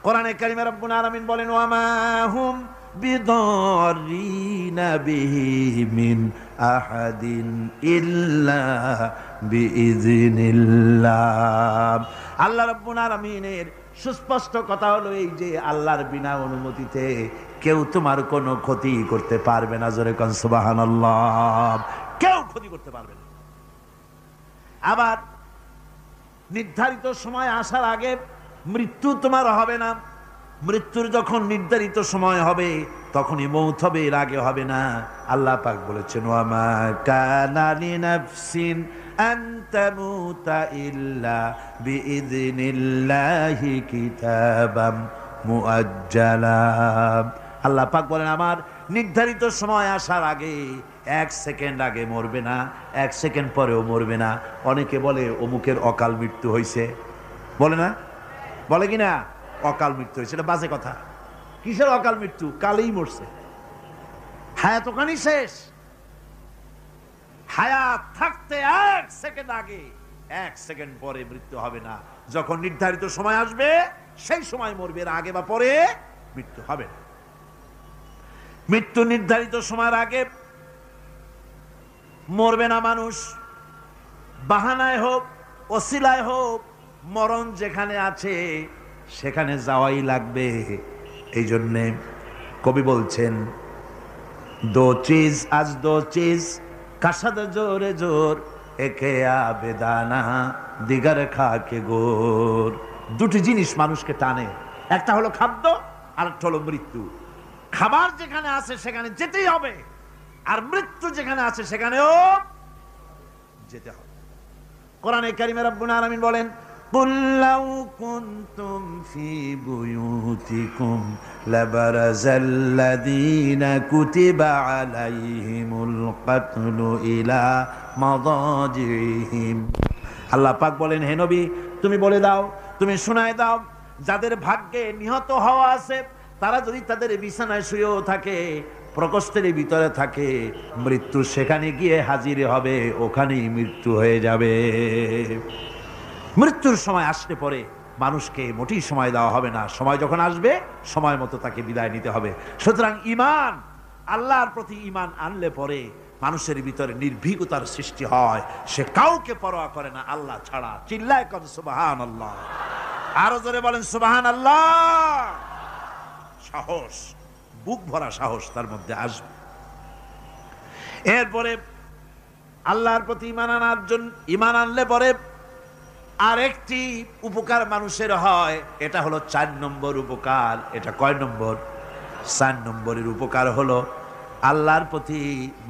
কোরআনে কারিমে রব্বুল আলামিন বলেন ওয়া মা হুম বিদারিনা বিহি মিন আহাদিন ইল্লা বিইذনিল্লাহ। আল্লাহ রব্বুল আলামিনের সুস্পষ্ট কথা হলো এই যে আল্লাহর বিনা অনুমতিতে কেউ তোমার কোনো ক্ষতি করতে পারবে না। জোরে কোন সুবহানাল্লাহ। কেউ ক্ষতি করতে পারবে না। আবার নির্ধারিত সময় আসার আগে মৃত্যু তোমার হবে না। মৃত্যুর যখন নির্ধারিত সময় হবে তখনই মৌত হবে, এর আগে হবে না। আল্লাহ পাক বলেছেন ওয়া মা কানা লিনাফসিন আন তামুতা ইল্লা বিইذনিল্লাহি কিতাবাম মুআজ্জালা। আল্লাহ পাক বলেন আমার নির্ধারিত সময় আসার আগে 1 সেকেন্ড আগে মরবে না, 1 সেকেন্ড পরেও মরবে না। অনেকে বলে অমুকের অকাল মৃত্যু হয়েছে, বলে না? বলে কি না অকাল মৃত্যু হয়েছে? এটা বাজে কথা। কিসের অকাল মৃত্যু? কালেই মরছে, হায়াত ওখানেই শেষ। হায়াত থাকতে 1 সেকেন্ড আগে 1 সেকেন্ড পরে মৃত্যু হবে না। যখন নির্ধারিত সময় আসবে সেই সময় মরবে, এর আগে বা পরে মৃত্যু হবে না। মৃত্যু নির্ধারিত সময়ের আগে মরবে না মানুষ। বাহানায় হোক ওসিলায় হোক মরণ যেখানে আছে সেখানে যাওয়াই লাগবে। এই জন্যে কবি বলছেন দো চিজ আজ দো চিজ কাসাদ জোরে জোর একে আবেদানা দিগার খাকে গোর। দুটি জিনিস মানুষকে টানে, একটা হলো খাদ্য আর একটা হলো মৃত্যু। খাবার যেখানে আছে সেখানে যেতেই হবে, আর মৃত্যু যেখানে আছে সেখানেও যেতে হবে। কোরআনে কারিমে রব্বুল আলামিন বলেন কুল লাউ কুনতুম ফি বুয়ুতিকুম লাবারাযাল্লাযীনা কুতিবা আলাইহিমুল কাতলু ইলা মাদাজিহিম। আল্লাহ পাক বলেন হে নবী তুমি বলে দাও, তুমি শোনায় দাও, যাদের ভাগ্যে নিহত হওয়া আছে তারা যদি তাদের বিছানায় শুয়েও থাকে, প্রকোষ্ঠের ভিতরে থাকে, মৃত্যু সেখানে গিয়ে হাজির হবে, ওখানেই মৃত্যু হয়ে যাবে। মৃত্যুর সময় আসলে পরে মানুষকে মোটেই সময় দেওয়া হবে না। সময় যখন আসবে সময় মতো তাকে বিদায় নিতে হবে। সুতরাং ঈমান, আল্লাহর প্রতি ঈমান আনলে পরে মানুষের ভিতরে নির্ভীকতার সৃষ্টি হয়, সে কাউকে পরোয়া করে না আল্লাহ ছাড়া। চিল্লায় কোন সুবহানাল্লাহ। আরো জোরে বলেন সুবহানাল্লাহ। সাহস, বুক ভরা সাহস তার মধ্যে আসবে। এরপরে আল্লাহর প্রতি ঈমান আনলে পরে আরেকটি উপকার মানুষের হয়, এটা হলো 4 নম্বর উপকার। এটা কয় নম্বর? 4 নম্বরের উপকার হলো আল্লাহর প্রতি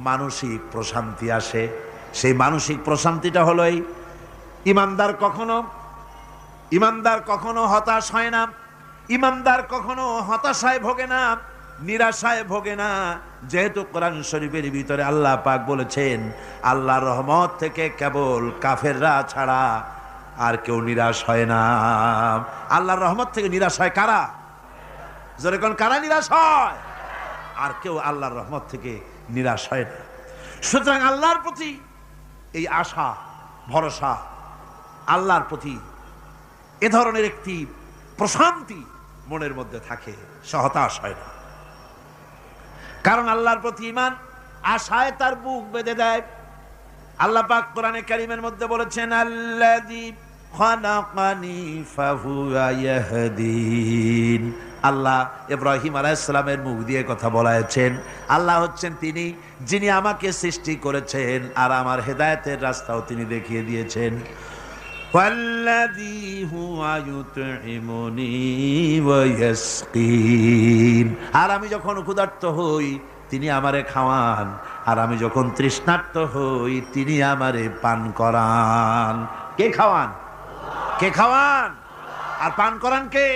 মানসিক প্রশান্তি আসে। সেই মানসিক প্রশান্তিটা হলো এই ইমানদার কখনো হতাশ হয় না, ইমানদার কখনো হতাশায় ভোগে না, নিরাশায় ভোগে না। যেহেতু কোরআন শরীফের ভিতরে আল্লাহ পাক বলেছেন আল্লাহর রহমত থেকে কেবল কাফেররা ছাড়া আর কেউ নিরাশ হয় না। আল্লাহর রহমত থেকে নিরাশ হয় কারা? জোরে কোন কারা নিরাশ হয়? আর কেউ আল্লাহর রহমত থেকে নিরাশ হয় না। সুতরাং আল্লাহর প্রতি এই আশা ভরসা, আল্লাহর প্রতি এ ধরনের একটি প্রশান্তি মনের মধ্যে থাকে, সে হতাশ হয় না। কারণ আল্লাহর প্রতি ঈমান আশায় তার বুক বেঁধে দেয়। আল্লাহ পাক কোরআনে কারীমের মধ্যে বলেছেন আল্লাযী খালাকানি ফাহুয়া ইয়াহদিন। আল্লাহ ইব্রাহিম আলাইহিস সালামের মুখ দিয়ে কথা বলেছেন। আল্লাহ হচ্ছেন তিনি যিনি আমাকে সৃষ্টি করেছেন আর আমার হেদায়েতের রাস্তাও তিনি দেখিয়ে দিয়েছেন। ওয়াল্লাযী হুয়া ইউতঈমুনি ওয়া ইয়াসকিন। আর আমি যখন ক্ষুধার্ত হই তিনি আমারে খাওয়ান, আর আমি যখন তৃষ্ণার্ত হই তিনি আমারে পান করান। কে খাওয়ান? কে খাওয়ান আর পান করান কে?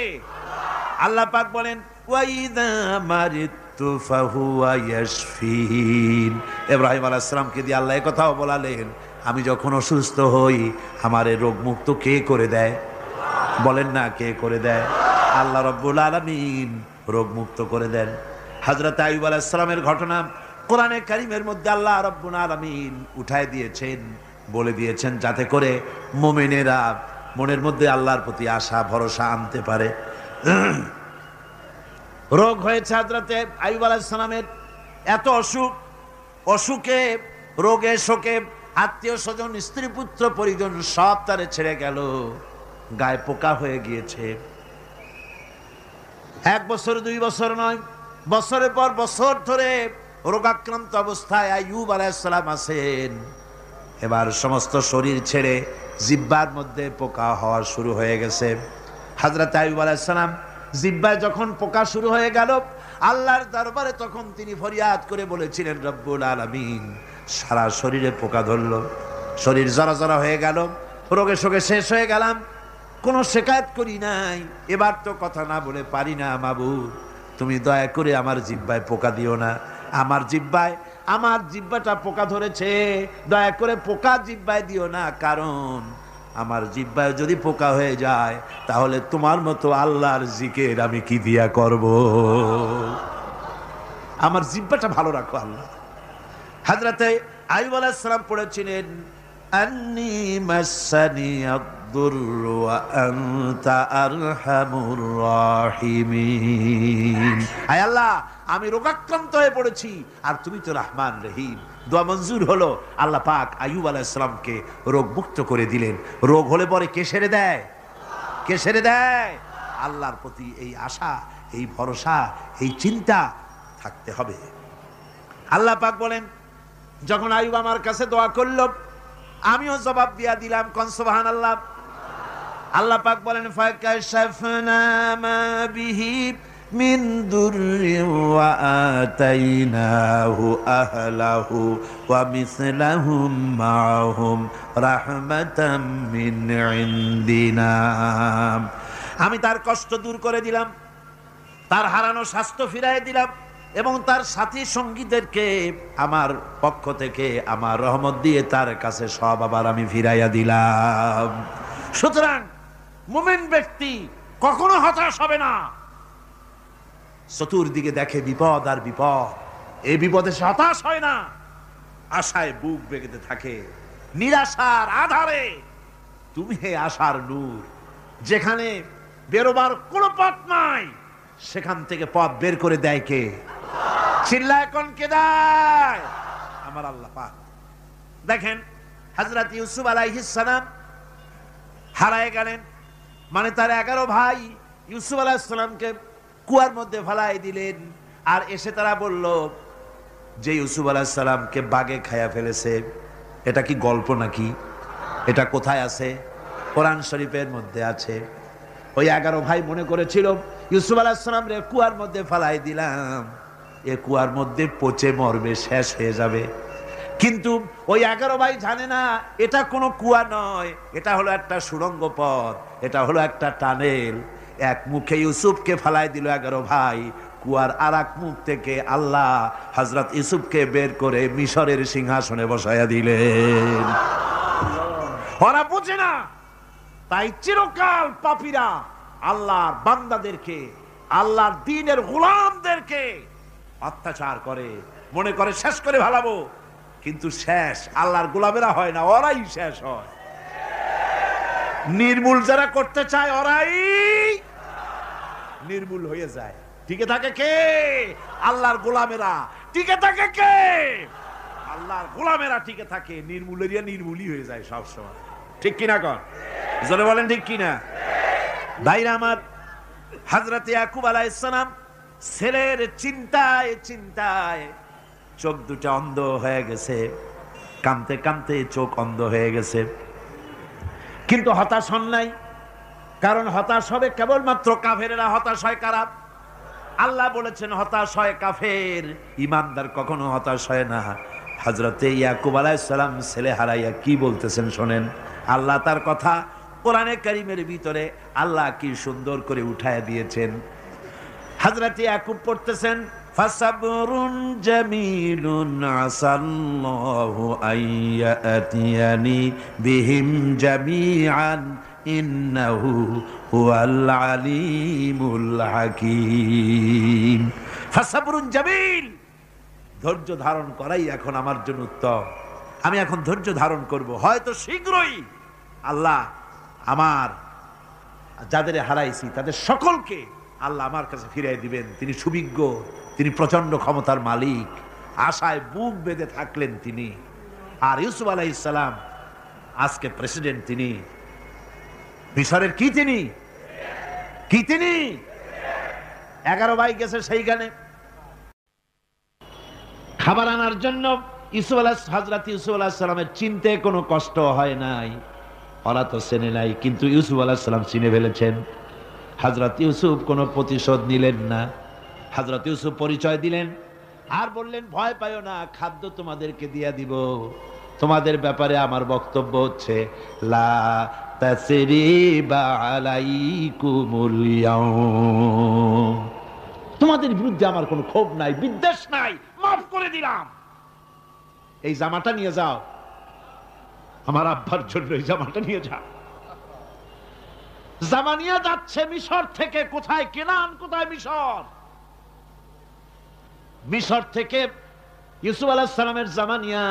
আল্লাহ পাক বলেন ওয়াইদা মারিতু ফাহুয়া ইয়াশফিন। ইব্রাহিম আলাইহিস সালামকে দিয়ে আল্লাহ এই কথাও বলালেন আমি যখন অসুস্থ হই আমারে রোগ মুক্ত কে করে দেয়? বলেন না কে করে দেয়? আল্লাহ রাব্বুল আলামিন রোগ মুক্ত করে দেন। হযরত আইয়ুব আলাইহিস সালামের ঘটনা কোরআনে কারীমের মধ্যে আল্লাহ রাব্বুল আলামিন উঠায় দিয়েছেন, বলে দিয়েছেন যাতে করে মুমিনেরা মনের মধ্যে আল্লাহর প্রতি আশা ভরসা আনতে পারে। রোগ হয়েছে হযরতে আইয়ুব আলাইহিস সালামের, এত অসুখ, অসুখে রোগে শোকে আত্মীয় স্বজন স্ত্রী পুত্র পরিজন সব তারে ছেড়ে গেল, গায়ে পোকা হয়ে গিয়েছে। 1 বছর 2 বছর নয়, বছরের পর বছর ধরে রোগাক্রান্ত অবস্থায় আইয়ুব আলাইহিস সালাম আছেন। এবার সমস্ত শরীর ছেড়ে জিহ্বার মধ্যে পোকা হওয়া শুরু হয়ে গেছে। হযরত আইয়ুব আলাইহিস সালাম জিহ্বায় যখন পোকা শুরু হয়ে গেল, আল্লাহর দরবারে তখন তিনি ফরিয়াদ করে বলেছিলেন, রব্বুল আলামিন, সারা শরীরে পোকা ধরলো, শরীর জরা জরা হয়ে গেল, রোগে শোকে শেষ হয়ে গেলাম, কোনো শিকায়ত করি নাই, এবার তো কথা না বলে পারি না মাবুদ, তুমি দয়া করে আমার জিহ্বায় পোকা দিও না, আমার জিহ্বাটা পোকা ধরেছে, দয়া করে পোকা জিহ্বায় দিও না, কারণ আমার জিহ্বায় যদি পোকা হয়ে যায় তাহলে তোমার মতো আল্লাহর জিকির আমি কি দিয়া করব? আমার জিহ্বাটা ভালো রাখো আল্লাহ। হযরতে আইয়ুব আলাইহিস সালাম পড়েছিলেন, আন্নী মাসানি আদ-দুররু ওয়া আনতা আরহামুর রাহিমিন। আয় আল্লাহ, আমি রোগাক্রান্ত হয়ে পড়েছি আর তুমি তো রহমান রহিম। দোয়া মঞ্জুর হলো, আল্লাহ পাক আইয়ুব আলাইহিস সালামকে রোগ মুক্ত করে দিলেন। রোগ হলে পরে কে সেরে দেয়? কে সেরে দেয়? আল্লাহর প্রতি এই আশা, এই ভরসা, এই চিন্তা থাকতে হবে। আল্লাহ পাক বলেন, যখন আইয়ুব আমার কাছে দোয়া করল, আমিও জবাব দিয়া দিলাম। কোন সুবহানাল্লাহ। আল্লাহ পাক বলেন, ফাকাশাফনা মা বিহি মিন দুররি ওয়া আতাইনাহু আহলাহু ওয়া মিসলাহুম মাআহুম রাহমাতাম মিন ইনদিনা। আমি তার কষ্ট দূর করে দিলাম, তার হারানো স্বাস্থ্য ফিরাই দিলাম এবং তার সাথী সঙ্গীদেরকে আমার পক্ষ থেকে আমার রহমত দিয়ে তার কাছে সব আবার আমি ফিরাইয়া দিলাম। সুতরাং মুমিন ব্যক্তি কখনো হতাশ হবে না। চতুর্দিকে দেখে বিপদ আর বিপদ, এই বিপদে সে হতাশ হয় না, আশায় বুক বেঁধে থাকে। নিরাশার আধারে তুমি হে আশার নূর, যেখানে বেরোবার কোনো পথ নাই সেখান থেকে পথ বের করে দেয় কে? চিল্লায় কোন কে দেয়? আমার আল্লাহ পাক। দেখেন, হযরত ইউসুফ আলাইহিস সালাম হারায় গেলেন, মানে তার 11 ভাই ইউসুফ আলাইহিস সালামকে কুয়ার মধ্যে ফেলাই দিলেন। আর এসে তারা বলল যে ইউসুফ আলাইহিস সালামকে বাঘে খায়া ফেলেছে। এটা কি গল্প নাকি? এটা কোথায় আছে? কোরআন শরীফের মধ্যে আছে। ওই 11 ভাই মনে করেছিল ইউসুফ আলাইহিস সালাম রে কুয়ার মধ্যে ফেলাই দিলাম, এ কুয়ার মধ্যে পচে মরবে, শেষ হয়ে যাবে। কিন্তু ওই 11 ভাই জানে না এটা কোনো কুয়া নয়, এটা হলো একটা সুড়ঙ্গ পথ, এটা হলো একটা টানেল। এক মুখে ইউসুফকে ফেলাই দিল 11 ভাই, কুয়ার আরেক মুখ থেকে আল্লাহ হযরত ইউসুফকে বের করে মিশরের সিংহাসনে বসায়া দিলেন। ওরা বুঝে না, তাই চিরকাল পাপীরা আল্লাহর বান্দাদেরকে, আল্লাহর দ্বীনের গোলামদেরকে অত্যাচার করে, মনে করে শেষ করে ভালাবো, কিন্তু শেষ আল্লাহর গোলামেরা হয় না, ওরাই শেষ হয়। নির্মূল যারা করতে চায় ওরাই নির্মূল হয়ে যায়। টিকে থাকে কে? আল্লাহর গোলামেরা। টিকে থাকে কে? আল্লাহর গোলামেরা টিকে থাকে। নির্মূলেরিয়া নির্মূলই হয়ে যায় সব সময়। ঠিক কিনা কর? জোরে বলেন ঠিক কিনা? ভাইরা আমার, হযরত ইয়াকুব আলাইহিস সালাম ছেলের চিন্তায় চিন্তায় চোখ দুটো অন্ধ হয়ে গেছে, কাঁদতে কাঁদতে চোখ অন্ধ হয়ে গেছে। কিন্তু হতাশ হন নাই, কারণ হতাশ হবে কেবলমাত্র কাফেরেরা। হতাশ হয় কারা? আল্লাহ বলেছেন হতাশ হয় কাফের, ইমানদার কখনো হতাশ হয় না। হযরতে ইয়াকুব আলাইহিস সালাম ছেলে হারাইয়া কি বলতেছেন শোনেন। আল্লাহ তার কথা কোরআনে কারীমের ভিতরে আল্লাহ কি সুন্দর করে উঠায় দিয়েছেন। হযরতে ইয়াকুব পড়তেছেন, ফাসাবরুন জামিলুন আসাল্লাহু আইয়াতিয়ানি বিহিম জামিআন ইন্নাহু হুয়াল আলিমুল হাকীম। ফাসাবরুন জামিল, ধৈর্য ধারণ করাই এখন আমার জন্য উত্তম। আমি এখন ধৈর্য ধারণ করব, হয়তো শীঘ্রই আল্লাহ আমার যাদের হারাইছি তাদের সকলকে আল্লাহ আমার কাছে ফিরিয়ে দিবেন। তিনি সুবিজ্ঞ, তিনি প্রচন্ড ক্ষমতার মালিক। আশায় বুক বেঁধে থাকলেন তিনি। আর ইউসুফ আলাইহিস সালাম আজকে প্রেসিডেন্ট। তিনি মিশরের কি তিনি 11 ভাই গেছে সেইখানে খাবার আনার জন্য। হযরত ইউসুফ আলাইহিস সালামের চিনতে কোনো কষ্ট হয় নাই। ওরা তো চেনে নাই, কিন্তু ইউসুফ আলাইহিস সালাম চিনে ফেলেছেন। হযরত ইউসুফ কোনো প্রতিশোধ নিলেন না। হযরত ইউসুফ পরিচয় দিলেন আর বললেন, ভয় পাইও না, খাদ্য তোমাদেরকে দিয়া দিব। তোমাদের ব্যাপারে আমার বক্তব্য হচ্ছে, লা তাসরিবা আলাইকুমুল ইয়াউম, তোমাদের বিরুদ্ধে আমার কোনো ক্ষোভ নাই, বিদ্বেষ নাই, মাফ করে দিলাম। এই জামাটা নিয়ে যাও, আমার আব্বার জন্য এই জামাটা নিয়ে যাও। জামা নিয়ে যাচ্ছে মিশর থেকে। কোথায় কেনান, কোথায় মিশর? মিশর থেকে ইউসুফ আলাইহিস সালামের জামা নিয়ে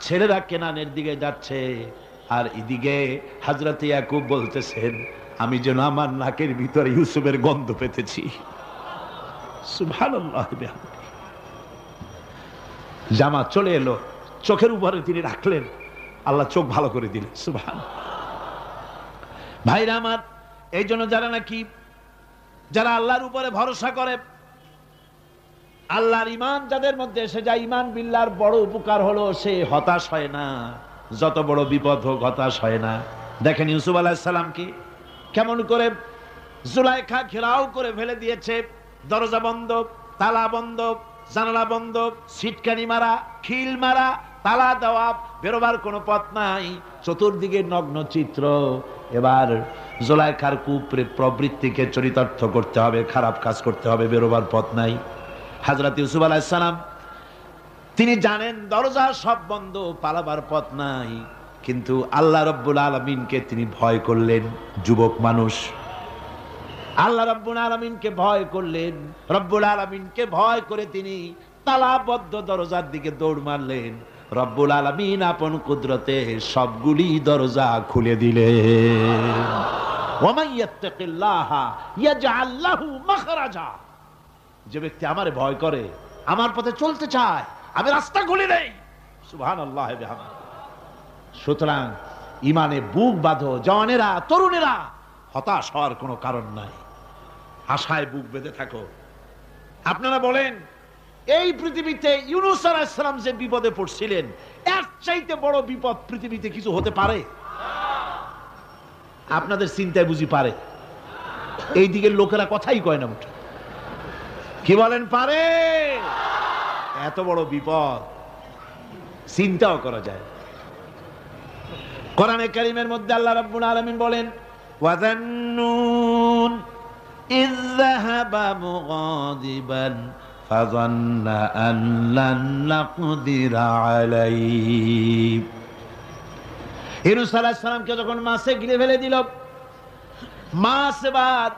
ছেলেরা কেনানের দিকে যাচ্ছে। আর এদিকে হযরত ইয়াকুব বলতেছেন, আমি যেন আমার নাকের ভিতরে ইউসুফের গন্ধ পেতেছি। সুবহানাল্লাহ। জামা চলে এলো, চোখের উপরে তিনি রাখলেন, আল্লাহ চোখ ভালো করে দিলেন। সুবহানাল্লাহ। ভাইরা আমার, এই জন্য যারা আল্লাহর উপরে ভরসা করে, আল্লাহর ঈমান যাদের মধ্যে এসে যায়, ঈমান বিল্লাহর বড় উপকার হলো সে হতাশ হয় না। যত বড় বিপদ হোক হতাশ হয় না। দেখেন ইউসুফ আলাইহিস সালামকে কেমন করে জুলাইখা ঘেরাও করে ফেলে দিয়েছে। দরজা বন্ধ, তালা বন্ধ, জানালা বন্ধ, সিটকানি মারা, খিল মারা, তালা দেওয়া, বেরোবার কোনো পথ নাই। চতুর্দিকে নগ্ন চিত্র। এবার জুলাইখার প্রবৃত্তিকে চরিতার্থ করতে হবে, খারাপ কাজ করতে হবে, বেরোবার পথ নাই। হযরত ইউসুফ আলাইহিস সালাম তিনি জানেন দরজা সব বন্ধ, পালাবার পথ নাই, কিন্তু আল্লাহ রাব্বুল আলামিনকে তিনি ভয় করলেন। যুবক মানুষ, আল্লাহ রাব্বুল আলামিনকে ভয় করলেন। রব্বুল আলামিনকে ভয় করে তিনি তালাবদ্ধ দরজার দিকে দৌড় মারলেন। রব্বুল আলামিন আপন কুদরতে সবগুলি দরজা খুলে দিলেন। ওয়া মান ইয়াত্তাকিল্লাহা ইয়াজআল লাহু মাখরাজা, যে ব্যক্তি আমারে ভয় করে, আমার পথে চলতে চায়, আমি রাস্তা খুলে দেই। সুবহানাল্লাহ বিহামদিহি। সুতরাং ঈমানে বুক বাঁধো জওয়ানেরা, তরুণেরা, হতাশ হওয়ার কোনো কারণ নাই। আশায় বুক বেঁধে থাকো। আপনারা বলেন, এই পৃথিবীতে ইউনূস আলাইহিস সালাম যে বিপদে পড়ছিলেন, এর চাইতে বড় বিপদ পৃথিবীতে কিছু হতে পারে? আপনাদের চিন্তায় বুঝি পারে? এই দিকের লোকেরা কথাই কয় না মুঠো। কি বলেন, পারে? এত বড় বিপদ চিন্তাও করা যায়। কোরআনে কারীমের মধ্যে আল্লাহ রাব্বুল আলামিন বলেন, ওয়াযান্নুন ইয যাহাবা মুগাদিবান ফাযান্না আন লান নাকদিরা আলাইহি। ইউনূস আলাইহিস সালামকে যখন মাছে গিলে ফেলে দিল, মাছ এবার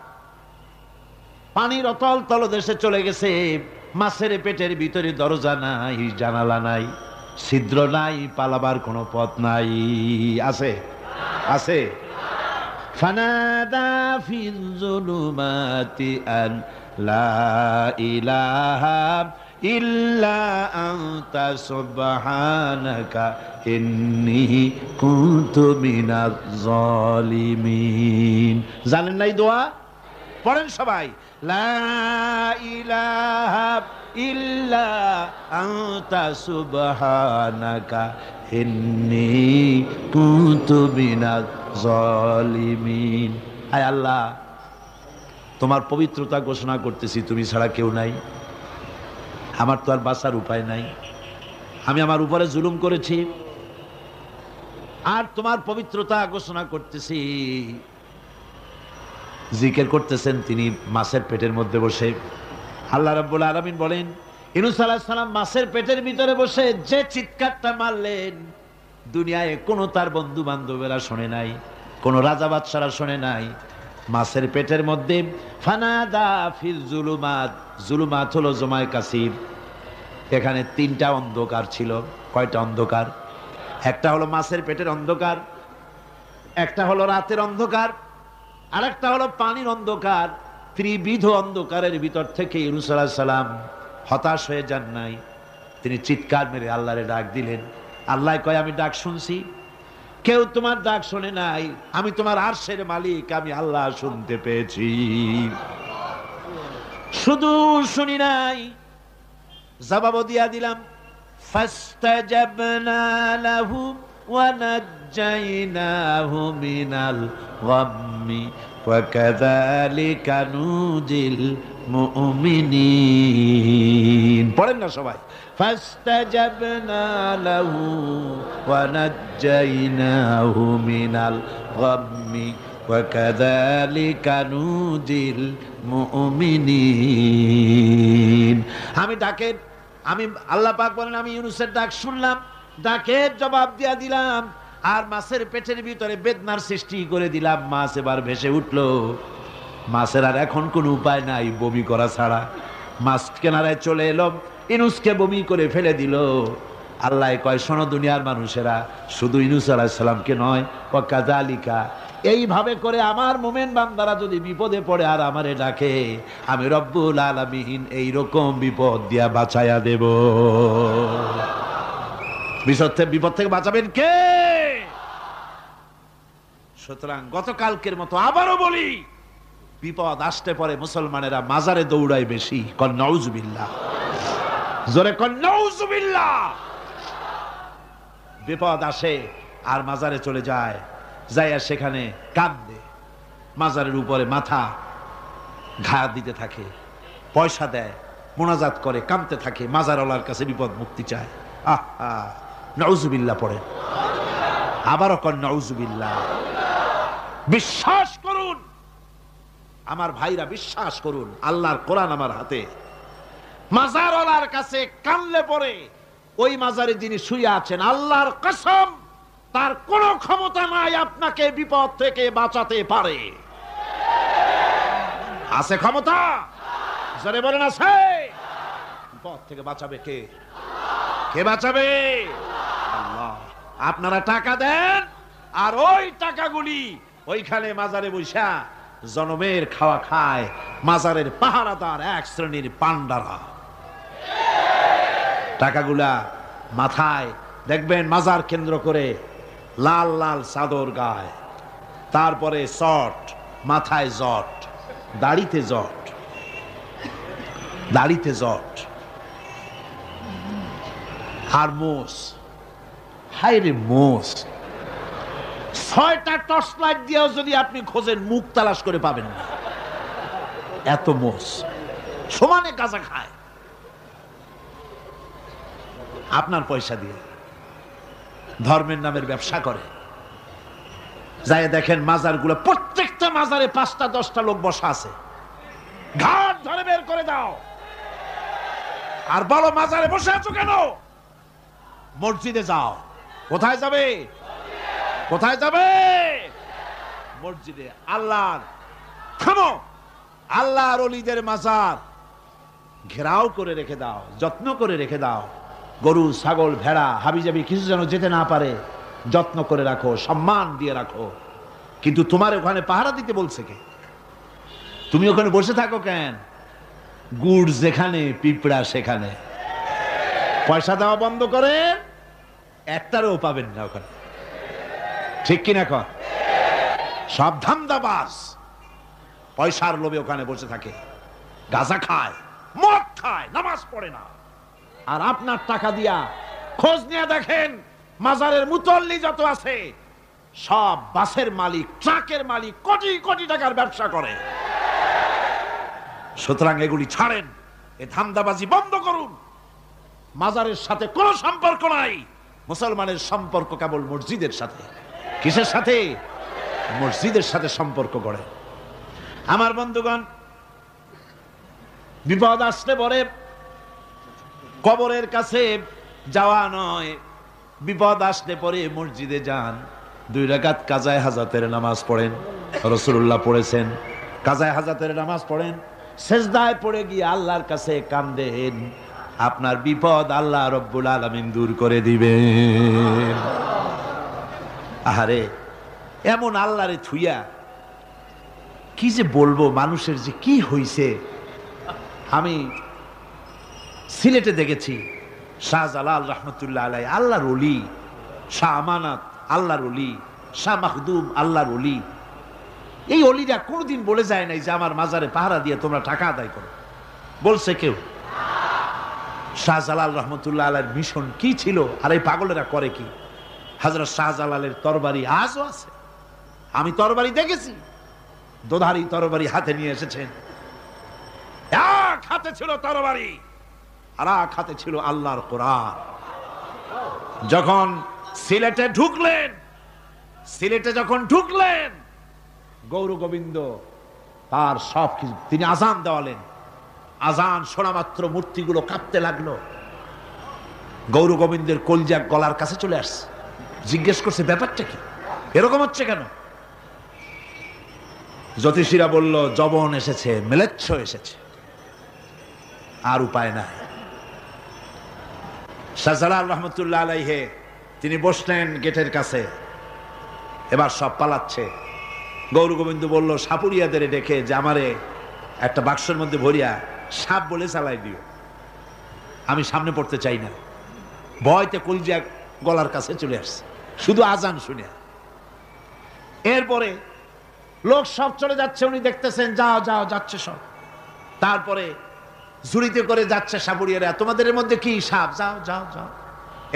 পানির অতল তলদেশে চলে গেছে। মাছের পেটের ভিতরে দরজা নাই, জানালা নাই, ছিদ্র নাই, পালাবার কোনো পথ নাই। আছে? আছে? ফানাদা ফিল যুলুমাতি আন লা ইলাহা ইল্লা আনতা সুবহানাকা ইন্নী কুনতু মিনাজ জালিমিন। জানেন নাই দোয়া? পড়েন সবাই। লা ইলাহা ইল্লা আনতা সুবহানাকা ইন্নী কুনতু মিনাজ জালিমিন। আয় আল্লাহ, তোমার পবিত্রতা ঘোষণা করতেছি, তুমি ছাড়া কেউ নাই, আমার তো আর বাঁচার উপায় নাই। আমি আমার উপরে জুলুম করেছি, আর তোমার পবিত্রতা ঘোষণা করতেছি। জিকির করতেছেন তিনি মাছের পেটের মধ্যে বসে। আল্লাহ রাব্বুল আলামিন বলেন, ইউনূস আলাইহিস সালাম মাছের পেটের ভিতরে বসে যে চিৎকারটা মারলেন, দুনিয়ায় কোনো তার বন্ধু বান্ধবেরা শোনে নাই, কোন রাজা বাদশারা শোনে নাই। মাছের পেটের মধ্যে ফানাদা ফিল যুলুমাত, যুলুমাত হলো জমায় কাসির। এখানে তিনটা অন্ধকার ছিল। কয়টা অন্ধকার? একটা হলো মাছের পেটের অন্ধকার, একটা হলো রাতের অন্ধকার, আরেকটা হলো পানির অন্ধকার। ত্রিবিধ অন্ধকারের ভিতর থেকে ইউনূস আলাইহিস সালাম হতাশ হয়ে যান নাই, তিনি চিৎকার মেরে আল্লাহরে ডাক দিলেন। আল্লাহ কয় আমি ডাক শুনছি, কেউ তোমার ডাক শোনে নাই, আমি তোমার আরশের মালিক, আমি আল্লাহ শুনতে পেয়েছি। শুধু শুনি নাই, জবাবও দিয়া দিলাম। ফাস্তাজাবনা লাহু ওয়া নাজ্জাইনাহু মিনাল গাম্মি ওয়া কাযালিকা নুজিল মুমিনিন। পড়েন না সবাই, ফাস্তাজাবনা লাহু ওয়া নাজ্জাইনাহু মিনাল গাম্মি ওয়া কাযালিকা নুজিল মুমিনিন। আমি ডাকে, আমি আল্লাহ পাক বলেন আমি ইউনূসের ডাক শুনলাম, ডাকের জবাব দিয়া দিলাম, আর মাছের পেটের ভিতরে বেদনার সৃষ্টি করে দিলাম। মাছ এবার ভেসে উঠলো। মাছের আর এখন কোনো উপায় নাই বমি করা ছাড়া। মাছ কেনারায় চলে এলো, ইউনূসকে বমি করে ফেলে দিল। আল্লাহ কয় শোনো দুনিয়ার মানুষেরা, শুধু ইউনূস আলাইহিস সালামকে নয়, ওয়া কাযালিকা, এইভাবে করে আমার মুমিন বান্দারা যদি বিপদে পড়ে আর আমারে ডাকে, আমি রব্বুল আলামিন এইরকম বিপদ দিয়া বাঁচাইয়া দেব। বিপদ থেকে বাঁচাবেন কে? সুতরাং গতকালকের মতো আবারও বলি, বিপদ আসতে পরে মুসলমানেরা মাজারে দৌড়ায় বেশি। কন নাউজুবিল্লাহ, জোরে কন নাউজুবিল্লাহ। বিপদ আসে আর মাজারে চলে যায়, যাইয়া সেখানে কাঁদে, মাজারের উপরে মাথা ঘা দিতে থাকে, পয়সা দেয়, মোনাজাত করে, কাঁদতে থাকে, মাজারওয়ালার কাছে বিপদ মুক্তি চায়। আহা, নাউজুবিল্লাহ পড়ে, আবারও কন নাউজুবিল্লাহ। বিশ্বাস করুন আমার ভাইরা, বিশ্বাস করুন, আল্লাহর কোরআন আমার হাতে। মাজারওয়ালার কাছে কানলে পরে ওই মাজারে যিনি শুয়ে আছেন, আল্লাহর কসম তার কোনো ক্ষমতা নাই আপনাকে বিপদ থেকে বাঁচাতে পারে। আছে ক্ষমতা? জোরে বলেন আছে। বিপদ থেকে বাঁচাবে কে? কে বাঁচাবে? আল্লাহ। আপনারা টাকা দেন আর ওই টাকাগুলি ওইখানে মাজারে বৈশা জনমের খাওয়া খায় মাজারের পাহারাদার এক শ্রেণীর পান্ডারা। টাকাগুলা মাথায় দেখবেন মাজার কেন্দ্র করে লাল লাল চাদর গায়, তারপরে শট, মাথায় জট, দাড়িতে জট, দাড়িতে জট আর মোষ। হায় রে মোষ, 6টা টর্চ লাইট দিয়েও যদি আপনি খোঁজেন মুখ তালাশ করে পাবেন না, এত মোষ সমানে গাঁজা খায় আপনার পয়সা দিয়ে। ধর্মের নামের ব্যবসা করে। যাই দেখেন মাজারগুলো, প্রত্যেকটা মাজারে 5টা 10টা লোক বসা আছে। ঘাট ধরে বের করে দাও আর বলো মাজারে বসে আছো কেন? মসজিদে যাও। কোথায় যাবে? কোথায় যাবে? মসজিদে। আল্লাহর থামো, আল্লাহর ওলিদের মাজার ঘেরাও করে রেখে দাও, যত্ন করে রেখে দাও। গরু, ছাগল, ভেড়া, হাবিজাবি কিছু যেন যেতে না পারে, যত্ন করে রাখো, সম্মান দিয়ে রাখো। কিন্তু তোমার ওখানে পাহারা দিতে বলছে কে? তুমি ওখানে বসে থাকো কেন? গুড় যেখানে পিঁপড়া সেখানে। পয়সা দেওয়া বন্ধ করে, একটারও পাবেন না ওখানে। ঠিক কিনা কর? সব ধান্দাবাজ পয়সার লোভে ওখানে বসে থাকে, গাঁজা খায়, মদ খায়, নামাজ পড়ে না। আর আপনার টাকা দিয়া খোঁজ নিয়ে দেখেন মাজারের মুতল্লি যত আছে সব বাসের মালিক, ট্রাকের মালিক, কোটি কোটি টাকার ব্যবসা করে। সুতরাং এগুলি ছাড়েন, এ ধান্দাবাজি বন্ধ করুন। মাজারের সাথে কোনো সম্পর্ক নাই। মুসলমানের সম্পর্ক কেবল মসজিদের সাথে। কিসের সাথে? মসজিদের সাথে সম্পর্ক গড়ে। আমার বন্ধুগণ, বিপদ আসতে পরে কবরের কাছে যাওয়া নয়, বিপদ আসতে পরে মসজিদে যান, 2 রাকাত কাজায়ে হাজাতের নামাজ পড়েন। রাসূলুল্লাহ পড়েছেন, কাজায়ে হাজাতের নামাজ পড়েন, সেজদায় পড়ে গিয়ে আল্লাহর কাছে কান্দেন, আপনার বিপদ আল্লাহ রব্বুল আলামিন দূর করে দিবেন। আহারে, এমন আল্লাহরে থুইয়া কি যে বলবো, মানুষের যে কি হইছে। আমি সিলেটে দেখেছি শাহজালাল রহমতুল্লাহ আলাই, আল্লাহর ওলি, শাহ আমানত আল্লাহর ওলি, শাহ মাখদুম আল্লাহর ওলি। এই অলিরা কোনোদিন বলে যায় নাই যে আমার মাজারে পাহারা দিয়ে তোমরা টাকা আদায় করো, বলছে কেউ? শাহজালাল রহমতুল্লাহ আলাইহির মিশন কি ছিল, আর এই পাগলেরা করে কি? হযরত শাহজালালের তরবারি আজও আছে, আমি তরবারি দেখেছি, দোধারি তরবারি হাতে নিয়ে এসেছেন। এক হাতে ছিল তরবারি, আর এক হাতে ছিল আল্লাহর কোরআন। যখন সিলেটে ঢুকলেন গৌর গোবিন্দ তার সব কিছু, তিনি আজান দেওয়ালেন। আজান শোনা মাত্র মূর্তিগুলো কাঁপতে লাগলো। গৌর গোবিন্দের কলজা গলার কাছে চলে আসছে, জিজ্ঞেস করছে ব্যাপারটা কি, এরকম হচ্ছে কেন? জ্যোতিষীরা বলল যবন এসেছে, মেলেচ্ছ এসেছে, আর উপায় নাই। শাহজালাল রহমতুল্লাহ আলাইহি তিনি বসলেন গেটের কাছে, এবার সব পালাচ্ছে। গৌর গোবিন্দ বলল সাপুরিয়াদের ডেকে যে আমারে একটা বাক্সের মধ্যে ভরিয়া সাপ বলে চালাই দিও, আমি সামনে পড়তে চাই না। ভয়তে কলজা গলার কাছে চলে আসছে শুধু আজান শুনে। এরপরে লোক সব চলে যাচ্ছে, উনি দেখতেছেন যাও যাও যাচ্ছে সব। তারপরে ঝুড়িতে করে যাচ্ছে সাপুরিয়ারা, তোমাদের মধ্যে কি সাপ, যাও যাও যাও।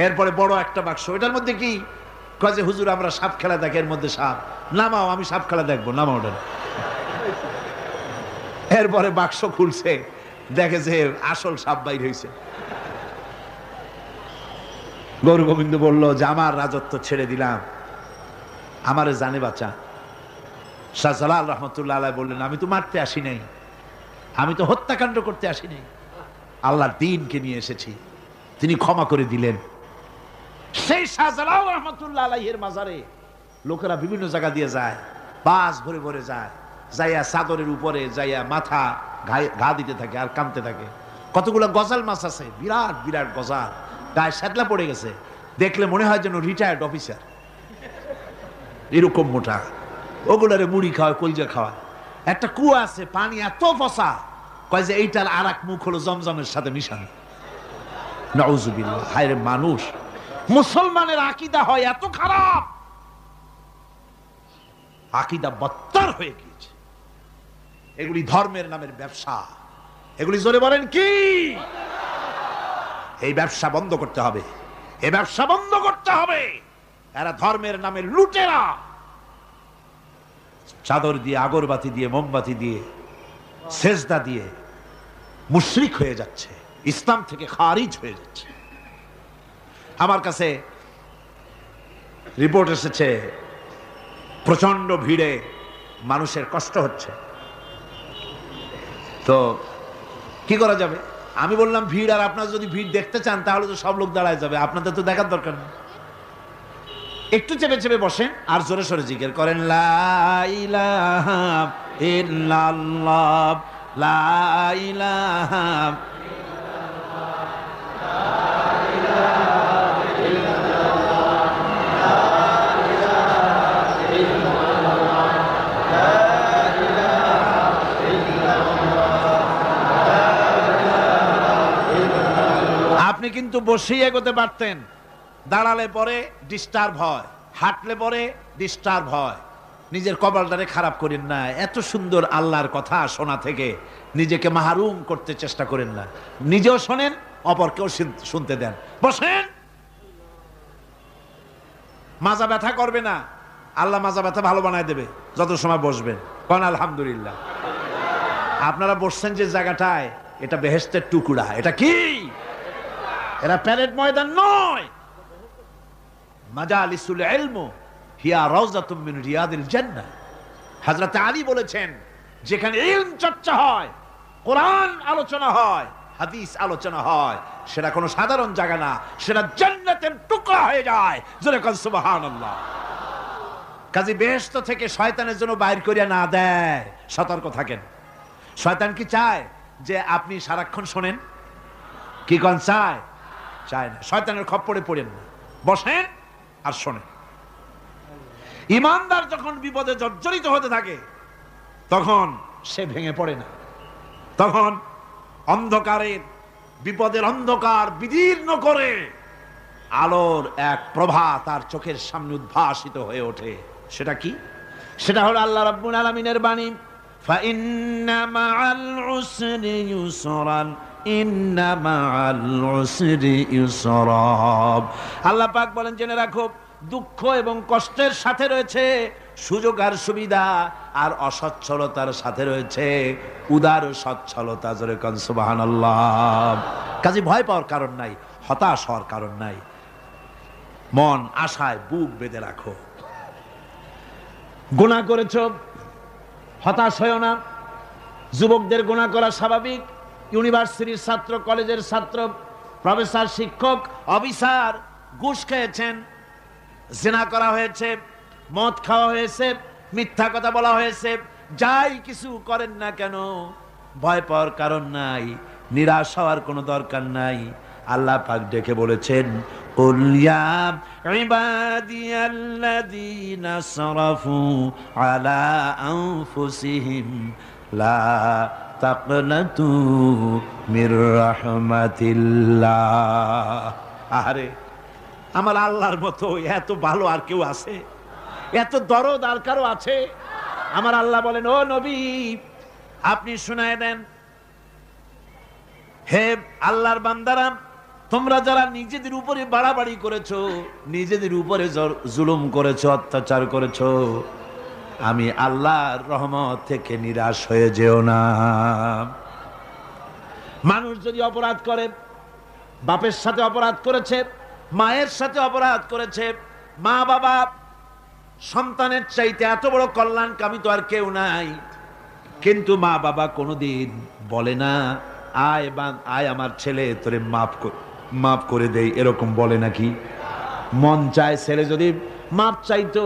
এরপরে বড় একটা বাক্স, এটার মধ্যে কি? কয়ে হুজুর আমরা সাপ খেলা দেখি, এর মধ্যে সাপ, নামাও, আমি সাপ খেলা দেখবো, নামাও ওটা। এরপরে বাক্স খুলছে, দেখে যে আসল সাপ বাইর হয়েছে। গৌর গোবিন্দ বলল যে আমার রাজত্ব ছেড়ে দিলাম, আমারে জানে বাঁচা। শাহজালাল রহমতুল্লাহ আলাইহি বললেন আমি তো মারতে আসি নাই, আমি তো হত্যাকাণ্ড করতে আসি নাই, আল্লাহর দ্বীনকে নিয়ে এসেছি। তিনি ক্ষমা করে দিলেন। সেই শাহজালাল রহমতুল্লাহ আলাইহির মাজারে লোকেরা বিভিন্ন জায়গা দিয়ে যায়, বাস ভরে ভরে যায়, যাইয়া চাদরের উপরে যাইয়া মাথা ঘা দিতে থাকে আর কামতে থাকে। কতগুলো গজাল মাছ আছে, বিরাট বিরাট গজাল, গায়ে শ্যাতলা পড়ে গেছে, দেখলে মনে হয় যেন রিটায়ার্ড অফিসার, এরকম মোটা। ওগুলারে মুড়ি খাওয়ায়, কলজা খাওয়ায়। একটা কুয়া আছে, পানি এত ফসা, কয় যে এইটার আর এক মুখ হলো জমজমের সাথে মিশানো। নাউজুবিল্লাহ। হায় রে মানুষ, মুসলমানের আকীদা হয় এত খারাপ, আকীদা বত্তর হয়ে গিয়েছে। এগুলি ধর্মের নামের ব্যবসা, এগুলি জোরে বলেন কি? এই ব্যবসা বন্ধ করতে হবে, এই ব্যবসা বন্ধ করতে হবে। এরা ধর্মের নামে লুটেরা, চাদর দিয়ে, আগরবাতি দিয়ে, মোমবাতি দিয়ে, সেজদা দিয়ে মুশরিক হয়ে যাচ্ছে, ইসলাম থেকে খারিজ হয়ে যাচ্ছে। আমার কাছে রিপোর্ট এসেছে প্রচন্ড ভিড়ে মানুষের কষ্ট হচ্ছে, তো কি করা যাবে? আমি বললাম ভিড়, আর আপনারা যদি ভিড় দেখতে চান তাহলে তো সব লোক দাঁড়ায় যাবে, আপনাদের তো দেখার দরকার নেই। একটু চেপে চেপে বসেন আর জোরে সোরে জিকির করেন, লা ইলাহা ইল্লাল্লাহ, লা ইলাহা আপনি কিন্তু বসেই এগোতে পারতেন, দাঁড়ালে পরে ডিস্টার্ব হয়, হাঁটলে পরে ডিস্টার্ব হয়। নিজের কপালটারে খারাপ করেন না, এত সুন্দর আল্লাহর কথা শোনা থেকে নিজেকে মাহরুম করতে চেষ্টা করেন না। নিজেও শোনেন, অপরকেও শুনতে দেন। বসেন, মাজা ব্যথা করবে না, আল্লাহ মাজা ব্যথা ভালো বানায় দেবে যত সময় বসবেন। কোন আলহামদুলিল্লাহ। আপনারা বসছেন যে জায়গাটায়, এটা বেহেশতের টুকরা। এটা কি? এরা প্যারেড ময়দান নয়। মাজালিসুল ইলম হিয়া রাউযাতুম মিন রিয়াদিল জান্নাহ। হযরত আলী বলেছেন যেখানে ইলম চর্চা হয়, কোরআন আলোচনা হয়, হাদিস আলোচনা হয়, সেটা কোনো সাধারণ জায়গা না, সেটা জান্নাতের টুকরা হয়ে যায়। জোরে বলেন সুবহানাল্লাহ। কাজী বেহেশত থেকে শয়তানের জন্য বাইর করিয়া না দেয়, সতর্ক থাকেন। শয়তান কি চায় যে আপনি সারাক্ষণ শোনেন? কি কোন চায়? চায় না। শয়তানের খপ্পরে পড়েন না, বসেন আর শোনেন। ইমানদার যখন বিপদে জর্জরিত হতে থাকে তখন সে ভেঙে পড়ে না। তখন অন্ধকারের, বিপদের অন্ধকার বিদীর্ণ করে আলোর এক প্রভা তার চোখের সামনে উদ্ভাসিত হয়ে ওঠে। সেটা কি? সেটা হলো আল্লাহ রাব্বুল আলামিনের বাণী, ফাইন্না মাআল উসরি ইউসরান, ইন্না মাআল উসরি ইউসরা। আল্লাহ পাক বলেন, জেনে রাখো, দুঃখ এবং কষ্টের সাথে রয়েছে সুযোগ আর সুবিধা, আর অসচ্ছলতার সাথে রয়েছে উদার সচ্ছলতা। জোরে কোন সুবহানাল্লাহ। কাজে ভয় পাওয়ার কারণ নাই, হতাশ হওয়ার কারণ নাই। মন আশায় বুক বেঁধে রাখো। গুনাহ করেছো, হতাশ হয়েও না। যুবকদের গুনাহ করা স্বাভাবিক। ইউনিভার্সিটির ছাত্র, কলেজের ছাত্র, প্রফেসর, শিক্ষক, অফিসার ঘুষ খেয়েছেন, জিনা করা হয়েছে, মদ খাওয়া হয়েছে, মিথ্যা কথা বলা হয়েছে, যাই কিছু করেন না কেন ভয় পাওয়ার কারণ নাই, নিরাশ হওয়ার কোনো দরকার নাই। আল্লাহ পাক ডেকে বলেছেন, কুল ইয়া ইবাদিয়াল্লাযীনা সারাফু আলা আনফুসিহিম লা তাকনাতু মির রাহমাতিল্লাহ। আরে আমার আল্লাহর মতো এত ভালো আর কেউ আছে? এত দরদ আর কারো আছে? আমার আল্লাহ বলেন, ও নবী, আপনি শুনায় দেন, হে আল্লাহর বান্দারা, তোমরা যারা নিজেদের উপরে বাড়াবাড়ি করেছো, নিজেদের উপরে জুলুম করেছো, অত্যাচার করেছো, আমি আল্লাহর রহমত থেকে নিরাশ হয়ে যেও না। মানুষ যদি অপরাধ করে, বাপের সাথে অপরাধ করেছে, মায়ের সাথে অপরাধ করেছে, মা বাবা সন্তানের চাইতে এত বড় কল্যাণকামী তো আর কেউ নাই, কিন্তু মা বাবা কোনোদিন বলে না, আয় আমার ছেলে তোরে মাফ করে দেই, এরকম বলে নাকি? মন চায় ছেলে যদি মাপ চাইতো,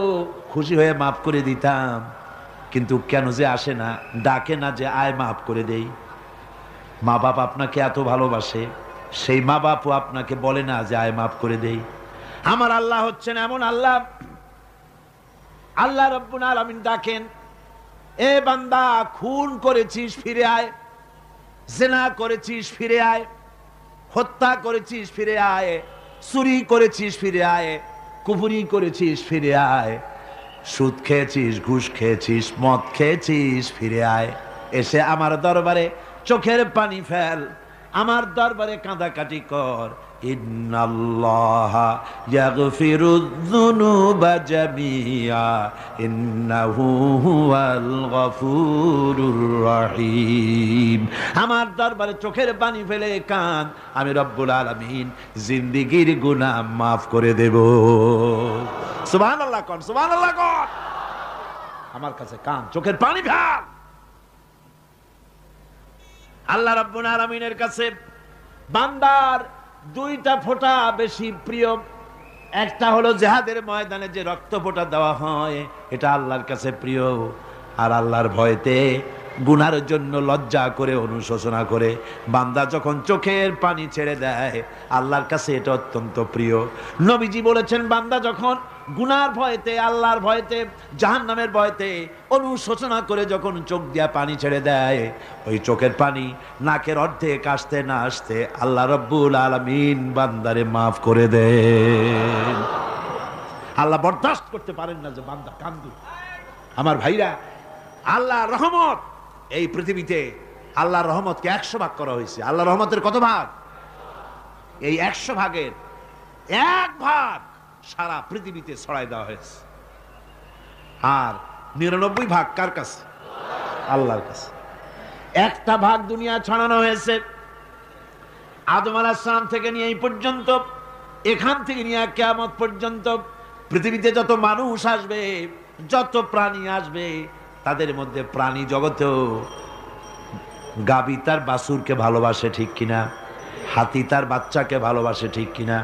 খুশি হয়ে মাফ করে দিতাম, কিন্তু কেন যে আসে না, ডাকে না যে আয় মাফ করে দেই। মা বাপ আপনাকে এত ভালোবাসে, সেই মা বাপও আপনাকে বলে না যে আয় মাফ করে দেই। আমার আল্লাহ হচ্ছেন এমন আল্লাহ, আল্লাহ রাব্বুল আলামিন ডাকেন, এ বান্দা, খুন করেছিস ফিরে আয়, জিনা করেছিস ফিরে আয়, হত্যা করেছিস ফিরে আয়, চুরি করেছিস ফিরে আয়, কুফরি করেছিস ফিরে আয়, সুদ খেয়েছিস, ঘুষ খেয়েছিস, মদ খেয়েছিস ফিরে আয়, এসে আমার দরবারে চোখের পানি ফেল, আমার দরবারে কাঁদাকাটি কর। ইন্নাল্লাহা ইয়াগফিরুয যুনুবা জামিআ ইন্নাহু হুয়াল গফুরুর রহিম। আমার দরবারে চোখের পানি ফেলে কাঁদ, আমি রব্বুল আলামিন জিন্দেগীর গুনাহ মাফ করে দেব। সুবহানাল্লাহ কোন, সুবহানাল্লাহ কোন। আমার কাছে কাঁদ, চোখের পানি ফেল। আল্লাহ রাব্বুল আলামিনের কাছে বান্দার দুইটা ফোঁটা বেশি প্রিয়। একটা হলো জিহাদের ময়দানে যে রক্ত ফোঁটা দেওয়া হয়, এটা আল্লাহর কাছে প্রিয়। আর আল্লাহর ভয়তে গুনার জন্য লজ্জা করে, অনুশোচনা করে বান্দা যখন চোখের পানি ছেড়ে দেয়, আল্লাহর কাছে এটা অত্যন্ত প্রিয়। নবীজি বলেছেন, বান্দা যখন গুনার ভয়তে, আল্লাহর ভয়তে, জাহান্নামের ভয়তে অনুশোচনা করে যখন চোখ দিয়া পানি ছেড়ে দেয়, ওই চোখের পানি নাকের অর্ধেক আসতে না আসতে আল্লাহ রাব্বুল আলামিন বান্দারে মাফ করে দেন। আল্লাহ বরদাস্ত করতে পারেন না যে বান্দা কান্দে। আমার ভাইরা, আল্লাহর রহমত এই পৃথিবীতে, আল্লাহর রহমতকে 100 ভাগ করা হয়েছে। আল্লাহর রহমতের কত ভাগ? এই 100 ভাগের 1 ভাগ সারা পৃথিবীতে ছড়াই দেওয়া হয়েছে। আর 99 ভাগ কার কাছে? আল্লাহর কাছে। একটা ভাগ দুনিয়া ছড়ানো হয়েছে আদম আলাইহিস সালাম থেকে নিয়ে এই পর্যন্ত, এখান থেকে নিয়ে কিয়ামত পর্যন্ত পৃথিবীতে যত মানুষ আসবে, যত প্রাণী আসবে, তাদের মধ্যে প্রাণী জগতেও গাবি তার বাছুরকে ভালোবাসে, ঠিক কিনা? হাতি তার বাচ্চাকে ভালোবাসে, ঠিক কিনা?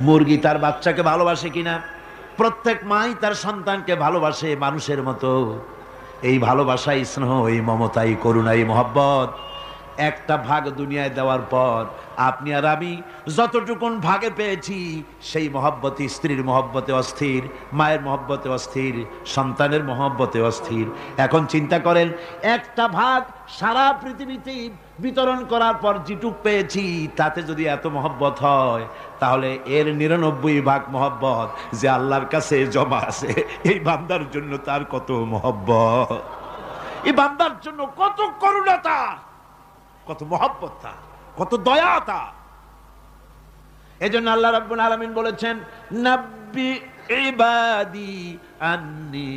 মুরগি তার বাচ্চাকে ভালোবাসে কিনা? প্রত্যেক মাই তার সন্তানকে ভালোবাসে মানুষের মতো। এই ভালোবাসা, স্নেহ, এই মমতা, এই করুণা, এই মহব্বত একটা ভাগ দুনিয়ায় দেওয়ার পর আপনি আর আমি যতটুকুন ভাগে পেয়েছি সেই মহব্বতে, স্ত্রীর মহব্বতে অস্থির, মায়ের মহব্বতে অস্থির, সন্তানের মহব্বতে অস্থির। এখন চিন্তা করেন, একটা ভাগ সারা পৃথিবীতে বিতরণ করার পর যেটুক পেয়েছি তাতে যদি এত মহব্বত হয়, তাহলে এর 99 ভাগ মহব্বত যে আল্লাহর কাছে জমা আছে, এই বান্দার জন্য তার কত মহব্বত, এই বান্দার জন্য কত করুণা তার, কত মহব্বত তার, কত দয়া তার। এজন্য আল্লাহ রাব্বুল আলামিন বলেছেন, নাব্বি ইবাদি আন্নি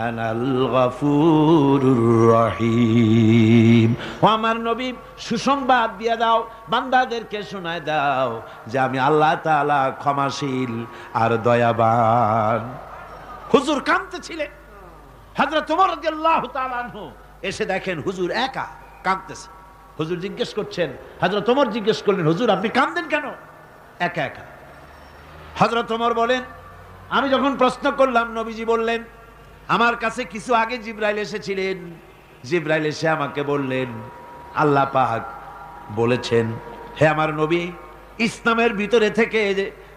আনাল গফুরুর রহিম। ও আমার নবী, সুসংবাদ দিয়ে দাও, বান্দাদেরকে শোনায় দাও যে আমি আল্লাহ তাআলা ক্ষমাশীল আর দয়াবান। হুজুর কাঁদতেছিলেন, হযরত ওমর রাদিয়াল্লাহু তাআলা আনহু এসে দেখেন হুজুর একা কাঁদতেছে। হুজুর জিজ্ঞেস করছেন, হযরত ওমর জিজ্ঞেস করলেন, হুজুর আপনি কাঁদেন কেন একা একা? হযরত ওমর বলেন, আমি যখন প্রশ্ন করলাম, নবীজি বললেন, আমার কাছে কিছু আগে জিবরাইল এসেছিলেন। জিবরাইল এসে আমাকে বললেন, আল্লাহ পাক বলেছেন, হে আমার নবী, ইসলামের ভিতরে থেকে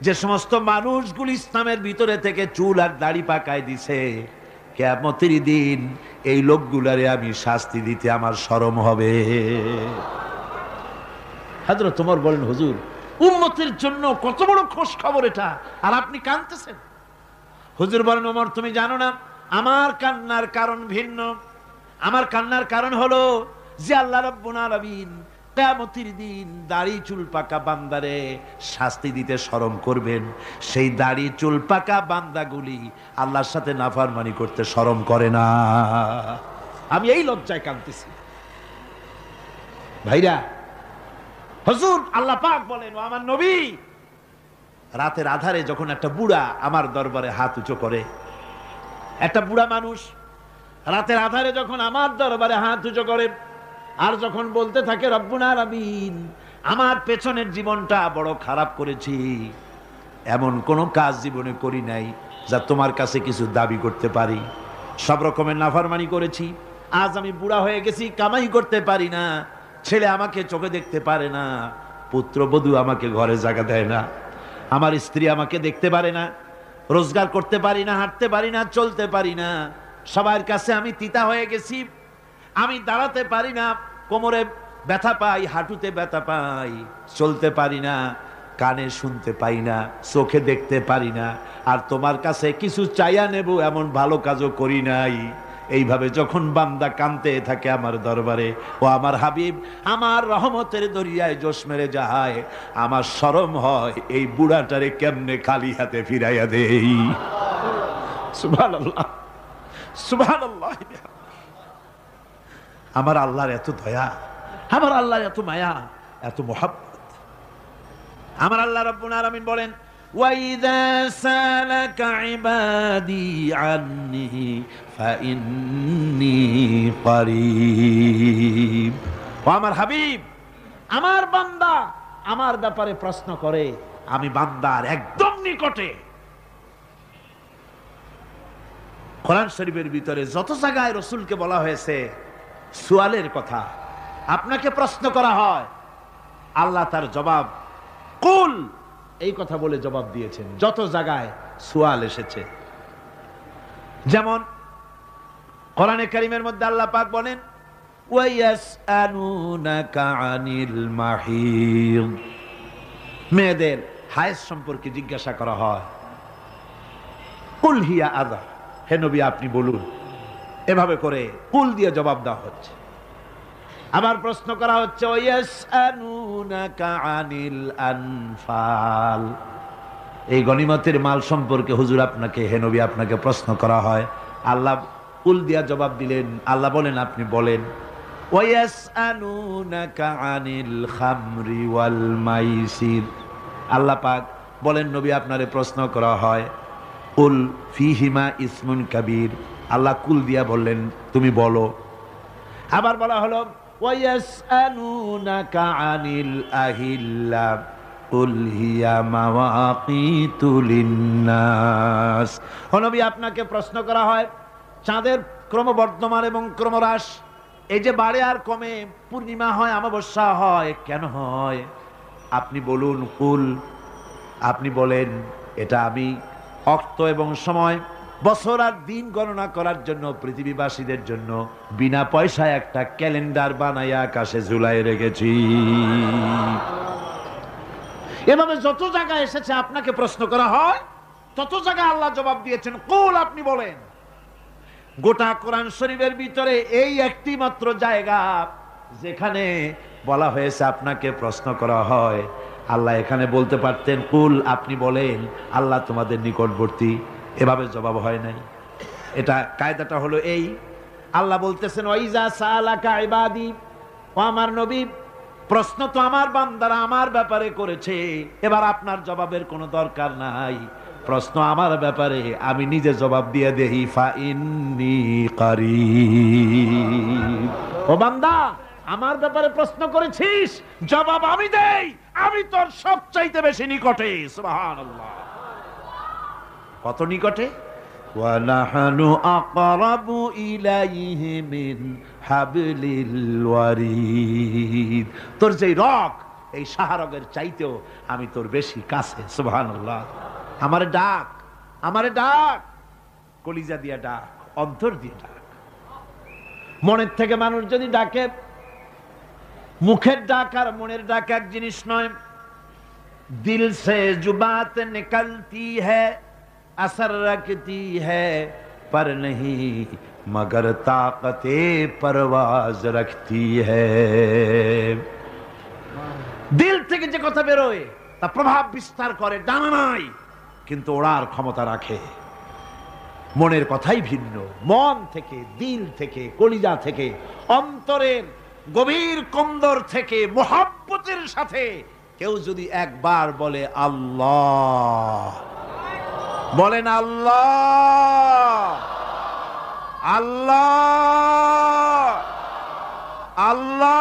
যে সমস্ত মানুষগুলি ইসলামের ভিতরে থেকে চুল আর দাড়ি পাকায় দিছে, কিয়ামতের দিন এই লোকগুলারে আমি শাস্তি দিতে আমার শরম হবে। হযরত ওমর বলেন, হুজুর উম্মতের জন্য কত বড় খোশ খবর এটা, আর আপনি কাঁদতেছেন। হুজুর বলেন, ওমর তুমি জানো না, আমার কান্নার কারণ ভিন্ন। আমার কান্নার কারণ হলো যে আল্লাহ রাব্বুল আলামিন কিয়ামতের দিন দাড়ি চুল পাকা বান্দারে শাস্তি দিতে শরম করবেন। সেই দাড়ি চুল পাকা বান্দাগুলি আল্লাহর সাথে নাফরমানি করতে শরম করে না। আমি এই লজ্জায় কাঁদতেছি। ভাইরা, হুজুর আল্লাহ পাক বলেন, ও আমার নবী, রাতের আধারে যখন একটা বুড়া আমার দরবারে হাত উঁচু করে, একটা বুড়া মানুষ রাতের আধারে যখন আমার দরবারে হাত উঁচু করে আর যখন বলতে থাকে, রব্বুল আলামিন আমার পেছনের জীবনটা বড় খারাপ করেছি, এমন কোনো কাজ জীবনে করি নাই যা তোমার কাছে কিছু দাবি করতে পারি, সব রকমের নাফরমানি করেছি, আজ আমি বুড়া হয়ে গেছি, কামাই করতে পারি না, ছেলে আমাকে চোখে দেখতে পারে না, পুত্রবধূ আমাকে ঘরে জায়গা দেয় না, আমার স্ত্রী আমাকে দেখতে পারে না, রোজগার করতে পারি না, হাঁটতে পারি না, চলতে পারি না, সবার কাছে আমি তিতা হয়ে গেছি, আমি দাঁড়াতে পারি না, কোমরে ব্যথা পাই, হাঁটুতে ব্যথা পাই, চলতে পারি না, কানে শুনতে পাই না, চোখে দেখতে পারি না, আর তোমার কাছে কিছু চাইয়া নেব এমন ভালো কাজও করি নাই। এইভাবে যখন বান্দা কাঁদতে থাকে আমার দরবারে, ও আমার হাবিব আমার রহমতের দরিয়ায় জোশ মেরে যায়, আমার শরম হয় এই বুড়াটারে কেমনে খালি হাতে ফিরাইয়া দেই। সুবহানাল্লাহ, সুবহানাল্লাহ। আমার আল্লাহর এত দয়া, আমার আল্লাহর এত মায়া, এত মোহাব্বত। আমার আল্লাহ রাব্বুল আলামিন বলেন, وَإِذَا سَأَلَكَ عِبَادِي عَنِّي فَإِنِّي قَرِيبٌ। ও আমার হাবিব, আমার বান্দা আমার ব্যাপারে প্রশ্ন করে, আমি বান্দার একদম নিকটে। কোরআন শরীফের ভিতরে যত জায়গায় রাসূলকে বলা হয়েছে সুয়ালের কথা, আপনাকে প্রশ্ন করা হয়, আল্লাহ তার জবাব কুল এই কথা বলে জবাব দিয়েছেন। যত জায়গায় সুয়াল এসেছে, যেমন কোরআনে কারীমের মধ্যে আল্লাহ পাক বলেন, ওয়ায়াসআলুনাকা আনিল মাহিদ, মেয়েদের হায়েজ সম্পর্কে জিজ্ঞাসা করা হয়, কুল হিয়া আযা, হে নবী আপনি বলুন। এভাবে করে কুল দিয়ে জবাব দেওয়া হচ্ছে। আবার প্রশ্ন করা হচ্ছে, ওয়ায়াসআলুনাকা আনিল আনফাল, এই গনিমতের মাল সম্পর্কে হুজুর আপনাকে, হে নবী আপনাকে প্রশ্ন করা হয়। আল্লাহ কুল দিয়া জবাব দিলেন। আল্লাহ বলেন আপনি বলেন। ওয়ায়াসআলুনাকা আনিল খামরি ওয়াল মাইসির, আল্লাহ পাক বলেন নবী আপনারে প্রশ্ন করা হয়, কুল ফিহিমা ইসমুন কাবীর, আল্লাহ কুল দিয়া বললেন তুমি বলো। আবার বলা হলো, ওয়ায়াসআলুনাকা আনিল আহিল্লা কুল হিয়া মাওয়াকিতু লিন্নাস, ও নবী আপনাকে প্রশ্ন করা হয় চাঁদের ক্রমবর্ধমান এবং ক্রমহ্রাস এই যে বাড়ে আর কমে, পূর্ণিমা হয়, অমাবস্যা হয়, কেন হয়? আপনি বলুন। কুল, আপনি বলেন। এটা আমি অক্ত এবং সময়, বছর আর দিন গণনা করার জন্য পৃথিবীবাসীদের জন্য বিনা পয়সায় একটা ক্যালেন্ডার বানাইয়া আকাশে ঝুলাই রেখেছি। এভাবে যত জায়গায় এসেছে আপনাকে প্রশ্ন করা হয়, তত জায়গায় আল্লাহ জবাব দিয়েছেন। কুল, আপনি বলেন। গোটা কোরআন শরীফের ভিতরে এই একটি মাত্র জায়গা যেখানে বলা হয়েছে আপনাকে প্রশ্ন করা হয়। আল্লাহ এখানে বলতে পারতেন কুল, আপনি বলেন, আল্লাহ তোমাদের নিকটবর্তী, এভাবে জবাব হয় নাই। এটা কায়দাটা হলো এই, আল্লাহ বলতেছেন ওয়াইজা সালাকা ইবাদি, ও আমার নবী, প্রশ্ন তো আমার বান্দারা আমার ব্যাপারে করেছে, এবার আপনার জবাবের কোনো দরকার নাই। প্রশ্ন আমার ব্যাপারে, আমি নিজে জবাব দিয়ে দেই। ফা ইন্নী কারীব, ও বান্দা, আমার ব্যাপারে প্রশ্ন করেছিস, জবাব আমি দেই, আমি তোর সবচাইতে বেশি নিকটে। সুবহানাল্লাহ। কত নিকটে? ওয়া নাহনু আকরাবু ইলাইহি মিন হাবলিল ওয়ারিদ। তোর যে রগ, এই শাহরগের চাইতেও আমি তোর বেশি কাছে। সুবহানাল্লাহ। আমারে ডাক, আমারে ডাক, কলিজা দিয়া ডাক, অন্তর দিয়ে ডাক। মনের থেকে মানুষ যদি ডাকে, মুখের ডাক আর মনের ডাক এক জিনিস নয়। দিল সে जो बात निकलती है असर रखती है पर नहीं मगर ताकते परवाज रखती है। দিল থেকে যে কথা বেরোয় তা প্রভাব বিস্তার করে, ডানা নাই কিন্তু ওড়ার ক্ষমতা রাখে। মনের কথাই ভিন্ন। মন থেকে, দিল থেকে, কলিজা থেকে, অন্তরের গভীর কন্দর থেকে মোহাব্বতের সাথে কেউ যদি একবার বলে আল্লাহ, বলেন আল্লাহ, আল্লাহ, আল্লাহ,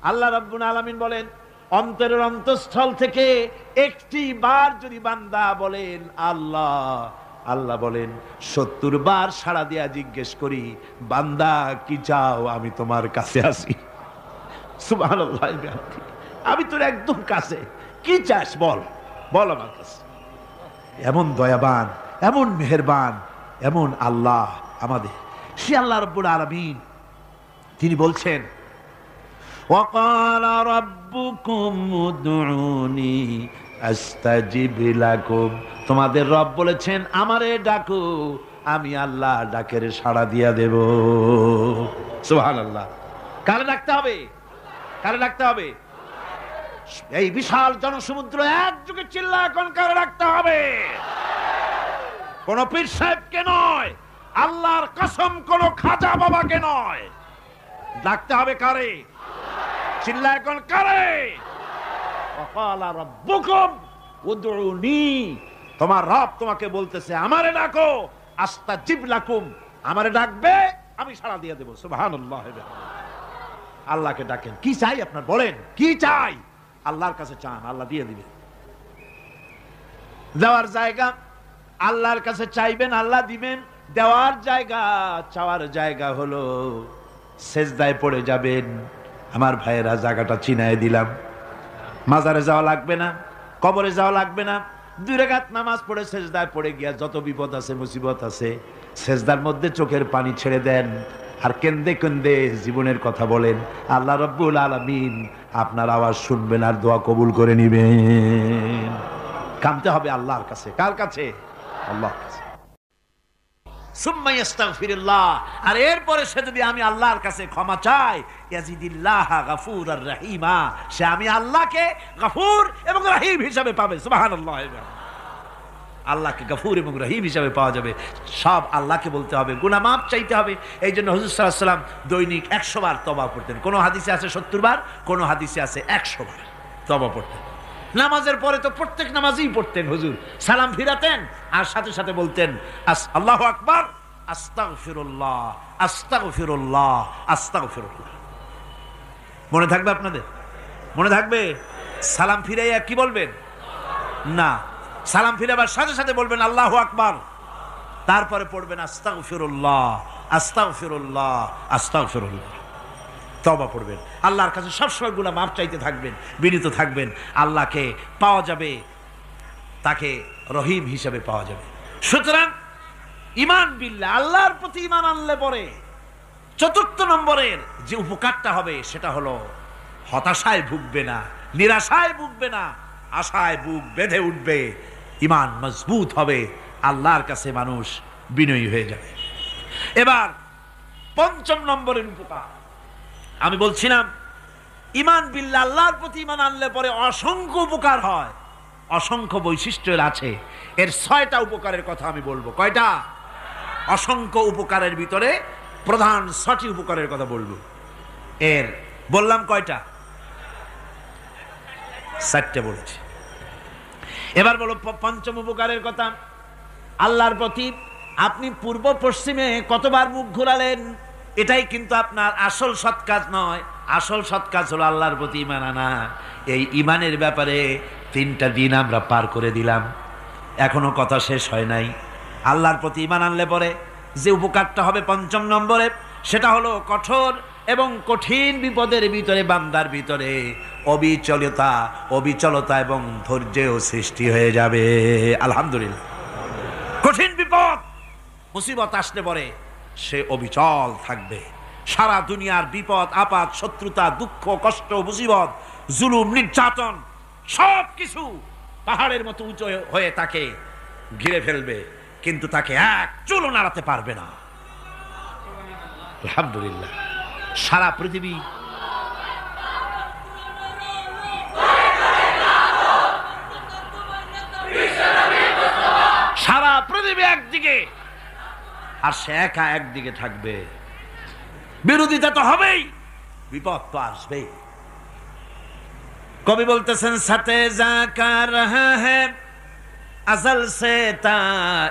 আল্লাহ রাব্বুল আলামিন বলেন, অন্তরের অন্তঃস্থল থেকে একটি বার যদি বান্দা বলেন আল্লাহ, আল্লাহ বলেন 70 বার সাড়া দিয়া জিজ্ঞেস করি, বান্দা কি চাও, আমি তোমার কাছে আসি। সুবহানাল্লাহ। আমি তোর একদম কাছে, কি চাস বল, বল আমার কাছে। এমন দয়াবান, এমন মেহেরবান, এমন আল্লাহ আমাদের। সে আল্লাহ রাব্বুল আলামিন তিনি বলছেন ওয়াকালা রাব্বুকুম উদউনি আস্তাজিব লাকুম। তোমাদের রব বলেছেন আমারে ডাকো, আমি আল্লাহ ডাকের সাড়া দিয়া দেব। সুবহানাল্লাহ। কারে ডাকতে হবে? কারে ডাকতে হবে? এই বিশাল জনসমুদ্র একযোগে চিল্লা এখন কারে ডাকতে হবে? কোন পীর সাহেবকে নয়, আল্লাহর কসম কোন খাজা বাবাকে নয়, ডাকতে হবে কারে? চিল্লা এখন কারে? ওয়াকালা রাব্বুকুম উদউনি, তোমার রব তোমাকে বলতেছে আমারে ডাকো, আস্তাজিব লাকুম, আমারে ডাকবে আমি সাড়া দিয়ে দেব। সুবহানাল্লাহ। আল্লাহকে ডাকেন। কি চাই আপনার বলেন, কি চাই? আল্লাহর কাছে চান, আল্লাহ দিয়ে দিবেন। দেওয়ার জায়গা আল্লাহর কাছে চাইবেন, আল্লাহ দিবেন। দেওয়ার জায়গা, চাওয়ার জায়গা হলো সেজদায় পড়ে যাবেন। আমার ভাইয়েরা, জায়গাটা চিনায় দিলাম। মাজারে যাওয়া লাগবে না, কবরে যাওয়া লাগবে না। 2 রাকাত নামাজ পড়ে সেজদায় পড়ে গিয়া যত বিপদ আছে, মুসিবত আছে, সেজদার মধ্যে চোখের পানি ছেড়ে দেন আর কেন্দে কেন্দে জীবনের কথা বলেন। আল্লাহ রাব্বুল আলামিন আপনার আওয়াজ শুনবেন আর দোয়া কবুল করে নিবেন। কামতে হবে আল্লাহর কাছে। কার কাছে? আল্লাহর কাছে। সুম্মা ইস্তাগফিরুল্লাহ, আর এরপরে সে যদি আমি আল্লাহর কাছে ক্ষমা চাই, ইয়াজিদিল্লাহ গাফুরার রহিমা, সে আমি আল্লাহকে গফুর এবং রহিম হিসাবে পাবে। সুবহানাল্লাহ। আল্লাহকে গফুর এবং রহিম হিসাবে পাওয়া যাবে। সব আল্লাহকে বলতে হবে, গুনাহ মাফ চাইতে হবে। এই জন্য হুজুর সাল্লাল্লাহু আলাইহি ওয়াসাল্লাম দৈনিক 100 বার তওবা পড়তেন। কোন হাদিসে আছে 70 বার, কোন হাদিসে আছে 100 বার তওবা পড়তেন। নামাজের পরে তো প্রত্যেক নামাজই পড়তেন হুজুর। সালাম ফিরাতেন আর সাথে সাথে বলতেন আল্লাহু আকবার, আস্তাগফিরুল্লাহ, আস্তাগফিরুল্লাহ, আস্তাগফিরুল্লাহ। মনে থাকবে আপনাদের? মনে থাকবে? সালাম ফিরাইয়া কি বলবেন? না, সালাম ফিরাবার সাথে সাথে বলবেন আল্লাহু আকবার, তারপরে পড়বেন আস্তাগফিরুল্লাহ আস্তাগফিরুল্লাহ আস্তাগফিরুল্লাহ, তওবা পড়বেন, আল্লাহর কাছে সবসময় গুনাহ মাফ চাইতে থাকবেন, বিনীত থাকবেন। আল্লাহকে পাওয়া যাবে, তাকে রহিম হিসেবে পাওয়া যাবে। সুতরাং ঈমান বিল্লাহ, আল্লাহর প্রতি ঈমান আনলে পরে চতুর্থ নম্বরের যে উপকারটা হবে সেটা হলো হতাশায় ভুগবে না, নিরাশায় ভুগবে না, আশায় বুক বেঁধে উঠবে, ঈমান মজবুত হবে, আল্লাহর কাছে মানুষ বিনয়ী হয়ে যাবে। এবার পঞ্চম নম্বরের উপকার আমি বলছিলাম, ঈমান বিল্লাহ, আল্লাহর প্রতি ঈমান আনলে পরে অসংখ্য উপকার হয়, অসংখ্য বৈশিষ্ট্য আছে। এর 6টা উপকারের কথা আমি বলবো। কয়টা? অসংখ্য উপকারের ভিতরে প্রধান 6টি উপকারের কথা বলবো। এর বললাম কয়টা? 4টে বলেছি। এবার বলো পঞ্চম উপকারের কথা। আল্লাহর প্রতি আপনি পূর্ব পশ্চিমে কতবার মুখ ঘোরালেন, এটাই কিন্তু আপনার আসল সৎ কাজ নয়। আসল সৎ কাজ হলো আল্লাহর প্রতি ঈমান আনা। এই ঈমানের ব্যাপারে 3টা দিন আমরা পার করে দিলাম, এখনো কথা শেষ হয় নাই। আল্লাহর প্রতি ঈমান আনলে পরে যে উপকারটা হবে পঞ্চম নম্বরে, সেটা হলো কঠোর এবং কঠিন বিপদের ভিতরে বান্দার ভিতরে অবিচলতা এবং ধৈর্যের সৃষ্টি হয়ে যাবে। আলহামদুলিল্লাহ। কঠিন বিপদ মুসিবত আসলে পরে সে অবিচল থাকবে। সারা দুনিয়ার বিপদ আপদ, শত্রুতা, দুঃখ, কষ্ট, মুসিবত, জুলুম, নির্যাতন সব কিছু পাহাড়ের মতো উঁচু হয়ে তাকে ঘিরে ফেলবে, কিন্তু তাকে এক চুলও নাড়াতে পারবে না। আলহামদুলিল্লাহ। সারা পৃথিবী একদিকে আর সে একা একদিকে থাকবে। বিরোধিতা তো হবেই, বিপদ তো আসবেই। কবি বলতেছেন, সাথে জাকা রহা হ্যায় अज़ल से ता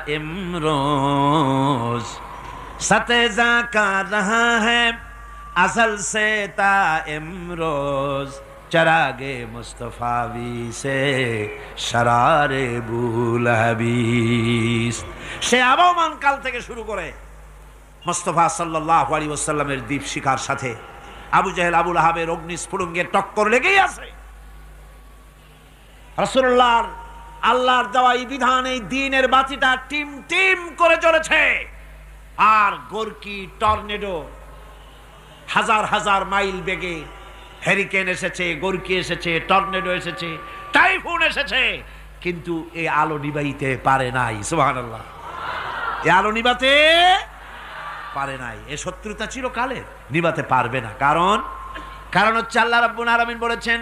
इमरोज, सतेजा का रहा है अज़ल से ता इमरोज, चरागे मुस्तफावी से शरारे बुलहबीस। সে আবহমান কাল থেকে শুরু করে মুস্তাফা সাল্লাল্লাহু আলাইহি ওয়াসাল্লামের দীপ শিখার সাথে আবু জাহেল, আবু লাহাবের অগ্নিস্ফুলিঙ্গের টক্কর লেগেই আছে। রাসূলুল্লাহর আল্লাহর দেওয়া এই বিধান, এই দ্বীনের বাতিটা টিম টিম করে জ্বলেছে। আর গোরকি, টর্নেডো, হাজার হাজার মাইল বেগে হ্যারিকেন এসেছে, গোরকি এসেছে, টর্নেডো এসেছে, টাইফুন এসেছে, কিন্তু এই আলো নিবাইতে পারে নাই। সুবহানাল্লাহ। এই আলো নিবাতে পারে নাই। এ শত্রুতা চিরকালের, নিবাতে পারবে না। কারণ হচ্ছে আল্লাহ রাব্বুল আলামিন বলেছেন,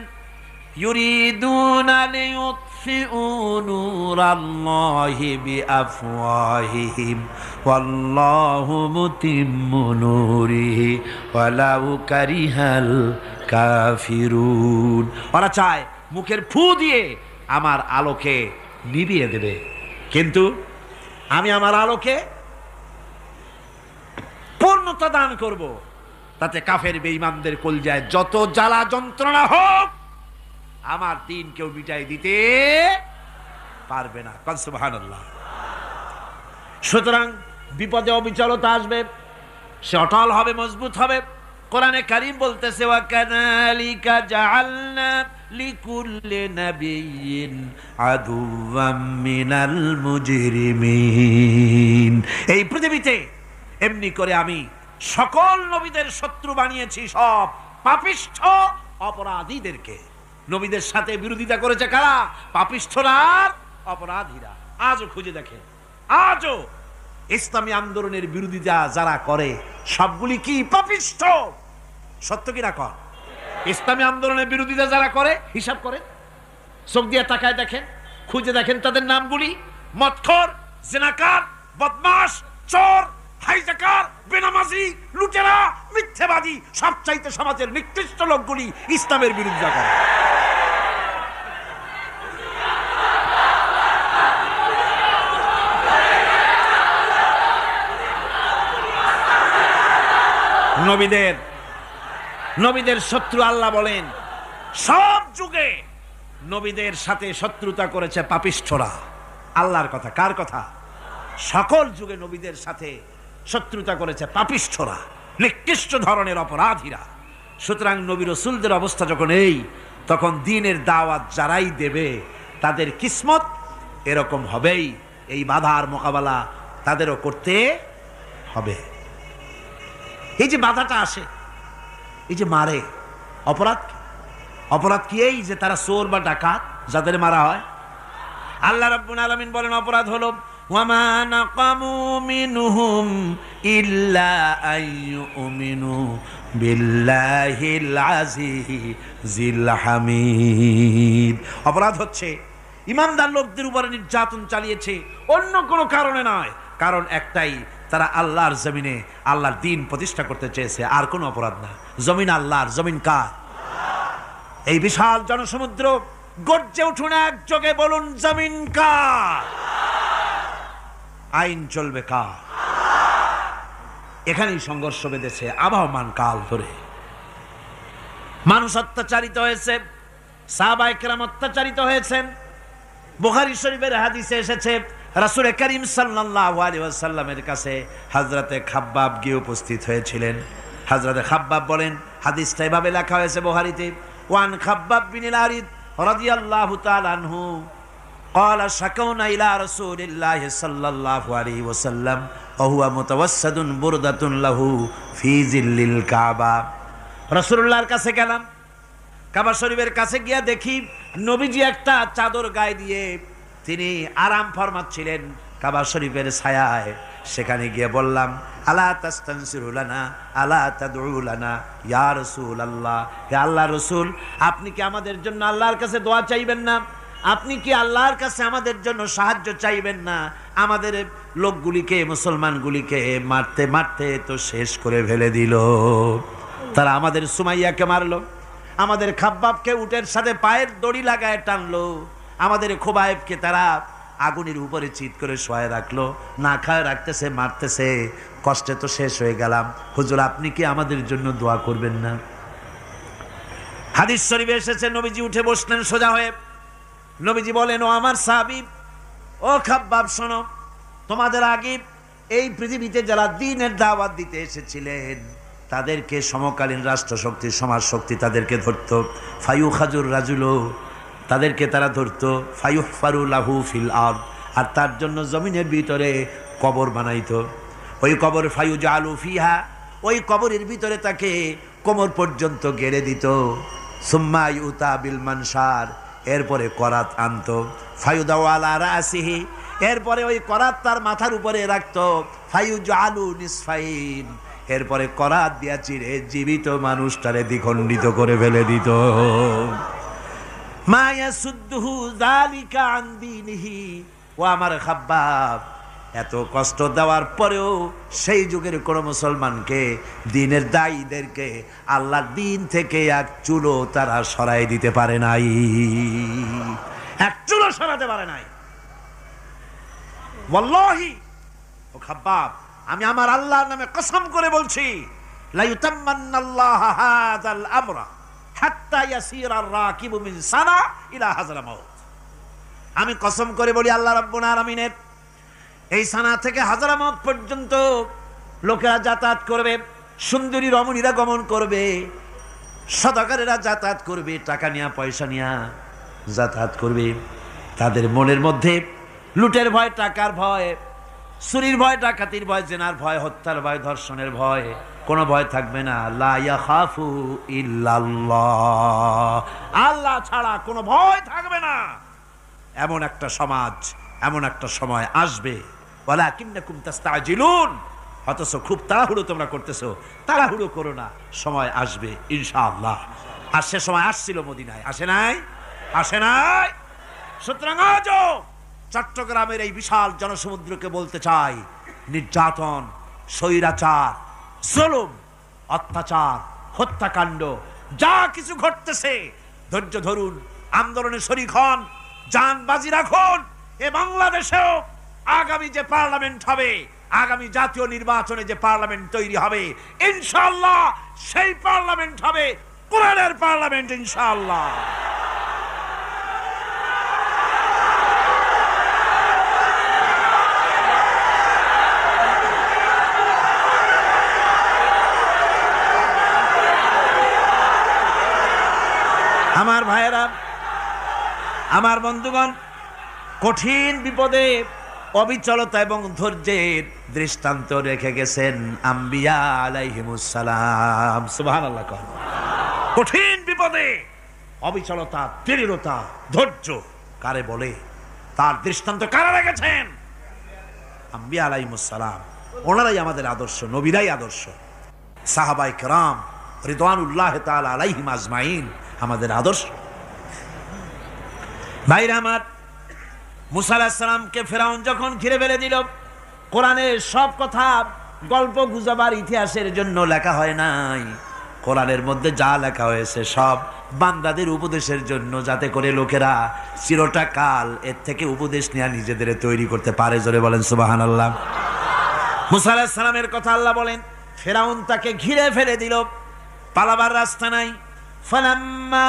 ইউরিদুনা লিয়ুতফিউ নূরাল্লাহি বিআফওয়াহিহিম ওয়াল্লাহু মুতিম্মু নূরিহি ওয়ালাউ কারিহাল কাফিরুন। ওরা চায় মুখের ফু দিয়ে আমার আলোকে নিভিয়ে দেবে, কিন্তু আমি আমার আলোকে পূর্ণতা দান করব, তাতে কাফের বেঈমানদের কলজায় যত জ্বালা যন্ত্রণা হোক আমার দ্বীন কেউ মিটাই দিতে পারবে না। সুবহানাল্লাহ। সুতরাং বিপদে অবিচলতা আসবে, সে অটল হবে, মজবুত হবে। কোরআনে কারীম বলতেছে, ওয়া কাযালিকা জাআলনা লিকুল্লি নাবিয়্যিন আদুওয়াম মিনাল মুজরিমিন। এই পৃথিবীতে এমনি করে আমি সকল নবীদের শত্রু বানিয়েছি, সব পাপিষ্ঠ অপরাধীদেরকে। নবীদের সাথে বিরোধিতা করেছে কারা? পাপিষ্ঠরা, অপরাধীরা। আজও খুঁজে দেখেন, আজও ইসলামী আন্দোলনের বিরোধিতা যারা করে সবগুলি কি? পাপিষ্ঠ। সত্য কিনা কর? ইসলামী আন্দোলনের বিরোধিতা যারা করে হিসাব করে, চোখ দিয়ে তাকায় দেখেন, খুঁজে দেখেন তাদের নামগুলি। মদখোর, জিনাকার, বদমাশ, চোর, হাইজাকার, বেনামাজি, লুটেরা, মিথ্যাবাদী, সবচাইতে সমাজের নিকৃষ্ট লোকগুলি ইসলামের বিরোধিতা করে। নবীদের শত্রু আল্লাহ বলেন, সব যুগে নবীদের সাথে শত্রুতা করেছে পাপিষ্ঠরা। আল্লাহর কথা। কার কথা? সকল যুগে নবীদের সাথে শত্রুতা করেছে পাপিষ্ঠরা, নিকৃষ্ট ধরনের অপরাধীরা। সুতরাং নবী রাসূলদের অবস্থা যখন এই, তখন দ্বীনের দাওয়াত যারাই দেবে তাদের কিসমত এরকম হবেই। এই বাধার মোকাবেলা তাদেরও করতে হবে। এই যে বাধাটা আসে, এই যে মারে, অপরাধ কি এই যে তারা চোর বা ডাকাত যাদের মারা হয়? আল্লাহ রাব্বুল আলামিন বলেন অপরাধ হলো ওয়ামা নাকামু মিনহুম ইল্লা আইয়ুমিনু বিল্লাহিল আজিজিল হামিদ। অপরাধ হচ্ছে ইমানদার লোকদের উপরে নির্যাতন চালিয়েছে, অন্য কোনো কারণে নয়। কারণ একটাই, তারা আল্লাহর জমিনে আল্লাহর দ্বীন প্রতিষ্ঠা করতে চেয়েছে, আর কোনো অপরাধ না। জমিন আল্লাহর, জমিন কার? এই বিশাল জনসমুদ্র গর্জে উঠুন একযোগে বলুন জমিন কার? আইন চলবে কার? এখানেই সংঘর্ষ বেঁধেছে আবহমান কাল ধরে। মানুষ অত্যাচারিত হয়েছে, সাহাবায়ে কেরাম অত্যাচারিত হয়েছেন। বুখারী শরীফের হাদিসে এসেছে রাসূল করিম সাল্লাল্লাহু আলাইহি ওয়াসাল্লামের কাছে হযরতে খাব্বাব গিয়ে উপস্থিত হয়েছিলেন। হযরতে খাব্বাব বলেন, হাদিসটা এভাবে লেখা হয়েছে বুখারীতে, ওয়ান খাব্বাব বিন আরিদ রাদিয়াল্লাহু তাআলা আনহু قال شكونا إلى رسول الله صلى الله عليه وسلم وهو متوسد بردة له في ظل الكعبة। রাসূলুল্লাহর কাছে গেলাম, কাবা শরীফের কাছে গিয়া দেখি নবীজি একটা চাদর গায়ে দিয়ে তিনি আরাম ফরমাচ্ছিলেন কাবা শরীফের ছায়ায়। সেখানে গিয়ে বললাম, আলা তাস্তানসিরু লানা আলা তাদউ লানা ইয়া রাসূলুল্লাহ, হে আল্লাহর রাসূল, আপনি কি আমাদের জন্য আল্লাহর কাছে দোয়া চাইবেন না? আপনি কি আল্লাহর কাছে আমাদের জন্য সাহায্য চাইবেন না? আমাদের লোকগুলিকে, মুসলমানগুলিকে মারতে মারতে তো শেষ করে ফেলে দিল। তারা আমাদের সুমাইয়াকে মারলো, আমাদের খাব্বাবকে উটের সাথে পায়ের দড়ি লাগায় টানলো, আমাদের খোবায়েবকে তারা আগুনের উপরে চিৎ করে শোয়ায় রাখলো, না খায় রাখতেছে, মারতেছে, কষ্টে তো শেষ হয়ে গেলাম। হুজুর, আপনি কি আমাদের জন্য দোয়া করবেন না? হাদিস শরীফে এসেছে নবীজি উঠে বসলেন সোজা হয়ে। নবীজি বলেন, ও আমার সাহাবী, ও খাব্বাব, শোনো, তোমাদের আগে এই পৃথিবীতে যারা দ্বীনের দাওয়াত দিতে এসেছিলেন তাদেরকে সমকালীন রাষ্ট্রশক্তি, সমাজ শক্তি তাদেরকে ধরতো। ফায়ুখাজুর রাজুলো, তাদেরকে তারা ধরতো। ফায়ুহফারু লাহু ফিল আরদ, আর তার জন্য জমিনের ভিতরে কবর বানাইতো। ওই কবর ফায়ুজালু ফিহা, ওই কবরের ভিতরে তাকে কোমর পর্যন্ত গেড়ে দিত। সুম্মা ইউতা বিল মানশার, এরপরে করাত আনতো। ফায়ুদাউ আলা রাসিহি, এরপরে ওই করাত তার মাথার উপরে রাখতো। ফায়ুজালু নিসফাইন, এরপরে করাত দিয়া চিরে জীবিত মানুষটারে দ্বিখণ্ডিত করে ফেলে দিত। মা ইয়াসুদ্দুহু যালিকা আন দীনিহি। ও আমার খাব্বাব, এত কষ্ট দেওয়ার পরেও সেই যুগের কোন মুসলমানকে, দ্বীনের দায়ীদেরকে আল্লাহর দ্বীন থেকে এক চুলো তারা সরাই দিতে পারে নাই, এক চুলো সরাতে পারে নাই। ওয়াল্লাহি, ও খাব্বাব, আমি আমার আল্লাহর নামে কসম করে বলছি, লা ইউতাম্মান্নাল্লাহু হাযাল আমরা হাত্তা ইয়াসিরা আর-রাকিবু মিন সানা ইলা হাযরামাউত। আমি কসম করে বলি, আল্লাহ রাব্বুল আলামিনের এই সানা থেকে হাযরামাউত পর্যন্ত লোকেরা যাতায়াত করবে, সুন্দরী রমণীরা গমন করবে, সদাগরেরা যাতায়াত করবে, টাকা নিয়া পয়সা নিয়া যাতায়াত করবে। তাদের মনের মধ্যে লুটের ভয়, টাকার ভয়, চুরির ভয়, ডাকাতির ভয়, জেনার ভয়, হত্যার ভয়, ধর্ষণের ভয়, কোনো ভয় থাকবে না। লা ইয়াখাফু ইল্লাল্লাহ, আল্লাহ ছাড়া কোনো ভয় থাকবে না। এমন একটা সমাজ, এমন একটা সময় আসবে। ওয়ালাকিন্নাকুম তাস্তাজিলুন, অথচ খুব তাড়াহুড়ো তোমরা করতেছো। তাড়াহুড়ো করো না, সময় আসবে ইনশাআল্লাহ। আর সে সময় আসছিল মদিনায়, আসে নাই? আসে নাই? সুতরাং আজও চট্টগ্রামের এই বিশাল জনসমুদ্রকে বলতে চাই, নির্যাতন, স্বৈরাচার, জুলুম, অত্যাচার, হত্যাকাণ্ড যা কিছু ঘটতেছে, ধৈর্য ধরুন, আন্দোলনে শরীক হন, জান বাজি রাখুন। এ বাংলাদেশেও আগামী যে পার্লামেন্ট হবে, আগামী জাতীয় নির্বাচনে যে পার্লামেন্ট তৈরি হবে, ইনশাআল্লাহ সেই পার্লামেন্ট হবে কোরআনের পার্লামেন্ট ইনশাআল্লাহ। আমার ভাইয়েরা, আমার বন্ধুগণ, কঠিন বিপদে অবিচলতা এবং ধৈর্যের দৃষ্টান্ত রেখে গেছেন আম্বিয়া আলাইহিমুস সালাম। সুবহানাল্লাহ। কঠিন বিপদে অবিচলতা, দৃঢ়তা, ধৈর্য কারে বলে, তার দৃষ্টান্ত কারা রেখেছেন? আম্বিয়া আলাইহিমুস সালাম। ওনারাই আমাদের আদর্শ, নবীরাই আদর্শ। সাহাবায়ে কেরাম রিদওয়ানুল্লাহ তাআলা আলাইহিম আজমাইন আমাদের আদর্শ। ভাইরা আমার, মুসা আলাইহিস সালামকে ফেরাউন যখন ঘিরে ফেলে দিল, কোরআনের সব কথা গল্প গুজবার ইতিহাসের জন্য লেখা হয় নাই। কোরআনের মধ্যে যা লেখা হয়েছে সব বান্দাদের উপদেশের জন্য, যাতে করে লোকেরা চিরটা কাল এর থেকে উপদেশ নিয়ে নিজেদের তৈরি করতে পারে। জোরে বলেন সুবহানাল্লাহ। মুসা আলাইহিস সালামের কথা আল্লাহ বলেন, ফেরাউন তাকে ঘিরে ফেলে দিল, পালাবার রাস্তা নাই। ফালাম্মা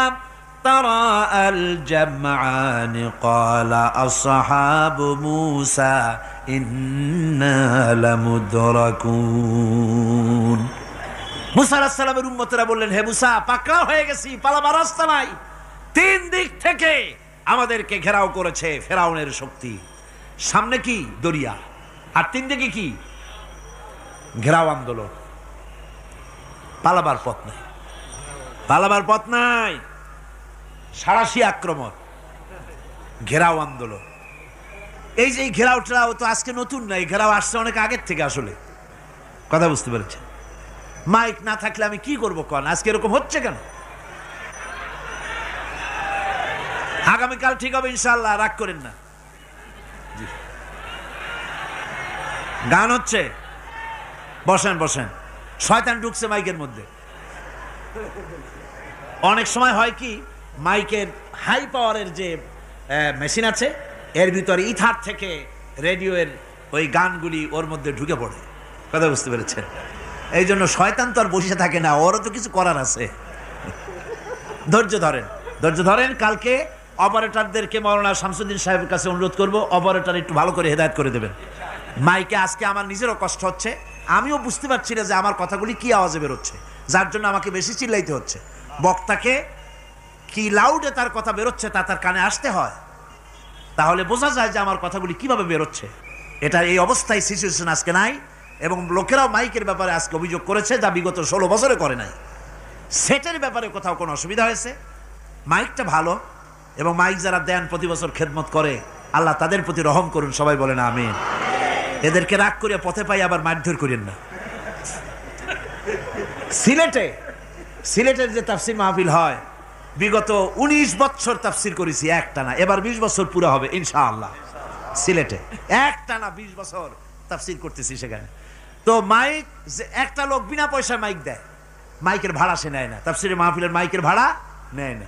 তারাআল জামআন ক্বালা আসহাবু মূসা ইন্না লামুদরাকুন। মুসা আলাইহিস সালামের উম্মতেরা বললেন, হে মুসা, পাকড়াও হয়ে গেছি, পালাবার রাস্তা নাই। তিন দিক থেকে আমাদেরকে ঘেরাও করেছে ফেরাউনের শক্তি। সামনে কি? দরিয়া, আর তিন দিকে কি? ঘেরাও আন্দোলন। পালাবার পথ নাই, পালাবার পথ নাই। সারাশি আক্রমণ, ঘেরাও আন্দোলন। এই যে ঘেরাও টেরাও তো আজকে নতুন নাই, ঘেরাও আসছে অনেক আগের থেকে। আসলে কথা বুঝতে পেরেছেন? মাইক না থাকলে আমি কি করবো কোন? আজকে এরকম হচ্ছে কেন? আগামীকাল ঠিক হবে ইনশাআল্লাহ, রাগ করেন না। গান হচ্ছে, বসেন বসেন। শয়তান ঢুকছে মাইকের মধ্যে। অনেক সময় হয় কি, মাইকের হাই পাওয়ারের যে মেশিন আছে, এর ভিতরে ইথার থেকে রেডিওর ওই গানগুলি ওর মধ্যে ঢুকে পড়ে। কথা বুঝতে পেরেছেন? এই জন্য শয়তান তো আর বসে থাকে না, ওরও তো কিছু করার আছে। ধৈর্য ধরেন, ধৈর্য ধরেন। কালকে অপারেটরদেরকে মাওলানা শামসুদ্দিন সাহেবের কাছে অনুরোধ করব, অপারেটর একটু ভালো করে হেদায়েত করে দেবেন। মাইকে আজকে আমার নিজেরও কষ্ট হচ্ছে, আমিও বুঝতে পারছি না যে আমার কথাগুলি কি আওয়াজে বেরোচ্ছে, যার জন্য আমাকে বেশি চিল্লাইতে হচ্ছে। বক্তাকে কি লাউডে তার কথা বেরোচ্ছে তা তার কানে আসতে হয়, তাহলে বোঝা যায় যে আমার কথাগুলি কিভাবে বেরোচ্ছে। এটা এই অবস্থায় সিচুয়েশন আজকে নাই, এবং লোকেরাও মাইকের ব্যাপারে আজকে অভিযোগ করেছে, যা বিগত 16 বছরে করে নাই। সেটের ব্যাপারে কোথাও কোনো অসুবিধা হয়েছে? মাইকটা ভালো, এবং মাইক যারা দেন প্রতি বছর খেদমত করে, আল্লাহ তাদের প্রতি রহম করুন। সবাই বলেন আমিন। এদেরকে রাগ করে পথে পাই আবার মারধর করেন না। সিলেটের যে তাফসির মাহফিল হয়, বিগত 19 বছর তাফসির করেছি একটানা, এবার 20 বছর পুরো হবে ইনশাআল্লাহ। সিলেটে একটানা 20 বছর তাফসির করতেছি সেখানে। তো মাইক, যে একটা লোক বিনা পয়সায় মাইক দেয়, মাইকের ভাড়া সে নেয় না। তাফসিরের মাহফিলের মাইকের ভাড়া নেয় না।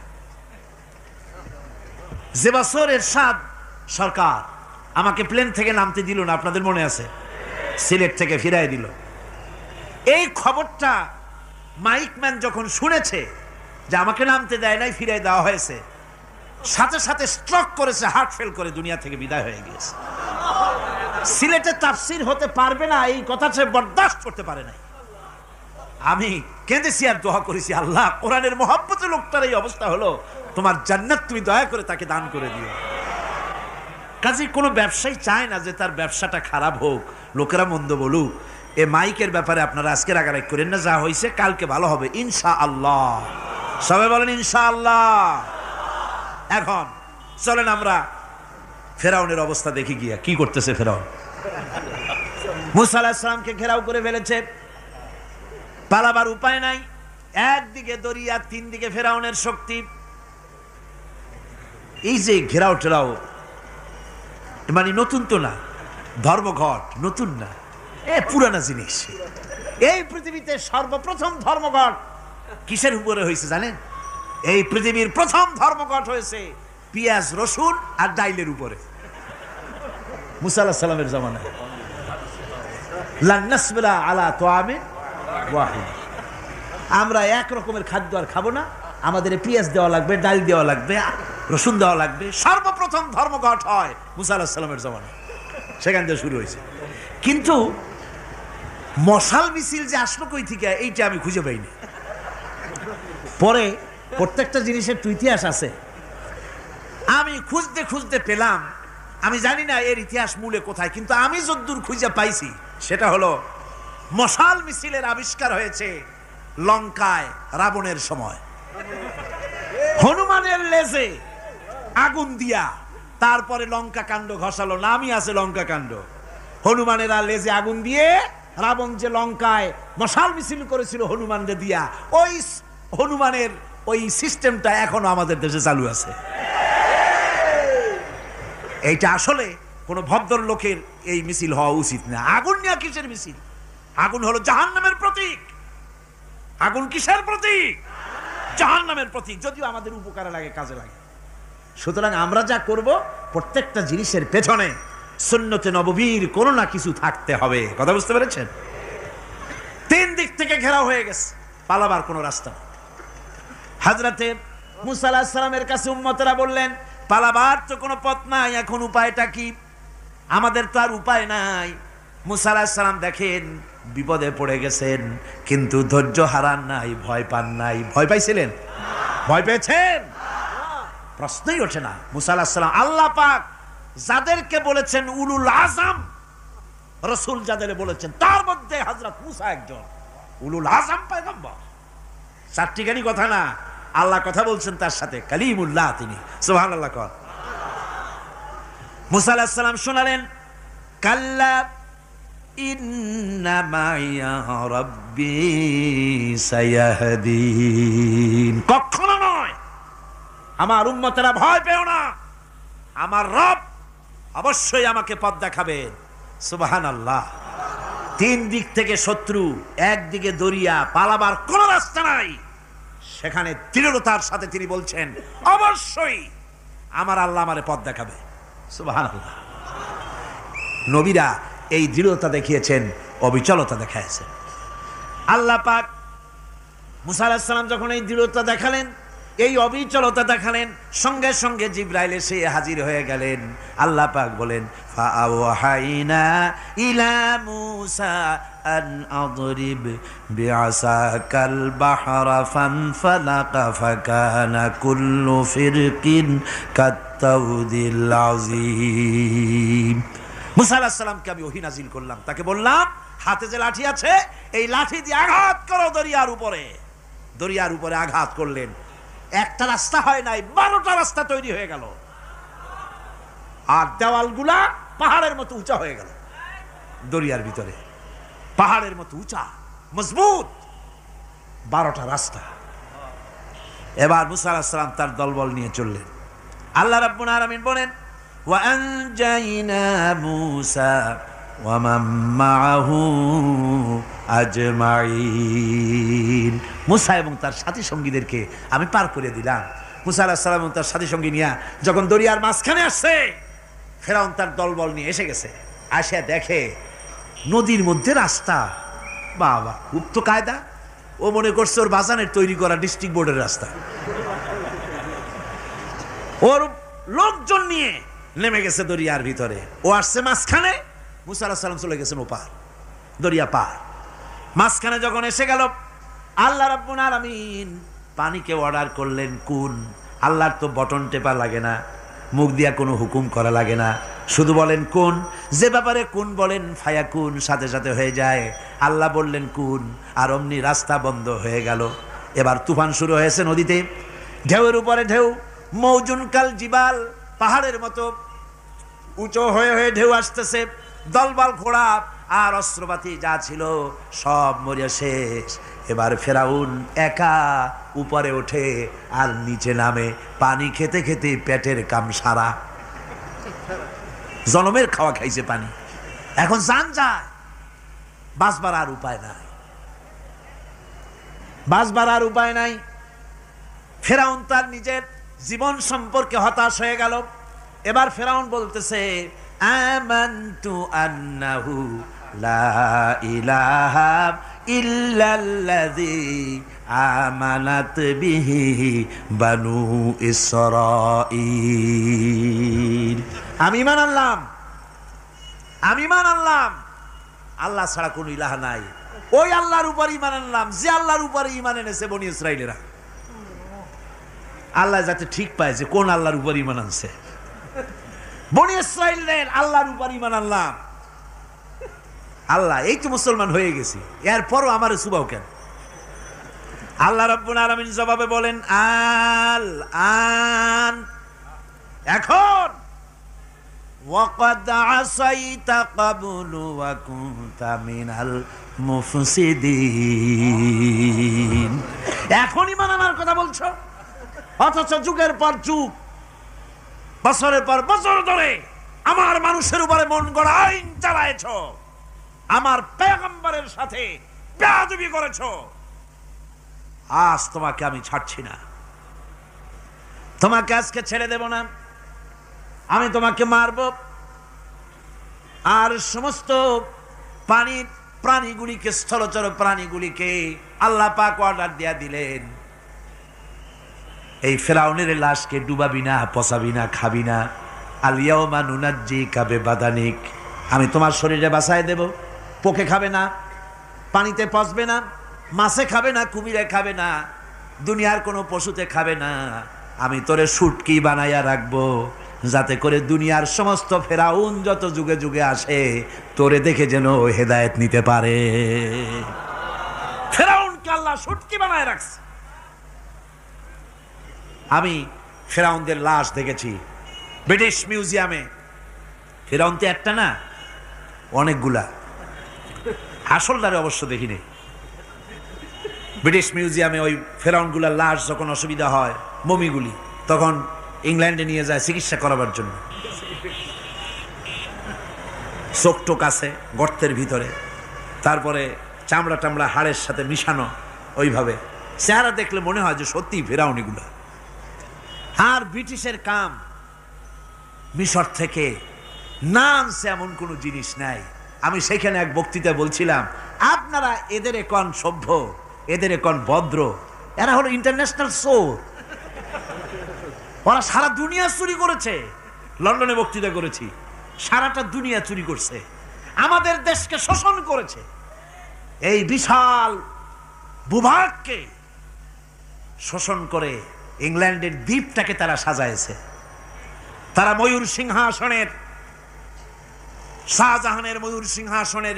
যে বছর এরশাদ সরকার আমাকে প্লেন থেকে নামতে দিল না, আপনাদের মনে আছে? সিলেট থেকে ফিরাই দিল। এই খবরটা মাইকম্যান যখন শুনেছে যে আমাকে নামতে দেয় নাই, ফিরাই দেওয়া হয়েছে, সাথে সাথে স্ট্রোক করেছে, হার্ট ফেল করে দুনিয়া থেকে বিদায় হয়ে গিয়েছে। সিলেটে তাফসির হতে পারবে না এই কথা সে বরদাস্ত করতে পারে নাই। আমি কেঁদেছি আর দোয়া করেছি, আল্লাহ, কোরআনের মহব্বতে লোকটার এই অবস্থা হলো, তোমার জান্নাত তুমি দয়া করে তাকে দান করে দিও। কাজে কোনো ব্যবসায়ী চায় না যে তার ব্যবসাটা খারাপ হোক, লোকেরা মন্দ বলুক। এ মাইকের ব্যাপারে আপনারা আজকে রাগারাগ করেন না, যা হয়েছে কালকে ভালো হবে ইনশাআল্লাহ। সবাই বলেন ইনশাআল্লাহ। এখন চলেন আমরা ফেরাউনের অবস্থা দেখি গিয়া কি করতেছে ফেরাউন। মুসা আলাইহিস সালামকে ঘেরাও করে ফেলেছে, পালাবার উপায় নাই। একদিকে দরিয়া, তিন দিকে ফেরাউনের শক্তি। এই যে ঘেরাও টেরাও মানে নতুন তো না, ধর্মঘট নতুন না, এ পুরানা জিনিস। এই পৃথিবীতে সর্বপ্রথম ধর্মঘট কিসের উপরে হয়েছে জানেন? এই পৃথিবীর প্রথম ধর্মঘট হয়েছে পেঁয়াজ, রসুন আর ডাইলের উপরে। মুসা আলাইহিস সালামের জামানায় লান নাসবিরা আলা তাআমিন ওয়াহিদ, আমরা এক রকমের খাদ্য আর খাবো না, আমাদের পেঁয়াজ দেওয়া লাগবে, ডাল দেওয়া লাগবে, রসুন দেওয়া লাগবে। সর্বপ্রথম ধর্মঘট হয় মুসা আলাইহিস সালামের জামানায়, সেখান থেকে শুরু হয়েছে। কিন্তু মশাল মিছিল যে আসলো কই থেকে, এইটা আমি খুঁজে পাইনি। পরে প্রত্যেকটা জিনিসের তো ইতিহাস আছে। আমি খুঁজতে খুঁজতে পেলাম, আমি জানি না এর ইতিহাস মূলে কোথায়, কিন্তু আমি যদ্দূর খুঁজে পাইছি সেটা হলো মশাল মিছিলের আবিষ্কার হয়েছে লঙ্কায় রাবণের সময়। হনুমানের লেজে আগুন দিয়া তারপরে লঙ্কা কাণ্ড ঘষালো, নামই আছে লঙ্কা কাণ্ড। হনুমানেরা লেজে আগুন দিয়ে রাবণ যে লঙ্কায় মশাল মিছিল করেছিল হনুমানদের দিয়া, ওই হনুমানের ওই সিস্টেমটা এখনো আমাদের দেশে চালু আছে। এইটা আসলে কোন ভদ্রলোকের এই মিছিল হওয়া উচিত না। আগুন নিয়ে কিসের মিছিল? আগুন হলো জাহান্নামের প্রতীক। আগুন কিসের প্রতীক? জাহান্নামের প্রতীক। যদিও আমাদের উপকারে লাগে, কাজে লাগে। সুতরাং আমরা যা করব প্রত্যেকটা জিনিসের পেছনে সুন্নতে নববীর কোনো না কিছু থাকতে হবে। কথা বুঝতে পেরেছেন? 3 দিক থেকে ঘেরাও হয়ে গেছে, পালাবার কোনো রাস্তা নেই। হযরতে মুসা আলাইহিস সালামের কাছে উম্মতেরা বললেন, পালাবার তো কোনো পথ নাই, এখন উপায়টা কি? আমাদের তো আর উপায় নাই। মুসা আলাইহিস সালাম দেখেন বিপদে পড়ে গেছেন, কিন্তু ধৈর্য হারান নাই, ভয় পান নাই। ভয় পাইছিলেন? ভয় পেয়েছেন? প্রশ্নই ওঠে না। মুসা আলাইহিস সালাম আল্লাহ পাক যাদেরকে বলেছেন উলুল আজম রাসূল, যাদের বলেছেন তার মধ্যে হযরত মুসা একজন উলুল আজম পয়গম্বর। চারটিখানি কথা না, আল্লাহ কথা বলছেন তার সাথে, কালিমুল্লাহ তিনি। সুবহানাল্লাহ। কর মুসা আলাইহিস সালাম শোনালেন, কাল্লা ইন্না মাইয়া রাব্বি সায়াহদিন। কখনো নয়, আমার উম্মতেরা ভয় পেও না, আমার রব অবশ্যই আমাকে পথ দেখাবেন। সুবহানাল্লাহ। 3 দিক থেকে শত্রু, একদিকে দরিয়া, পালাবার কোন রাস্তা নাই। সেখানে দৃঢ়তার সাথে তিনি বলছেন, অবশ্যই আমার আল্লাহ আমারে পথ দেখাবে। সুবহানাল্লাহ। নবীরা এই দৃঢ়তা দেখিয়েছেন, অবিচলতা দেখাইছেন। আল্লাহ পাক মুসা আলাইহিস সালাম যখন এই দৃঢ়তা দেখালেন, এই অবিচলতা দেখালেন, সঙ্গে সঙ্গে জিবরাইল এসে হাজির হয়ে গেলেন। আল্লাহ পাক বলেন, ফাআওহাইনা ইলা মুসা আন আদরিব বিআসাকাল বাহরা ফানফালাকা ফাকানা কুল্লু ফিরকিন কাত্তাউদিল আযীম। মুসা আলাইহিস সালামকে আমি ওহী নাজিল করলাম, তাকে বললাম হাতে যে লাঠি আছে এই লাঠি দিয়ে আঘাত করো দরিয়ার উপরে। দরিয়ার উপরে আঘাত করলেন, একটা রাস্তা হয় নাই, 12টা রাস্তা তৈরি হয়ে গেল। আর দেওয়ালগুলা পাহাড়ের মতো উঁচা হয়ে গেল। দরিয়ার ভিতরে পাহাড়ের মতো উঁচা, মজবুত 12টা রাস্তা। এবার মুসা আলাইহিস সালাম তার দলবল নিয়ে চললেন। আল্লাহ রাব্বুল আলামিন বলেন, ওয়া আনজাইনা মুসা ওয়া মান মাআহু আজমাইন। মুসা এবং তার সাথী সঙ্গীদেরকে আমি পার করে দিলাম। মুসা আলাইহিস সালাম এবং তার সাথী সঙ্গী নিয়ে যখন দরিয়ার মাঝখানে আসছে, ফেরাউন তার দলবল নিয়ে এসে গেছে। আসে দেখে নদীর মধ্যে রাস্তা। বাবা, খুব তো কায়দা। ও মনে করছে ওর বাজানের তৈরি করা ডিস্ট্রিক্ট বোর্ডের রাস্তা। ওর লোকজন নিয়ে নেমে গেছে দরিয়ার ভিতরে, ও আসছে মাঝখানে। মুসা আলাইহিস সালাম চলে গেছেন ওপার, দরিয়া পার। মাঝখানে যখন এসে গেল, আল্লাহ রাব্বুল আলামিন পানিকে অর্ডার করলেন কুন। আল্লাহর তো বটন টেপা লাগে না, মুখ দিয়া কোনো হুকুম করা লাগে না, শুধু বলেন কুন। যে ব্যাপারে কুন বলেন ফায়াকুন, সাথে সাথে হয়ে যায়। আল্লাহ বললেন কুন, আর অমনি রাস্তা বন্ধ হয়ে গেল। এবার তুফান শুরু হয়েছে নদীতে, ঢেউয়ের উপরে ঢেউ, মৌজুনকাল জিবাল, পাহাড়ের মতো উঁচু হয়ে হয়ে ঢেউ আসতেছে। দলবল ঘোড়া আর অস্ত্রপাতি যা ছিল সব মরিয়া শেষ। এবার ফেরাউন একা উপরে ওঠে আর নিচে নামে, পানি খেতে খেতে পেটের কাম সারা। জনমের খাওয়া খাইছে পানি, এখন জান যায়। বাঁচবার আর উপায় নাই, বাঁচবার আর উপায় নাই। ফেরাউন তার নিজের জীবন সম্পর্কে হতাশ হয়ে গেল। এবার ফেরাউন বলতেছে, আমানতু আন্নাহু লা ইলাহা ইল্লাল্লাযী আমানাত বিহি বানু ইসরাঈল। আমি ঈমান আনলাম, আমি ঈমান আনলাম আল্লাহ ছাড়া কোনো ইলাহ নাই। ওই আল্লাহর উপর ঈমান আনলাম যে আল্লাহর উপরে ঈমান এনেছে বনি ইসরাঈলেরা। আল্লাহ যাতে ঠিক পায় যে কোন আল্লাহর উপর ঈমান আনছে। বনি ইসরাঈলের আল্লাহর উপর ঈমান আনলাম, আল্লাহ এই তো মুসলমান হয়ে গেছি, এরপরও আমারে সুবাও কেন? আল্লাহ রাব্বুল আলামিন জবাবে বলেন আল আন, এখন ওয়াকাদ আসাইতা ক্বাবলু ওয়া কুনতা মিনাল মুফসিদিন, এখন ঈমান আনার কথা বলছো, অথচ যুগের পর যুগ, বছরের পর বছর ধরে আমার মানুষের উপরে মন গড়া আইন চালায়েছো, আমার পয়গম্বরের সাথে বেয়াদবি করেছো। আজ তোমাকে আমি ছাড়ছি না, তোমাকে আজকে ছেড়ে দেব না, আমি তোমাকে মারব। আর সমস্ত প্রাণীগুলিকে, স্থলচর প্রাণীগুলিকে আল্লাহ পাক অর্ডার দিয়া দিলেন, এই ফিরআউনের লাশকে ডুবাবি না, পচাবি না, খাবি না। আল ইয়াউমা নুনাজ্জিকা বিবাদানিক, আমি তোমার শরীরে বাঁচায় দেব, পোকে খাবে না, পানিতে পচবে না, মাছে খাবে না, কুমিরে খাবে না, দুনিয়ার কোনো পশুতে খাবে না। আমি তোরে শুটকি বানাইয়া রাখবো, যাতে করে দুনিয়ার সমস্ত ফেরাউন যত যুগে যুগে আসে তোরে দেখে যেন হেদায়েত নিতে পারে। ফেরাউনকে আল্লাহ শুটকি বানায় রাখছে। আমি ফেরাউনদের লাশ দেখেছি ব্রিটিশ মিউজিয়ামে। ফেরাউন তো একটা না, অনেকগুলা, আসলটারে অবশ্য দেখিনি। ব্রিটিশ মিউজিয়ামে ওই ফেরাউনগুলার লাশ যখন অসুবিধা হয়, মমিগুলি, তখন ইংল্যান্ডে নিয়ে যায় চিকিৎসা করাবার জন্য। চোখ টোক আছে গর্তের ভিতরে, তারপরে চামড়া টামড়া হাড়ের সাথে মিশানো, ওইভাবে চেহারা দেখলে মনে হয় যে সত্যি ফেরাউনিগুলা। আর ব্রিটিশের কাম মিশর থেকে না আনছে এমন কোনো জিনিস নাই। আমি সেখানে এক বক্তৃতায় বলছিলাম, আপনারা এদের এখন সভ্য, এদের এখন ভদ্র, এরা হলো ইন্টারন্যাশনাল চোর, ওরা সারা দুনিয়া চুরি করেছে। লন্ডনে বক্তৃতা করেছি, সারাটা দুনিয়া চুরি করছে, আমাদের দেশকে শোষণ করেছে। এই বিশাল ভূভাগকে শোষণ করে ইংল্যান্ডের দ্বীপটাকে তারা সাজাইছে। তারা ময়ূর সিংহাসনের, শাহজাহানের ময়ূর সিংহাসনের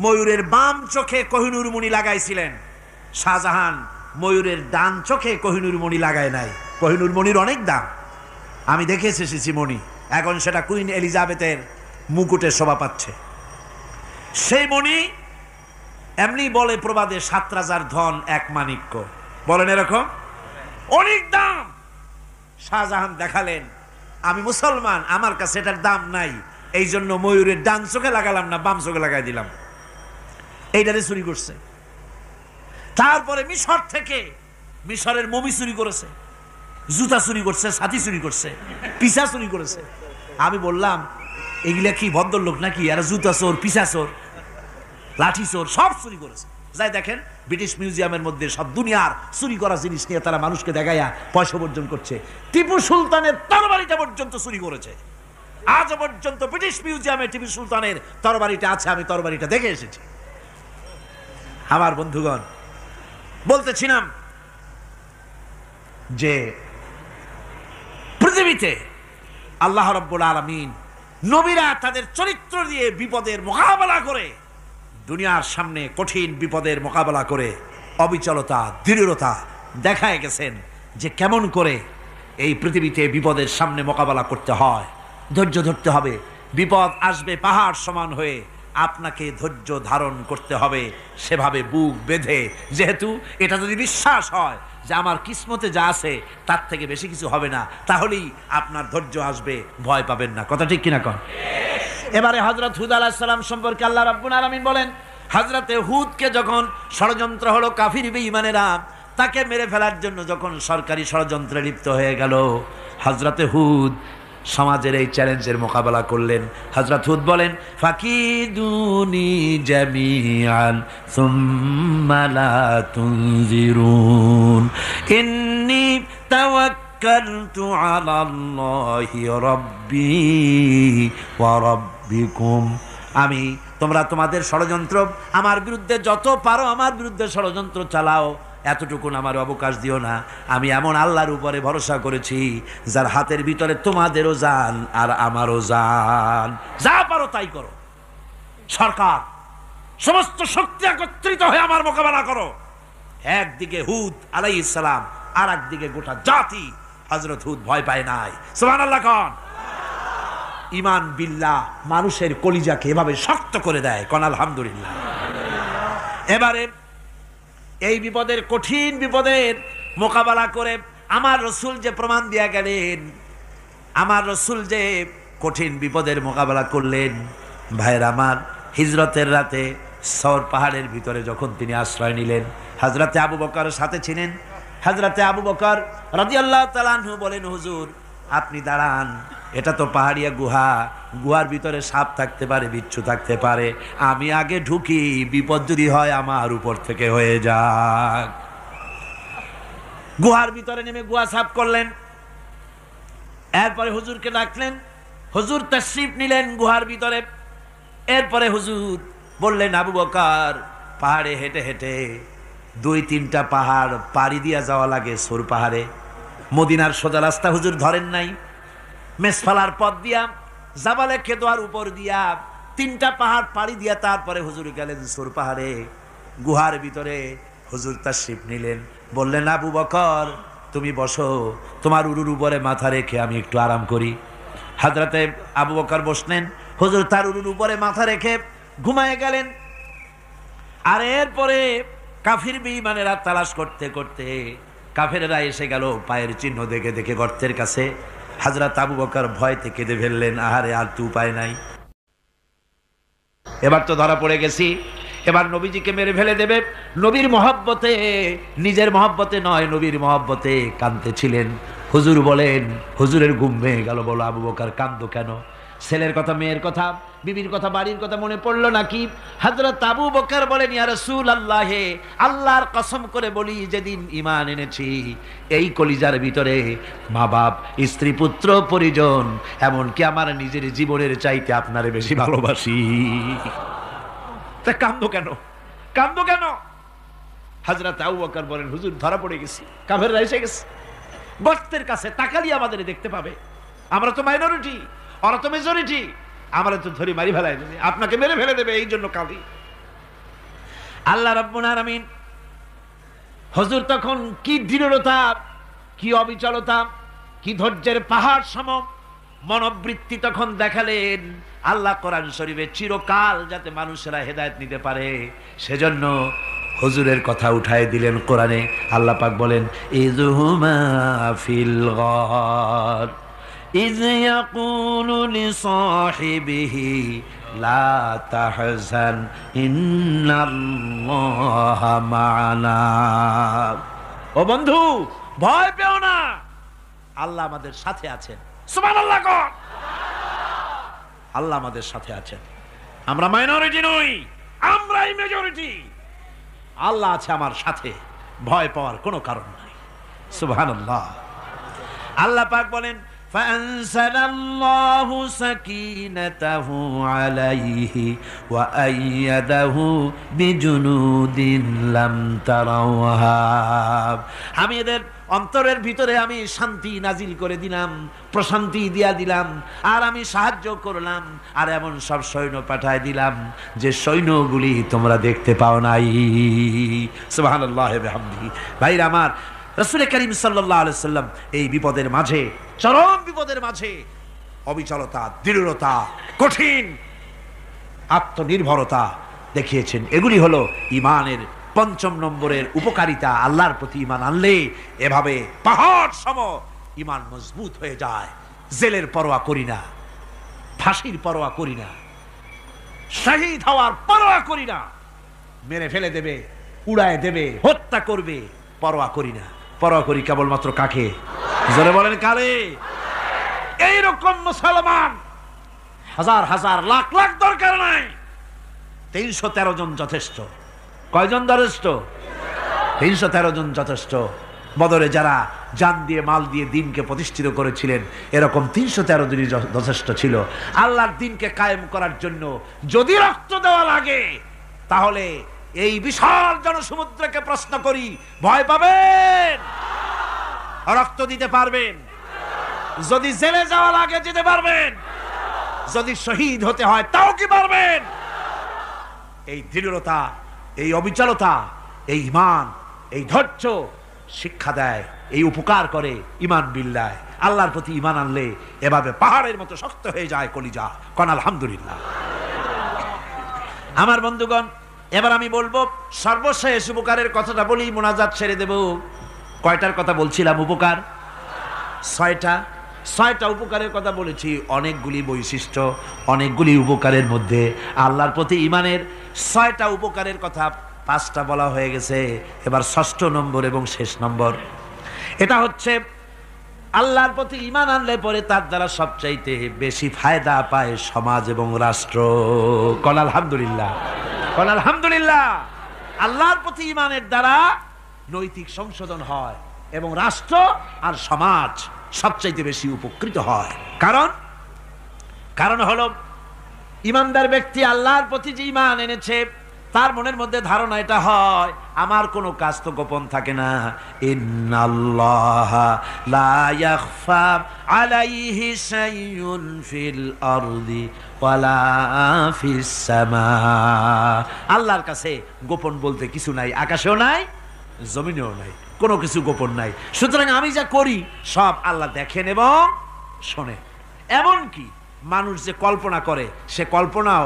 ময়ূরের বাম চোখে কোহিনূর মণি লাগাইছিলেন, শাহজাহান ময়ূরের ডান চোখে কোহিনূর মণি লাগায় নাই। কোহিনূর মণির অনেক দাম, আমি দেখে এসেছি মণি, এখন সেটা কুইন এলিজাবেথের মুকুটে শোভা পাচ্ছে। সেই মণি এমনি বলে প্রবাদে ৭ রাজার ধন এক মাণিক্য, বলেন এরকম, অনেক দাম। শাহজাহান দেখালেন, আমি মুসলমান, আমার কাছে এটার দাম নাই, এই জন্য ময়ূরের ডান চোখে লাগালাম না, বাম চোখে লাগাই দিলাম। এইটারে চুরি করছে। তারপরে মিশর থেকে, মিশরের মমি চুরি করেছে, জুতা চুরি করছে, ছাতি চুরি করছে, পিসা চুরি করেছে। আমি বললাম এগুলা কি ভদ্রলোক নাকি? এরা জুতা চোর, পিসা চোর, লাঠি চোর, সব চুরি করেছে। যাই দেখেন ব্রিটিশ মিউজিয়ামের মধ্যে সব দুনিয়ার চুরি করা জিনিস নিয়ে তারা মানুষকে দেখাইয়া পয়সা অর্জন করছে। টিপু সুলতানের তরবারিটা পর্যন্ত চুরি করেছে। আজ পর্যন্ত ব্রিটিশ মিউজিয়ামে টিপু সুলতানের তরবারিটা আছে, আমি তরবারিটা দেখে এসেছি। আমার বন্ধুগণ, বলতেছিলাম যে পৃথিবীতে আল্লাহ রাব্বুল আলামিন নবীরা তাদের চরিত্র দিয়ে বিপদের মোকাবেলা করে, দুনিয়ার সামনে কঠিন বিপদের মোকাবেলা করে অবিচলতা, দৃঢ়তা দেখায় গেছেন যে কেমন করে এই পৃথিবীতে বিপদের সামনে মোকাবেলা করতে হয়। ধৈর্য ধরতে হবে, বিপদ আসবে পাহাড় সমান হয়ে, আপনাকে ধৈর্য ধারণ করতে হবে সেভাবে বুক বেঁধে। যেহেতু এটা যদি বিশ্বাস হয় যে আমার কিসমতে যা আছে তার থেকে বেশি কিছু হবে না, তাহলেই আপনার ধৈর্য আসবে, ভয় পাবেন না। কথা ঠিক কিনা কন? এবারে হযরত হুদ আলাইহিস সালাম সম্পর্কে আল্লাহ রাব্বুল আলামিন বলেন, হযরতে হুদকে যখন ষড়যন্ত্র হলো, কাফির বেঈমানেরা তাকে মেরে ফেলার জন্য যখন সরকারি ষড়যন্ত্রে লিপ্ত হয়ে গেল, হযরতে হুদ সমাজের এই চ্যালেঞ্জের মোকাবেলা করলেন। হযরত হুদ বলেন, ফাকিদুনি জামিআন সুম্মা লা তুনজিরুন ইন্নী তাওয়াক্কালতু আলাল্লাহি রাব্বি ওয়া রাব্বিকুম। তোমরা তোমাদের ষড়যন্ত্র আমার বিরুদ্ধে যত পারো আমার বিরুদ্ধে ষড়যন্ত্র চালাও, এতটুকুন আমার অবকাশ দিও না। আমি এমন আল্লাহর উপরে ভরসা করেছি যার হাতের ভিতরে তোমাদেরও জান আর আমারও জান। যা পারো তাই করো। সরকার সমস্ত শক্তি একত্রিত হয়ে আমার মোকাবেলা করো। একদিকে হুদ আলাইহিস সালাম, আর একদিকে গোটা জাতি। হযরত হুদ ভয় পায় নাই। সুবহানাল্লাহ কোন। ঈমান বিল্লাহ মানুষের কলিজাকে এভাবে শক্ত করে দেয়। কোন আলহামদুলিল্লাহ। এবারে এই বিপদের, কঠিন বিপদের মোকাবেলা করে আমার রসুল যে প্রমাণ দিয়া গেলেন, আমার রসুল যে কঠিন বিপদের মোকাবেলা করলেন। ভাইয়ের আমার, হিজরতের রাতে সওর পাহাড়ের ভিতরে যখন তিনি আশ্রয় নিলেন, হযরতে আবু বকর সাথে ছিলেন। হযরতে আবু বকর রাদিয়াল্লাহু তাআলা আনহু বলেন, হুজুর আপনি দাঁড়ান, এটা তো পাহাড়িয়া গুহা, গুহার ভিতরে সাপ থাকতে পারে, বিচ্ছু থাকতে পারে, আমি আগে ঢুকি, বিপদ যদি হয় আমার উপর থেকে হয়ে যাক। গুহার ভিতরে নেমে গুহা সাফ করলেন। এরপরে হুজুরকে ডাকলেন, হুজুর তাশরীফ নিলেন গুহার ভিতরে। এরপরে হুজুর বললেন, আবু বকর পাহাড়ে হেঁটে হেঁটে 2-3টা পাহাড় পাড়ি দিয়া যাওয়া লাগে সৌর পাহাড়ে। মদিনার সোজা রাস্তা হুজুর ধরেন নাই, মেসফালার পথ দিয়া জাবালে খেদোয়ার উপর দিয়া 3টা পাহাড় পাড়ি দিয়া তারপরে হুজুর গেলেন সৌর পাহাড়ে। গুহার ভিতরে হুজুর তাশরীফ নিলেন। বললেন, আবু বকর তুমি বসো, তোমার উরুর উপরে মাথা রেখে আমি একটু আরাম করি। হযরতে আবু বকর বসলেন, হুজুর তার উরুর উপরে মাথা রেখে ঘুমায় গেলেন। আর এরপরে কাফির বেঈমানেরা তালাশ করতে করতে কাফেরেরা এসে গেল পায়ের চিহ্ন দেখে দেখে গর্তের কাছে। হযরত আবু বকর ভয়তে কেঁদে ফেললেন, আহারে আর তো উপায় নাই, এবার তো ধরা পড়ে গেছি, এবার নবীজিকে মেরে ফেলে দেবে। নবীর মহব্বতে, নিজের মহব্বতে নয়, নবীর মহব্বতে কাঁদতেছিলেন। হুজুর বলেন, হুজুরের ঘুম ভেঙে গেল। বলো আবু বকর কাঁদো কেন? ছেলের কথা, মেয়ের কথা, বিবির কথা, বাড়ির কথা মনে পড়লো নাকি? হযরত আবু বকর বলেন, ইয়া রাসূলুল্লাহ, আল্লাহর কসম করে বলি, যেদিন ঈমান এনেছি এই কলিজার ভিতরে মা বাপ, স্ত্রী, পুত্র, পরিজন, এমনকি আমার নিজের জীবনের চাইতে আপনারে বেশি ভালোবাসি। তা কান্দো কেন? কান্দো কেন? হযরত আবু বকর বলেন, হুজুর ধরা পড়ে গেছি, কাফেররা এসে গেছে গর্তের কাছে, তাকালি আমাদের দেখতে পাবে, আমরা তো মাইনরিটি, ওরা তো মেজরিটি, আমরা তো ধরি মারি ফেলাই দেবে, আপনাকে মেরে ফেলে দেবে, এই জন্য কাঁদি। আল্লাহ রাব্বুল আলামিন, হুজুর তখন কি দৃঢ়তা, কি অবিচলতা, কি ধৈর্যের পাহাড় সম মনোবৃত্তি তখন দেখালেন। আল্লাহ কোরআন শরীফে চিরকাল যাতে মানুষেরা হেদায়েত নিতে পারে, সেজন্য হুজুরের কথা উঠায় দিলেন কোরআনে। আল্লাহ পাক বলেন, ইযহুমা ফিল গার ইয ইয়াকুলু লিসাহিবিহি লা তাহজান ইন্নাল্লাহা মা'ানা। ও বন্ধু, ভয় পেও না, আল্লাহ আমাদের সাথে আছেন। সুবহানাল্লাহ কোন। আল্লাহ আমাদের সাথে আছেন। আমরা মাইনরিটি নই, আমরাই মেজরিটি। আল্লাহ আছে আমার সাথে, ভয় পাওয়ার কোনো কারণ নাই। সুবহানাল্লাহ। আল্লাহ পাক বলেন, ফাআনসালাল্লাহু সাকিনাতাহু আলাইহি ওয়া আইয়াদাহু বিজুনুদিন লাম তারাওহা। আমি এদের অন্তরের ভিতরে আমি শান্তি নাজিল করে দিলাম, প্রশান্তি দিয়া দিলাম, আর আমি সাহায্য করলাম, আর এমন সব সৈন্য পাঠায় দিলাম যে সৈন্যগুলি তোমরা দেখতে পাও নাই। সুবহানাল্লাহ ওয়া বিহামদিহি। ভাইরা আমার, রাসূল করিম সাল্লাল্লাহু আলাইহি সাল্লাম এই বিপদের মাঝে, চরম বিপদের মাঝে অবিচলতা, দৃঢ়তা, কঠিন আত্মনির্ভরতা দেখিয়েছেন। এগুলি হলো ঈমানের 5 নম্বরের উপকারিতা। আল্লাহর প্রতি ঈমান আনলে এভাবে পাহাড় সম ঈমান মজবুত হয়ে যায়। জেলের পরোয়া করি না, ফাঁসির পরোয়া করি না, শহীদ হওয়ার পরোয়া করি না, মেরে ফেলে দেবে, উড়ায় দেবে, হত্যা করবে, পরোয়া করি না। পরোয়া করি কেবলমাত্র কাকে? জোরে বলেন কারে? এইরকম মুসলমান হাজার হাজার লাখ লাখ দরকার নাই, 313 জন যথেষ্ট। কয়জন যথেষ্ট? 313 জন যথেষ্ট। বদরে যারা জান দিয়ে, মাল দিয়ে দ্বীনকে প্রতিষ্ঠিত করেছিলেন, এরকম 313 জনই যথেষ্ট ছিল আল্লাহর দ্বীনকে কায়েম করার জন্য। যদি রক্ত দেওয়া লাগে তাহলে এই বিশাল জনসমুদ্রকে প্রশ্ন করি, ভয় পাবেন? রক্ত দিতে পারবেন? যদি জেলে যাওয়া লাগে যেতে পারবেন? যদি শহীদ হতে হয় তাও কি পারবেন? এই দৃঢ়তা, এই অবিচলতা, এই ঈমান, এই ধৈর্য শিক্ষা দেয়, এই উপকার করে ঈমান বিল্লাহ। আল্লাহর প্রতি ঈমান আনলে এভাবে পাহাড়ের মতো শক্ত হয়ে যায় কলিজা। কোন আলহামদুলিল্লাহ। আমার বন্ধুগণ, এবার আমি বলবো সর্বশেষ উপকারের কথাটা বলি, মোনাজাত ছেড়ে দেব। কয়টার কথা বলছিলাম? উপকার ছয়টা উপকারের কথা বলেছি। অনেকগুলি বৈশিষ্ট্য, অনেকগুলি উপকারের মধ্যে আল্লাহর প্রতি ঈমানের 6টা উপকারের কথা 5টা বলা হয়ে গেছে। এবার 6ষ্ঠ নম্বর এবং শেষ নম্বর, এটা হচ্ছে আল্লাহর প্রতি ঈমান আনলে পরে তার দ্বারা সবচাইতে বেশি ফায়দা পায় সমাজ এবং রাষ্ট্র। কোন আলহামদুলিল্লাহ, কোন আলহামদুলিল্লাহ। আল্লাহর প্রতি ঈমানের দ্বারা নৈতিক সংশোধন হয় এবং রাষ্ট্র আর সমাজ সবচাইতে বেশি উপকৃত হয়। কারণ হলো ঈমানদার ব্যক্তি আল্লাহর প্রতি যে ঈমান এনেছে তার মনের মধ্যে ধারণা এটা হয়, আমার কোনো কাজ তো গোপন থাকে না। ইন্নাল্লাহা লা ইয়াখফা আলাইহি শাইউন ফিল আরদি ওয়ালা ফিস সামা। আল্লাহর কাছে গোপন বলতে কিছু নাই, আকাশেও নাই, জমিনেও নাই, কোনো কিছু গোপন নাই। সুতরাং আমি যা করি সব আল্লাহ দেখেন এবং শোনেন। এমনকি মানুষ যে কল্পনা করে সে কল্পনাও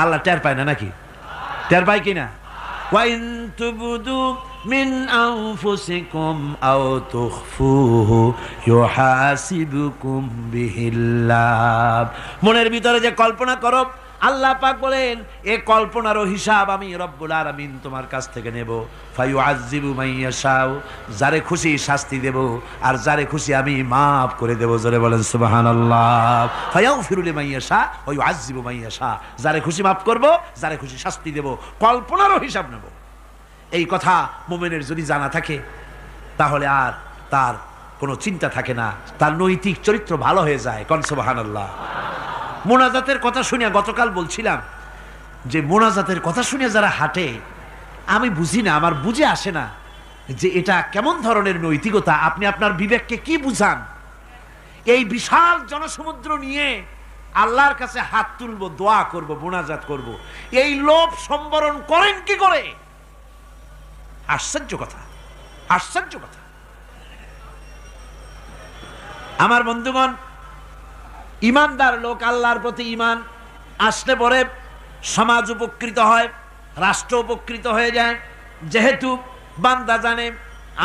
আল্লাহ টের পায় না, নাকি টের পায় কিনা? ওয়াইন তুবদু মিন আনফুসিকুম আও তুখফুহু ইউহাসিবুকুম বিহিল্লাহ। মনের ভিতরে যে কল্পনা করো, আল্লাহ পাক বলেন এই কল্পনারও হিসাব আমি রব্বুল আলামিন তোমার কাছ থেকে নেব। ফায়ুআযযিবু মান ইয়াশাউ, যারে খুশি শাস্তি দেব আর যারে খুশি আমি মাফ করে দেব। জোরে বলেন সুবহানাল্লাহ। ফায়াগফিরু লিমান ইয়াশা ওয়া ইউআযযিবু মান ইয়াশা, যারে খুশি মাফ করব, যারে খুশি শাস্তি দেব, কল্পনারও হিসাব নেব। এই কথা মুমিনের যদি জানা থাকে তাহলে আর তার কোনো চিন্তা থাকে না, তার নৈতিক চরিত্র ভালো হয়ে যায়। কোন সুবহানাল্লাহ। মোনাজাতের কথা শুনিয়া গতকাল বলছিলাম যে মোনাজাতের কথা শুনিয়া যারা হাঁটে, আমি বুঝি না, আমার বুঝে আসে না যে এটা কেমন ধরনের নৈতিকতা। আপনি আপনার বিবেককে কি বুঝান? এই বিশাল জনসমুদ্র নিয়ে আল্লাহর কাছে হাত তুলবো, দোয়া করব, মোনাজাত করব, এই লোভ সম্বরণ করেন কি করে? আশ্চর্য কথা, আশ্চর্য কথা। আমার বন্ধুগণ, ঈমানদার লোক, আল্লাহর প্রতি ঈমান আসলে পরে সমাজ উপকৃত হয়, রাষ্ট্র উপকৃত হয়ে যায়। যেহেতু বান্দা জানে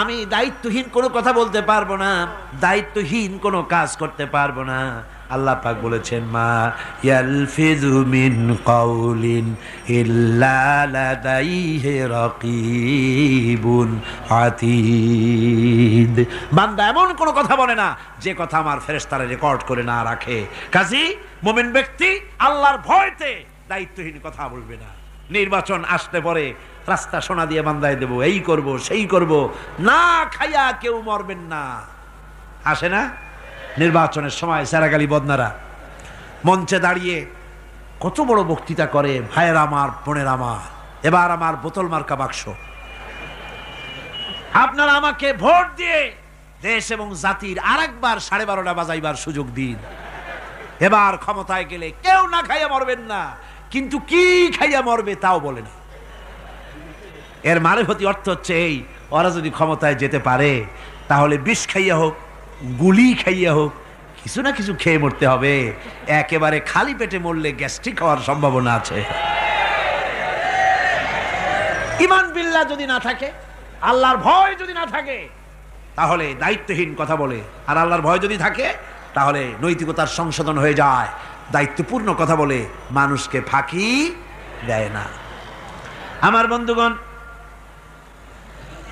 আমি দায়িত্বহীন কোনো কথা বলতে পারবো না, দায়িত্বহীন কোনো কাজ করতে পারবো না। আল্লাহ পাক বলেছেন, মা ইয়ালফিযু মিন কাউলিন ইল্লা লাদাইহি রাকীবুন আতীদ। বান্দা এমন কোনো কথা বলে না যে কথা আমার ফেরেশতারা রেকর্ড করে না রাখে। কাজী মুমিন ব্যক্তি আল্লাহর ভয়তে দায়িত্বহীন কথা বলবে না। নির্বাচন আসতে পরে রাস্তা সোনা দিয়ে বান্দায় দেব, এই করব সেই করব, না খাইয়া কেউ মরবেন না। আসে না নির্বাচনের সময় সেরাগালি বদনারা মঞ্চে দাঁড়িয়ে কত বড় বক্তৃতা করে, ভাইয়ের আমার, বোনের আমার, এবার আমার বোতল মার্কা বাক্স, আপনারা আমাকে ভোট দিয়ে দেশ এবং জাতির আরেকবার 12:30 বাজাইবার সুযোগ দিন। এবার ক্ষমতায় গেলে কেউ না খাইয়া মরবেন না, কিন্তু কি খাইয়া মরবে তাও বলে না। এর মারফতি অর্থ হচ্ছে এই, ওরা যদি ক্ষমতায় যেতে পারে তাহলে বিষ খাইয়া হোক, গুলি খাইয়া হোক, কিছু না কিছু খেয়ে মরতে হবে। একেবারে খালি পেটে মরলে গ্যাস্ট্রিক হওয়ার সম্ভাবনা আছে। ঈমান বিল্লাহ যদি না থাকে, আল্লাহর ভয় যদি না থাকে, তাহলে দায়িত্বহীন কথা বলে। আর আল্লাহর ভয় যদি থাকে তাহলে নৈতিকতার সংশোধন হয়ে যায়, দায়িত্বপূর্ণ কথা বলে, মানুষকে ফাঁকি দেয় না। আমার বন্ধুগণ,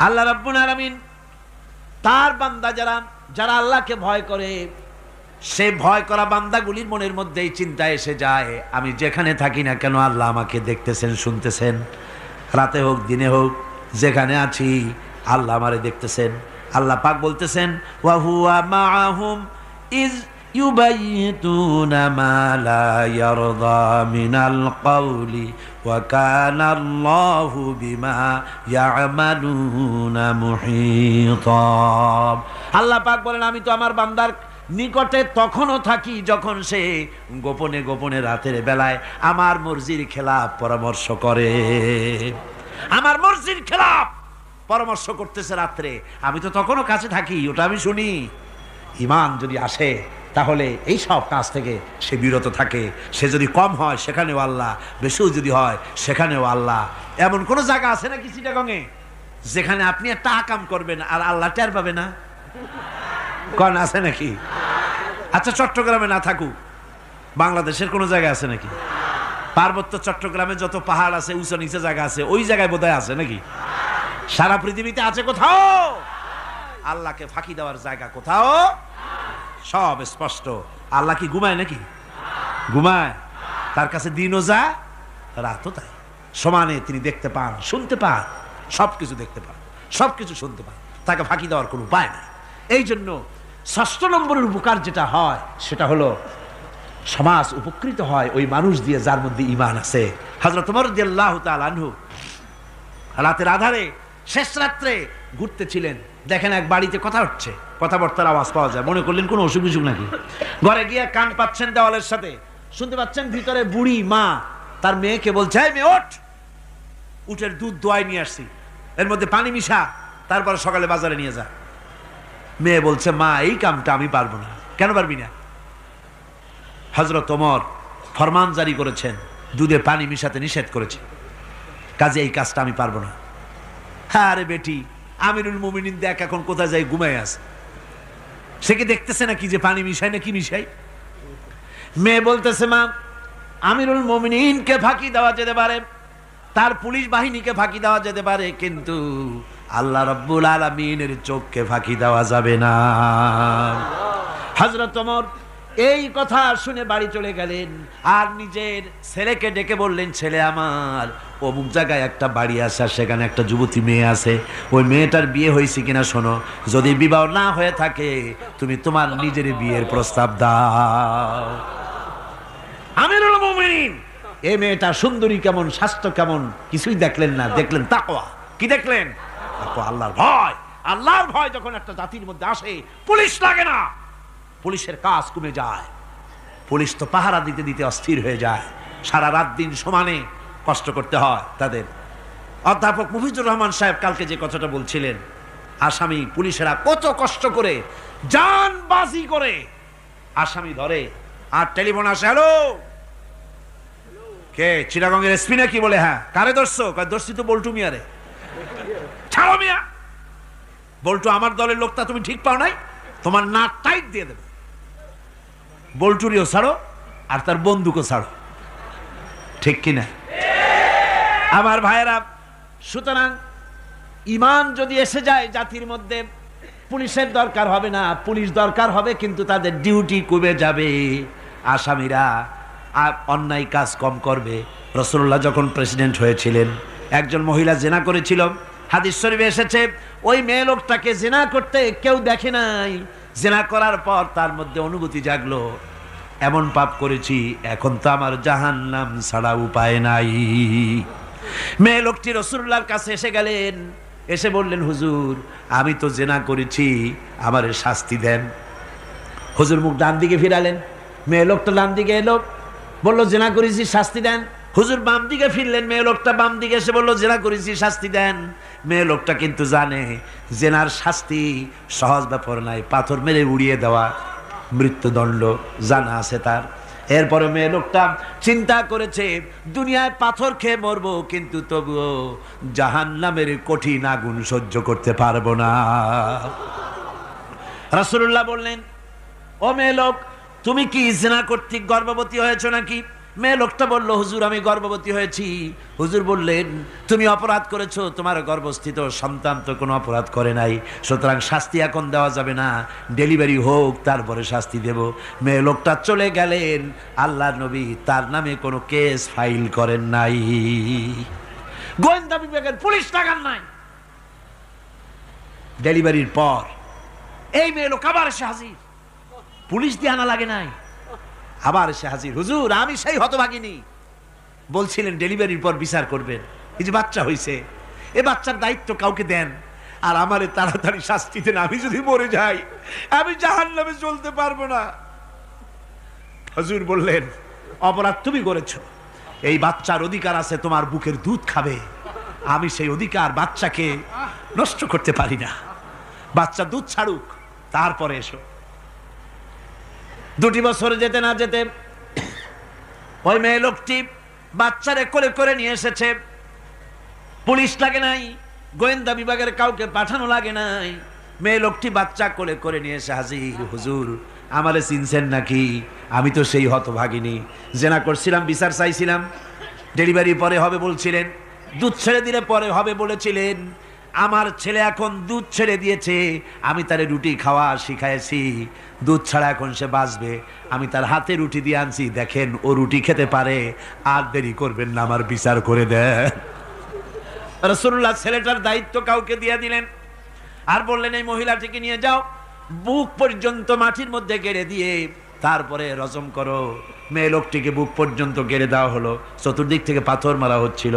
আল্লাহ রাব্বুল আলামিন তার বান্দা যারা আল্লাহকে ভয় করে, সে ভয় করা বান্দাগুলির মনের মধ্যেই চিন্তা এসে যায়, আমি যেখানে থাকি না কেন আল্লাহ আমাকে দেখতেছেন, শুনতেছেন, রাতে হোক দিনে হোক, যেখানে আছি আল্লাহ আমারে দেখতেছেন। আল্লাহ পাক বলতেছেন, ওয়া হুয়া মাআহুম ইজ يبيتون ما لا يرضى من القول وكان الله بما يعملون محيطا। আল্লাহ পাক বলেন, আমি তো আমার বান্দার নিকটে তখনও থাকি যখন সে গোপনে গোপনে রাতের বেলায় আমার মর্জির খেলাফ পরামর্শ করে। আমার মর্জির খেলাফ পরামর্শ করতেছে রাত্রে, আমি তো তখনও কাছে থাকি, ওটা আমি শুনি। ঈমান যদি আসে তাহলে এই সব কাজ থেকে সে বিরত থাকে। সে যদি কম হয় সেখানেও আল্লাহ, বেশিও যদি হয় সেখানেও আল্লাহ। এমন কোন জায়গা আছে নাকি চিটাগংয়ে যেখানে আপনি একটা আকাম করবেন আর আল্লাহ টের পাবে না? কোন আছে নাকি? আচ্ছা, চট্টগ্রামে না থাকুক, বাংলাদেশের কোন জায়গা আছে নাকি? পার্বত্য চট্টগ্রামে যত পাহাড় আছে, উঁচু নিচে জায়গা আছে, ওই জায়গায় বোধহয় আছে নাকি? সারা পৃথিবীতে আছে কোথাও? আল্লাহকে ফাঁকি দেওয়ার জায়গা কোথাও? সব স্পষ্ট। আল্লাহ কি ঘুমায় নাকি? ঘুমায়? তার কাছে দিনও যা, রাতও তাই। সমানে তিনি দেখতে পান, শুনতে পান, সবকিছু দেখতে পান, সবকিছু শুনতে পান। তাকে ফাঁকি দেওয়ার কোনো উপায় নাই। এই জন্য ৬ষ্ঠ নম্বরের উপকার যেটা হয় সেটা হলো সমাজ উপকৃত হয় ওই মানুষ দিয়ে যার মধ্যে ঈমান আছে। হযরত ওমর রাদিয়াল্লাহু তাআলা আনহু রাতের আধারে শেষ রাত্রে ঘুরতেছিলেন, দেখেন এক বাড়িতে কথা হচ্ছে, কথাবার্তার আওয়াজ পাওয়া যায়। মনে করলেন কোনো অসুখ বিসুখ নাকি। ঘরে গিয়ে কান পাচ্ছেন দেওয়ালের সাথে, শুনতে পাচ্ছেন ভিতরে বুড়ি মা তার মেয়েকে বলছে, এই মেয়ে ওঠ, উটের দুধ দোয়াই নিয়ে আসছি, এর মধ্যে পানি মিশা, তারপর সকালে বাজারে নিয়ে যা। মেয়ে বলছে, মা এই কামটা আমি পারবো না। কেন পারবি না? হযরত ওমর ফরমান জারি করেছেন, দুধে পানি মিশাতে নিষেধ করেছে, কাজে এই কাজটা আমি পারবো না। আরে বেটি, আমিরুল মুমিনিন দেখ এখন কোথায় যাই, ঘুমায় আছে, সে কি দেখতেছে না কি যে পানি মিশাই না কি মিশাই? মেয়ে বলতেছে, মা আমিরুল মুমিনিনকে ফাঁকি দেওয়া যেতে পারে, তার পুলিশ বাহিনীকে ফাঁকি দেওয়া যেতে পারে, কিন্তু আল্লাহ রাব্বুল আলামিনের চোখকে ফাঁকি দেওয়া যাবে না। হযরত ওমর এই কথা শুনে বাড়ি চলে গেলেন আর নিজের ছেলেকে ডেকে বললেন, ছেলে আমার, অমুক জায়গায় একটা বাড়ি আছে, সেখানে একটা যুবতী মেয়ে আছে, ওই মেয়েটার বিয়ে হয়েছে কিনা শোনো, যদি বিবাহ না হয়ে থাকে তুমি তোমার নিজের বিয়ের প্রস্তাব দাও। আমিরুল মুমিনিন এই মেয়েটা সুন্দরী কেমন, স্বাস্থ্য কেমন কিছুই দেখলেন না, দেখলেন তাকওয়া। কি দেখলেন? তাকওয়া, আল্লাহর ভয়। আল্লাহর ভয় যখন একটা জাতির মধ্যে আসে, পুলিশ লাগে না, পুলিশের কাজ কমে যায়। পুলিশ তো পাহারা দিতে দিতে অস্থির হয়ে যায়, সারা রাত দিন সমানে কষ্ট করতে হয় তাদের। অধ্যাপক মুফিজুর রহমান সাহেব কালকে যে কথাটা বলছিলেন, আসামি পুলিশেরা কত কষ্ট করে জানবাজি করে আসামি ধরে, আর টেলিফোন আসে, হ্যালো কে, চিটাগংয়ের এসপি নাকি? বলে হ্যাঁ। কারে ধরছো? ধরছি তো বল্টু মিয়ারে। ছাড়ো মিয়া, বল্টু আমার দলের লোকটা, তুমি ঠিক পাও নাই, তোমার নাক টাইট দিয়ে দেবে। বল্টুরিও ছাড়ো আর তার বন্দুকও ছাড়ো, ঠিক কিনা? আমার ভাইয়েরা, সুতরাং ঈমান যদি এসে যায় জাতির মধ্যে, পুলিশের দরকার হবে না, পুলিশ দরকার হবে কিন্তু তাদের ডিউটি কমে যাবে। আসামিরা অন্যায় কাজ কম করবে। রাসূলুল্লাহ যখন প্রেসিডেন্ট হয়েছিলেন, একজন মহিলা জিনা করেছিল, হাদিস শরীফে এসেছে ওই মেয়ে লোকটাকে জিনা করতে কেউ দেখে নাই, জিনা করার পর তার মধ্যে অনুভূতি জাগলো, এমন পাপ করেছি, এখন তো আমার জাহান্নাম ছাড়া উপায় নাই। মেয়ে লোকটি রাসূলুল্লাহর কাছে এসে গেলেন, এসে বললেন, হুজুর আমি তো জিনা করেছি, আমার শাস্তি দেন। হুজুর মুখ ডান দিকে ফিরালেন, মেয়ে লোকটা ডান দিকে এলো, বললো জিনা করেছি, শাস্তি দেন। হুজুর বাম দিকে ফিরলেন, মেয়ে লোকটা বাম দিকে এসে বললো জিনা করেছি, শাস্তি দেন। মেয়ে লোকটা কিন্তু জানে জেনার শাস্তি সহজ ব্যাপার নাই, পাথর মেরে উড়িয়ে দেওয়া, মৃত্যুদণ্ড জানা আছে তার। এরপরে মেয়ে লোকটা চিন্তা করেছে, দুনিয়ায় পাথর খেয়ে মরবো, কিন্তু তবুও জাহান্নামের কঠিন আগুন সহ্য করতে পারবো না। রাসূলুল্লাহ বললেন, ও মেয়ে লোক, তুমি কি জিনা কর্তৃক গর্ভবতী হয়েছো নাকি? মেয়ে লোকটা বলল, হুজুর আমি গর্ভবতী হয়েছি। হুজুর বললেন, তুমি অপরাধ করেছো, তোমার গর্ভস্থিত সন্তান তো কোনো অপরাধ করে নাই, সুতরাং শাস্তি এখন দেওয়া যাবে না, ডেলিভারি হোক তারপরে শাস্তি দেব। মেয়ে লোকটা চলে গেলেন। আল্লাহর নবী তার নামে কোনো কেস ফাইল করেন নাই, গোয়েন্দা বিভাগের পুলিশ লাগান নাই। ডেলিভারির পর এই মেয়ে লোক আবার এসে হাজির, পুলিশ দিয়ে আনা লাগে নাই। আবার এসে হাজির, হুজুর আমি সেই হতভাগিনী, বলছিলেন ডেলিভারির পর বিচার করবেন, এই যে বাচ্চা হয়েছে, এ বাচ্চার দায়িত্ব কাউকে দেন, আর আমারে তাড়াতাড়ি শাস্তি দেন, আমি যদি মরে যাই আমি জাহান্নামে চলতে পারবো না। হুজুর বললেন, অপরাধ তুমি করেছো, এই বাচ্চার অধিকার আছে তোমার বুকের দুধ খাবে, আমি সেই অধিকার বাচ্চাকে নষ্ট করতে পারি না, বাচ্চা দুধ ছাড়ুক তারপরে এসো। 2 বছর যেতে না যেতে ওই মেয়ে লোকটি বাচ্চারে কোলে করে নিয়ে এসেছে। পুলিশ লাগে নাই, গোয়েন্দা বিভাগের কাউকে পাঠানো লাগে নাই, মেয়ে লোকটি বাচ্চা কোলে করে নিয়ে এসে হাজির, হুজুর আমারে চিনছেন নাকি? আমি তো সেই হতভাগিনী, জেনা করছিলাম, বিচার চাইছিলাম, ডেলিভারি পরে হবে বলছিলেন, দুধ ছেড়ে দিলে পরে হবে বলেছিলেন, আমার ছেলে এখন দুধ ছেড়ে দিয়েছে, আমি তারে রুটি খাওয়া শিখাইছি, দুধ ছাড়া এখন সে বাঁচবে, আমি তার হাতে রুটি দিয়ে আনছি, দেখেন ও রুটি খেতে পারে, আর দেরি করবেন না, আমার বিচার করে দেন। রাসূলুল্লাহ ছেলেটার দায়িত্ব কাউকে দিয়ে দিলেন, আর বললেন এই মহিলাটিকে নিয়ে যাও, বুক পর্যন্ত মাটির মধ্যে গেড়ে দিয়ে তারপরে রজম করো। মেয়ে লোকটিকে বুক পর্যন্ত গেড়ে দেওয়া হলো, চতুর্দিক থেকে পাথর মারা হচ্ছিল,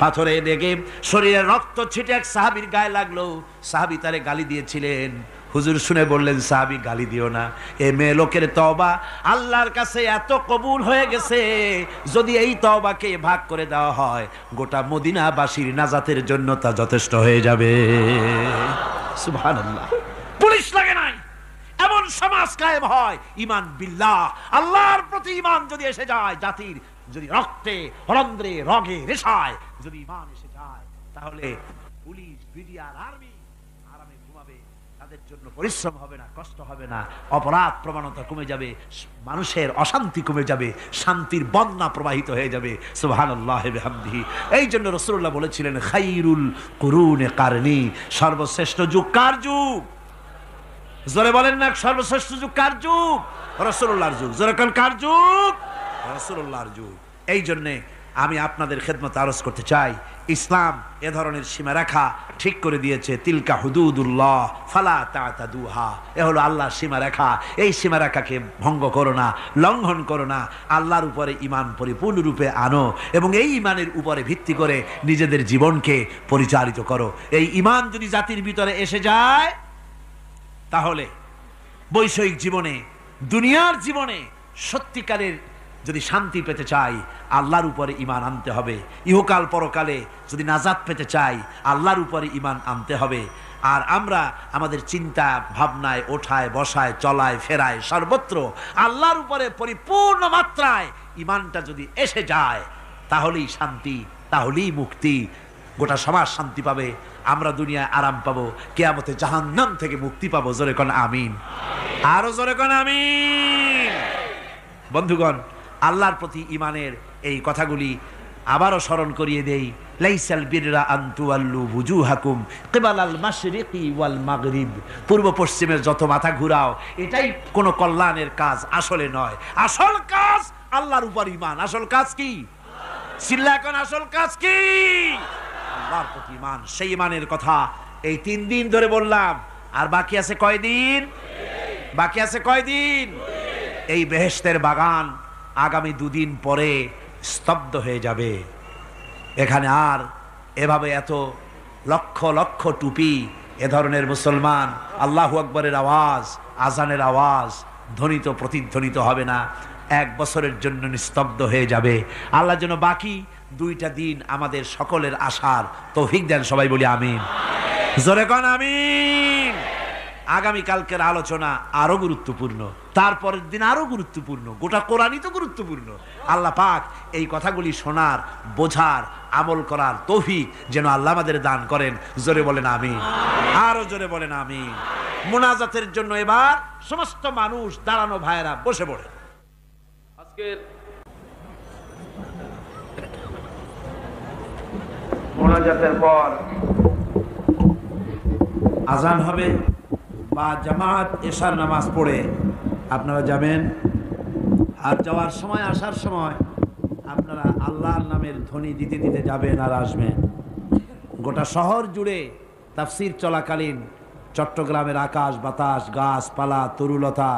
পাথরে দেখে শরীরে রক্ত ছিটে এক সাহাবীর গায়ে লাগলো, সাহাবী তারে গালি দিয়েছিলেন, হুজুর শুনে বললেন সাহাবী গালি দিও না, এ মেয়ে লোকের তওবা আল্লাহর কাছে এত কবুল হয়ে গেছে, যদি এই তওবাকে ভাগ করে দেওয়া হয় গোটা মদিনাবাসীর নাজাতের জন্য তা যথেষ্ট হয়ে যাবে। সুবহানাল্লাহ। পুলিশ লাগে নাই, এমন সমাজ কায়েম হয়, ঈমান বিল্লাহ, আল্লাহর প্রতি ঈমান যদি এসে যায়, জাতির যদি রক্তে রন্ধ্রে রগে রেশায় যদি ঈমান এসে যায়, তাহলে পুলিশ বিডিআর আর্মি আরামে ঘুমাবে, তাদের জন্য পরিশ্রম হবে না, কষ্ট হবে না, অপরাধ প্রবণতা কমে যাবে, মানুষের অশান্তি কমে যাবে, শান্তির বন্যা প্রবাহিত হয়ে যাবে। সুবহানাল্লাহি ওয়া বিহামদিহি। এই জন্য রাসূলুল্লাহ বলেছিলেন, খায়রুল কুরুনে কারনি, সর্বশ্রেষ্ঠ যুগ কার যুগ? জোরে বলেন না, সর্বশ্রেষ্ঠ যুগ কার যুগ? রাসূলুল্লাহর যুগ। জোরে কোন কার যুগ? রাসূলুল্লাহর যুগ। এই জন্যে আমি আপনাদের খেদমতে আরজ করতে চাই, ইসলাম এ ধরনের সীমারেখা ঠিক করে দিয়েছে, তিলকা হুদুদুল্লাহ ফালা তা'তাদুহা, এ হলো আল্লাহর সীমারেখা, এই সীমারেখাকে ভঙ্গ করো না, লঙ্ঘন করো না, আল্লাহর উপরে ঈমান পরিপূর্ণরূপে আনো এবং এই ঈমানের উপরে ভিত্তি করে নিজেদের জীবনকে পরিচালিত করো। এই ঈমান যদি জাতির ভিতরে এসে যায়, তাহলে বৈষয়িক জীবনে, দুনিয়ার জীবনে সত্যিকারের যদি শান্তি পেতে চাই, আল্লাহর উপরে ঈমান আনতে হবে। ইহকাল পরকালে যদি নাজাত পেতে চাই, আল্লাহর উপরে ঈমান আনতে হবে। আর আমরা আমাদের চিন্তা ভাবনায়, ওঠায় বসায়, চলায় ফেরায়, সর্বত্র আল্লাহর উপরে পরিপূর্ণ মাত্রায় ঈমানটা যদি এসে যায়, তাহলেই শান্তি, তাহলেই মুক্তি, গোটা সমাজ শান্তি পাবে, আমরা দুনিয়ায় আরাম পাবো, কিয়ামতে জাহান্নাম থেকে মুক্তি পাবো। জোরে কোন আমিন, আরো জোরে কোন আমিন। বন্ধুগণ, আল্লাহর প্রতি ঈমানের এই কথাগুলি আবারও স্মরণ করিয়ে দেই। লাইসাল বিররা আন তুওয়াল্লু বুজুহাকুম কিবালাল মাশরিকি ওয়াল মাগরিব, পূর্ব পশ্চিমের যত মাথা ঘুরাও, এটাই কোনো কল্যাণের কাজ আসলে নয়। আসল কাজ আল্লাহর উপর ঈমান। আসল কাজ কি? চিল্লা এখন, আসল কাজ কি? আল্লাহর প্রতি ঈমান। সেই ঈমানের কথা এই 3 দিন ধরে বললাম, আর বাকি আছে কয়দিন? বাকি আছে কয়দিন? এই বেহেশতের বাগান আগামী 2 দিন পরে স্তব্ধ হয়ে যাবে। এখানে আর এভাবে এত লক্ষ লক্ষ টুপি, এ ধরনের মুসলমান আল্লাহু আকবরের আওয়াজ, আজানের আওয়াজ ধ্বনিত প্রতিধ্বনিত হবে না, 1 বছরের জন্য নিস্তব্ধ হয়ে যাবে। আল্লাহ যেন বাকি 2টা দিন আমাদের সকলের আশার তৌফিক দেন। সবাই বলি আমিন, জোরে কোন আমিন। আগামী কালকের আলোচনা আরো গুরুত্বপূর্ণ, তারপরের দিন আরো গুরুত্বপূর্ণ, গোটা কোরআনই তো গুরুত্বপূর্ণ। আল্লাহ পাক এই কথাগুলি শোনার, বোঝার, আমল করার তৌফিক যেন আল্লাহ আমাদের দান করেন। জোরে বলেন আমিন, আরো জোরে বলেন আমিন। মুনাজাতের জন্য এবার সমস্ত মানুষ দাঁড়ানো ভাইয়েরা বসে পড়ে। আজকের মুনাজাতের পর আজান হবে বা জামাত এশার নামাজ পড়ে আপনারা যাবেন। আর যাওয়ার সময়, আসার সময় আপনারা আল্লাহর নামের ধ্বনি দিতে দিতে যাবেন আর আসবেন। গোটা শহর জুড়ে তাফসীর চলাকালীন চট্টগ্রামের আকাশ বাতাস, গাছপালা, তরুলতা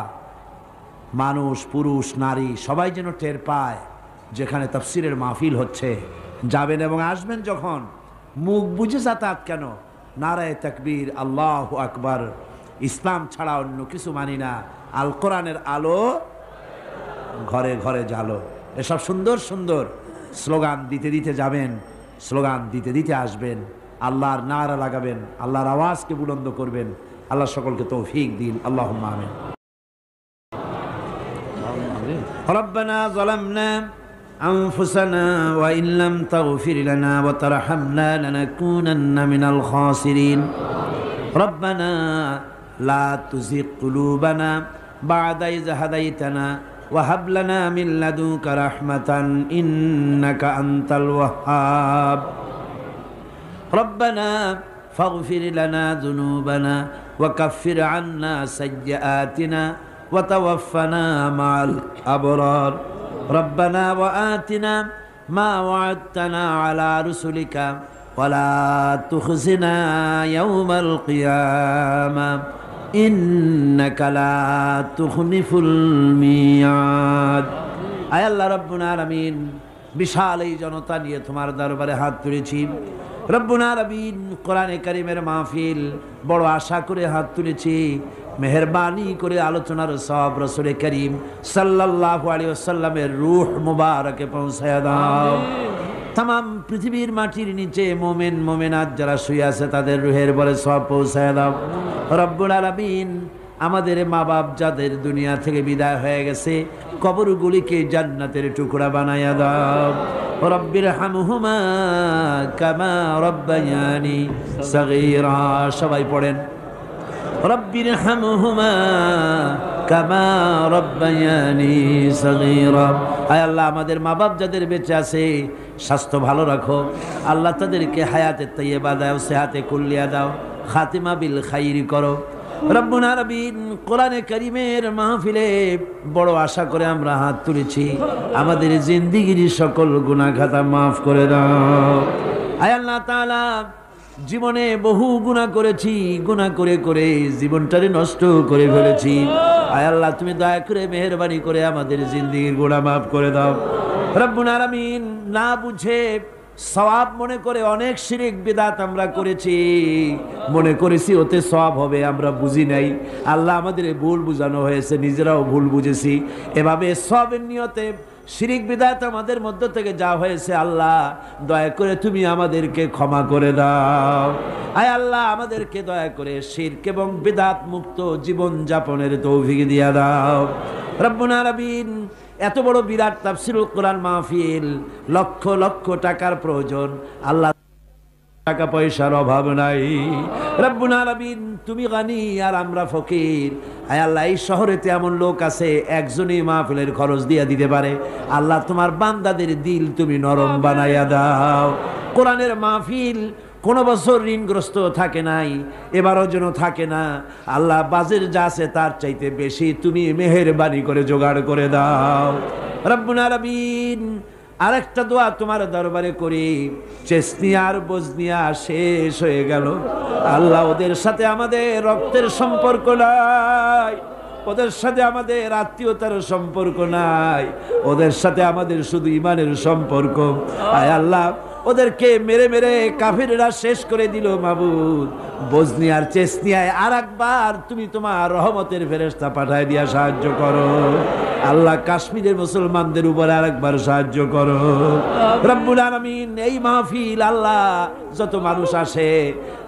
মানুষ, পুরুষ, নারী সবাই যেন টের পায় যেখানে তাফসিরের মাহফিল হচ্ছে। যাবেন এবং আসবেন যখন, মুখ বুঝে যাতায়াত কেন, নারায়ে তাকবীর, আল্লাহু আকবার, ইসলাম ছাড়া অন্য কিছু মানি না, আল কোরআনের আলো ঘরে ঘরে জালো, এসব সুন্দর সুন্দর স্লোগান দিতে দিতে যাবেন, স্লোগান দিতে দিতে আসবেন, আল্লাহর নারা লাগাবেন, আল্লাহর আওয়াজকে বুলন্দ করবেন। আল্লাহ সকলকে তৌফিক দিন, আল্লাহুম্মা আমিন। রব্বানা যালামনা আনফুসানা ওয়া ইন লাম তাগফির লানা ওয়া তারহামনা লানাকুনান্না মিনাল খাসিরিন। রব্বানা লা তুযিগ কুলুবানা বা'দা ইয হাদাইতানা ওয়া হাব লানা মিন লাদুনকা রাহমাতান ইন্নাকা আনতাল ওয়াহ্হাব। রব্বানা ফাগফির লানা যুনুবানা ওয়া কাফির আন্না সাইয়্যাতিনা ওয়া তাওয়াফফানা মা'আল আবরার। রব্বানা ওয়া আতিনা মা ওয়া'আদতানা আলা রুসুলিকা ওয়া লা তুখজিনা ইয়াওমাল কিয়ামাহ ইন্নাকা লা তুখলিফুল মিয়াদ। আয় আল্লাহ রাব্বুল আলামিন, বিশাল এই জনতা নিয়ে তোমার দরবারে হাত তুলেছি। রব্বুল আলামিন, কোরআনে কারীমের মাহফিল, বড় আশা করে হাত তুলেছি। মেহেরবানি করে আলোচনার সব রাসূল করিম সাল্লাল্লাহু আলাইহি ওয়াসাল্লামের রূহ মুবারকে পৌঁছায়া দাও। তামাম পৃথিবীর মাটির নিচে মুমিন মুমিনাত যারা শুয়ে আছে তাদের রূহের বলে সব পৌঁছায়া দাও। রব্বুল আলামিন, আমাদের মা বাপ যাদের দুনিয়া থেকে বিদায় হয়ে গেছে, কবরগুলিকে জান্নাতের টুকরা বানায়া দাও। রব্বির হামহুমা কামা রব্বায়ানি সগীরা। সবাই পড়েন, রব্বির হামহুমা কামা রব্বায়ানি সগীরা। আয় আল্লাহ, আমাদের মা বাপ যাদের বেঁচে আছে স্বাস্থ্য ভালো রাখো আল্লাহ, তাদেরকে হায়াতে তাইয়্যিবা দাও, সেহাতে কুল্লিয়া দাও, খাতিমা বিল খাইরি করো। রব্বুল আলামিন, কোরআনে কারীমের মাহফিলে বড় আশা করে আমরা হাত তুলেছি, আমাদের জিন্দেগির সকল গুনাহ খাতা মাফ করে দাও। আয় আল্লাহ তাআলা, জীবনে বহু গুনাহ করেছি, গুনাহ করে করে জীবনটারে নষ্ট করে ফেলেছি। আয় আল্লাহ, তুমি দয়া করে মেহেরবানি করে আমাদের জিন্দেগির গুনাহ মাফ করে দাও। রব্বুল আলামিন, না বুঝে সওয়াব মনে করে অনেক শিরক বিদআত আমরা করেছি, মনে করেছি ওতে সওয়াব হবে, আমরা বুঝি নাই। আল্লাহ, আমাদের ভুল বুঝানো হয়েছে, নিজেরাও ভুল বুঝেছি। এভাবে সওয়াবের নিয়তে শিরক বিদআত আমাদের মধ্য থেকে যা হয়েছে, আল্লাহ দয়া করে তুমি আমাদেরকে ক্ষমা করে দাও। আয় আল্লাহ, আমাদেরকে দয়া করে শিরক এবং বিদআত মুক্ত জীবন যাপনের তৌফিক দিয়া দাও। রব্বুল আলামিন, এত বড় বিরাট তাফসীরুল কোরআন মাহফিল, লক্ষ লক্ষ টাকার প্রয়োজন, আল্লাহ টাকা পয়সার অভাব নাই। রব্বুল আলামিন, তুমি গানি আর আমরা ফকির। আয় আল্লাহ, এই শহরেতে এমন লোক আছে একজনই মাহফিলের খরচ দিয়ে দিতে পারে। আল্লাহ, তোমার বান্দাদের দিল তুমি নরম বানাইয়া দাও। কোরআনের মাহফিল কোনো বছর ঋণগ্রস্ত থাকে নাই, এবারও যেন থাকে না। আল্লাহ, বাজের যা আছে তার চাইতে বেশি তুমি মেহেরবানি করে জোগাড় করে দাও। রব্বুল আলামিন, আরেকটা দোয়া তোমার দরবারে করি, চেসনিয়া আর বজনিয়া শেষ হয়ে গেল। আল্লাহ, ওদের সাথে আমাদের রক্তের সম্পর্ক নাই, ওদের সাথে আমাদের আত্মীয়তার সম্পর্ক নাই, ওদের সাথে আমাদের শুধু ইমানের সম্পর্ক। আয় আল্লাহ, ওদেরকে মেরে মেরে কাফিররা শেষ করে দিল। মাবুদ, বজনিয়ার চেসনিয়ায় আর একবার তুমি তোমার রহমতের ফেরেশতা পাঠায় দিয়া সাহায্য করো। আল্লাহ, কাশ্মীরের মুসলমানদের উপর আরেকবার সাহায্য করো। রব্বুল আলামিন, এই মাহফিল আল্লাহ যত মানুষ আসে,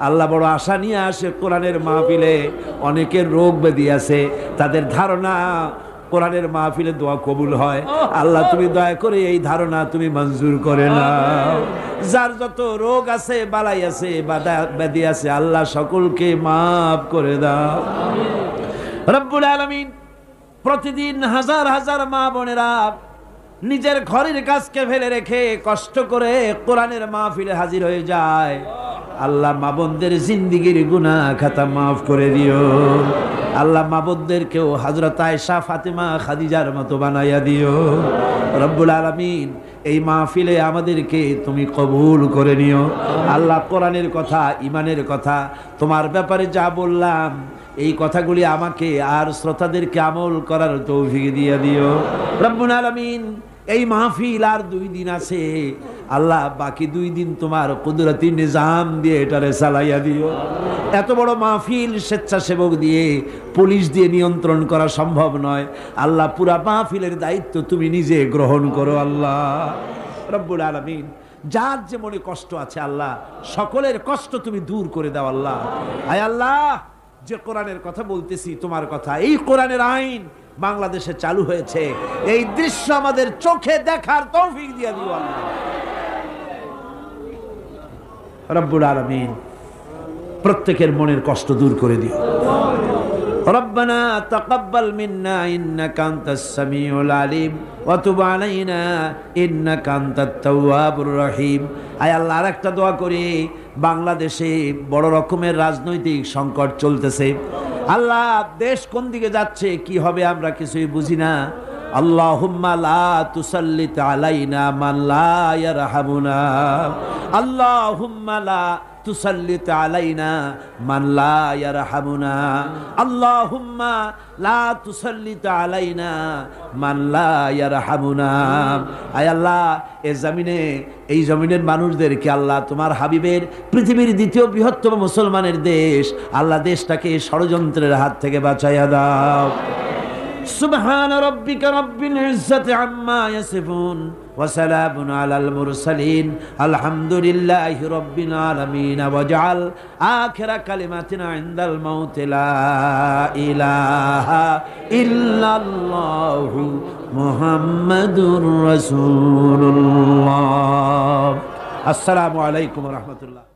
আল্লাহ বড় আশা নিয়ে আসে কোরআনের মাহফিলে। অনেকের রোগ ব্যাধি আছে, তাদের ধারণা কোরআনের মাহফিলে দোয়া কবুল হয়। আল্লাহ, তুমি দয়া করে এই ধারণা তুমি মঞ্জুর করে নাও। যার যত রোগ আছে, বালাই আছে, ব্যাধি আছে, আল্লাহ সকলকে মাফ করে দাও। রব্বুল আলামিন, প্রতিদিন হাজার হাজার মা বোনেরা নিজের ঘরের কাজকে ফেলে রেখে কষ্ট করে কোরআনের মাহফিলে হাজির হয়ে যায়। আল্লাহ, মা বোনদের জিন্দেগির গুনাহ খাতা মাফ করে দিও। আল্লাহ, মা বোনদেরকেও হযরত আয়েশা, ফাতেমা, খাদিজার মতো বানাইয়া দিও। রব্বুল আলামিন, এই মাহফিলে আমাদেরকে তুমি কবুল করে নিও। আল্লাহ, কোরআনের কথা, ইমানের কথা, তোমার ব্যাপারে যা বললাম এই কথাগুলি আমাকে আর শ্রোতাদেরকে আমল করার তৌফিক দিয়ে দিও রব্বুল আলামিন। এই মাহফিল আর 2 দিন আছে আল্লাহ, বাকি 2 দিন তোমার কুদরতি নিজাম দিয়ে এটারে চালাইয়া দিও। এত বড় মাহফিল স্বেচ্ছাসেবক দিয়ে, পুলিশ দিয়ে নিয়ন্ত্রণ করা সম্ভব নয় আল্লাহ। পুরা মাহফিলের দায়িত্ব তুমি নিজে গ্রহণ করো আল্লাহ রব্বুল আলামিন। যার যে মনে কষ্ট আছে আল্লাহ, সকলের কষ্ট তুমি দূর করে দাও আল্লাহ। আয় আল্লাহ, যে কোরআনের কথা বলতেছি তোমার কথা, এই কোরআনের আইন বাংলাদেশে চালু হয়েছে, এই দৃশ্য আমাদের চোখে দেখার তৌফিক দিয়ে দিও আল্লাহ রব্বুল আলামিন। প্রত্যেকের মনের কষ্ট দূর করে দিও। ربنا تقبل منا إنك أنت السميع العليم وتب علينا إنك أنت التواب الرحيم। আয় আল্লাহ, আরেকটা দোয়া করি, বাংলাদেশে বড় রকমের রাজনৈতিক সংকট চলতেছে আল্লাহ। দেশ কোন দিকে যাচ্ছে, কি হবে আমরা কিছুই বুঝি না। আল্লাহুম্মা লা তুসাল্লিত আলাইনা মান লা ইয়ারহামুনা, আল্লাহুম্মা লা তুসাল্লিত আলাইনা মান লা ইয়ারহামুনা, আল্লাহুম্মা লা তুসাল্লিত আলাইনা মান লা ইয়ারহামুনা। আয় আল্লাহ, এই জমিনের মানুষদেরকে আল্লাহ তোমার হাবিবের পৃথিবীর দ্বিতীয় বৃহত্তম মুসলমানের দেশ আল্লাহ, দেশটাকে ষড়যন্ত্রের হাত থেকে বাঁচাইয়া দাও। সুবহান রাব্বিকা রাব্বিল ইজ্জাতি আম্মা ইয়াসিফুন ওয়া সালামুন আলাল মুরসালিন আলহামদুলিল্লাহি রাব্বিল আলামিন। ওয়াজআল আখিরা কালিমাতিনা ইনদাল মাউত লা ইলাহা ইল্লাল্লাহু মুহাম্মাদুর রাসূলুল্লাহ। আসসালামু আলাইকুম ওয়া রাহমাতুল্লাহ।